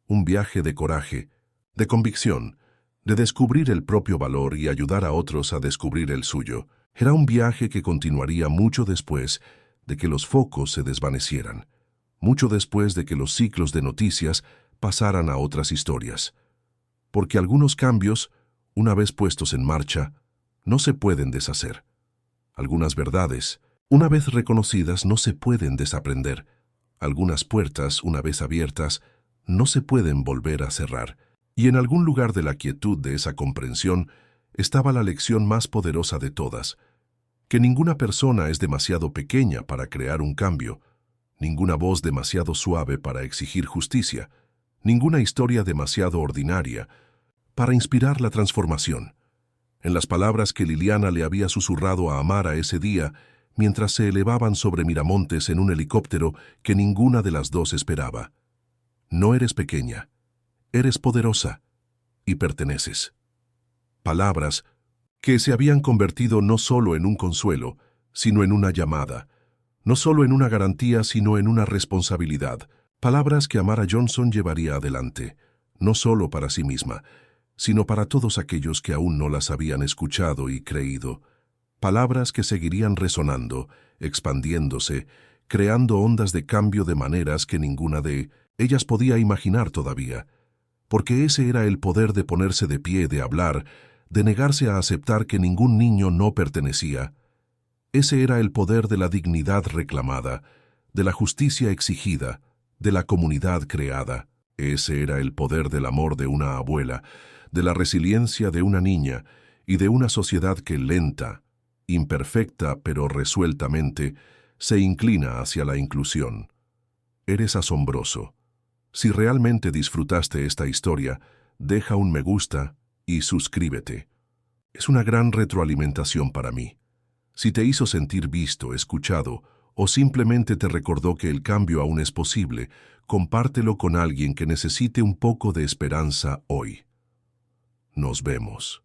Speaker 1: un viaje de coraje, de convicción, de descubrir el propio valor y ayudar a otros a descubrir el suyo. Era un viaje que continuaría mucho después de que los focos se desvanecieran, mucho después de que los ciclos de noticias pasaran a otras historias. Porque algunos cambios, una vez puestos en marcha, no se pueden deshacer. Algunas verdades, una vez reconocidas, no se pueden desaprender. Algunas puertas, una vez abiertas, no se pueden volver a cerrar. Y en algún lugar de la quietud de esa comprensión estaba la lección más poderosa de todas, que ninguna persona es demasiado pequeña para crear un cambio, ninguna voz demasiado suave para exigir justicia, ninguna historia demasiado ordinaria para inspirar la transformación. En las palabras que Liliana le había susurrado a Amara ese día, mientras se elevaban sobre Miramontes en un helicóptero que ninguna de las dos esperaba. No eres pequeña, eres poderosa y perteneces. Palabras que se habían convertido no solo en un consuelo, sino en una llamada, no solo en una garantía, sino en una responsabilidad. Palabras que Amara Johnson llevaría adelante, no solo para sí misma, sino para todos aquellos que aún no las habían escuchado y creído. Palabras que seguirían resonando, expandiéndose, creando ondas de cambio de maneras que ninguna de ellas podía imaginar todavía. Porque ese era el poder de ponerse de pie, de hablar, de negarse a aceptar que ningún niño no pertenecía. Ese era el poder de la dignidad reclamada, de la justicia exigida, de la comunidad creada. Ese era el poder del amor de una abuela, de la resiliencia de una niña y de una sociedad que lenta, imperfecta pero resueltamente, se inclina hacia la inclusión. Eres asombroso. Si realmente disfrutaste esta historia, deja un me gusta y suscríbete. Es una gran retroalimentación para mí. Si te hizo sentir visto, escuchado, o simplemente te recordó que el cambio aún es posible, compártelo con alguien que necesite un poco de esperanza hoy. Nos vemos.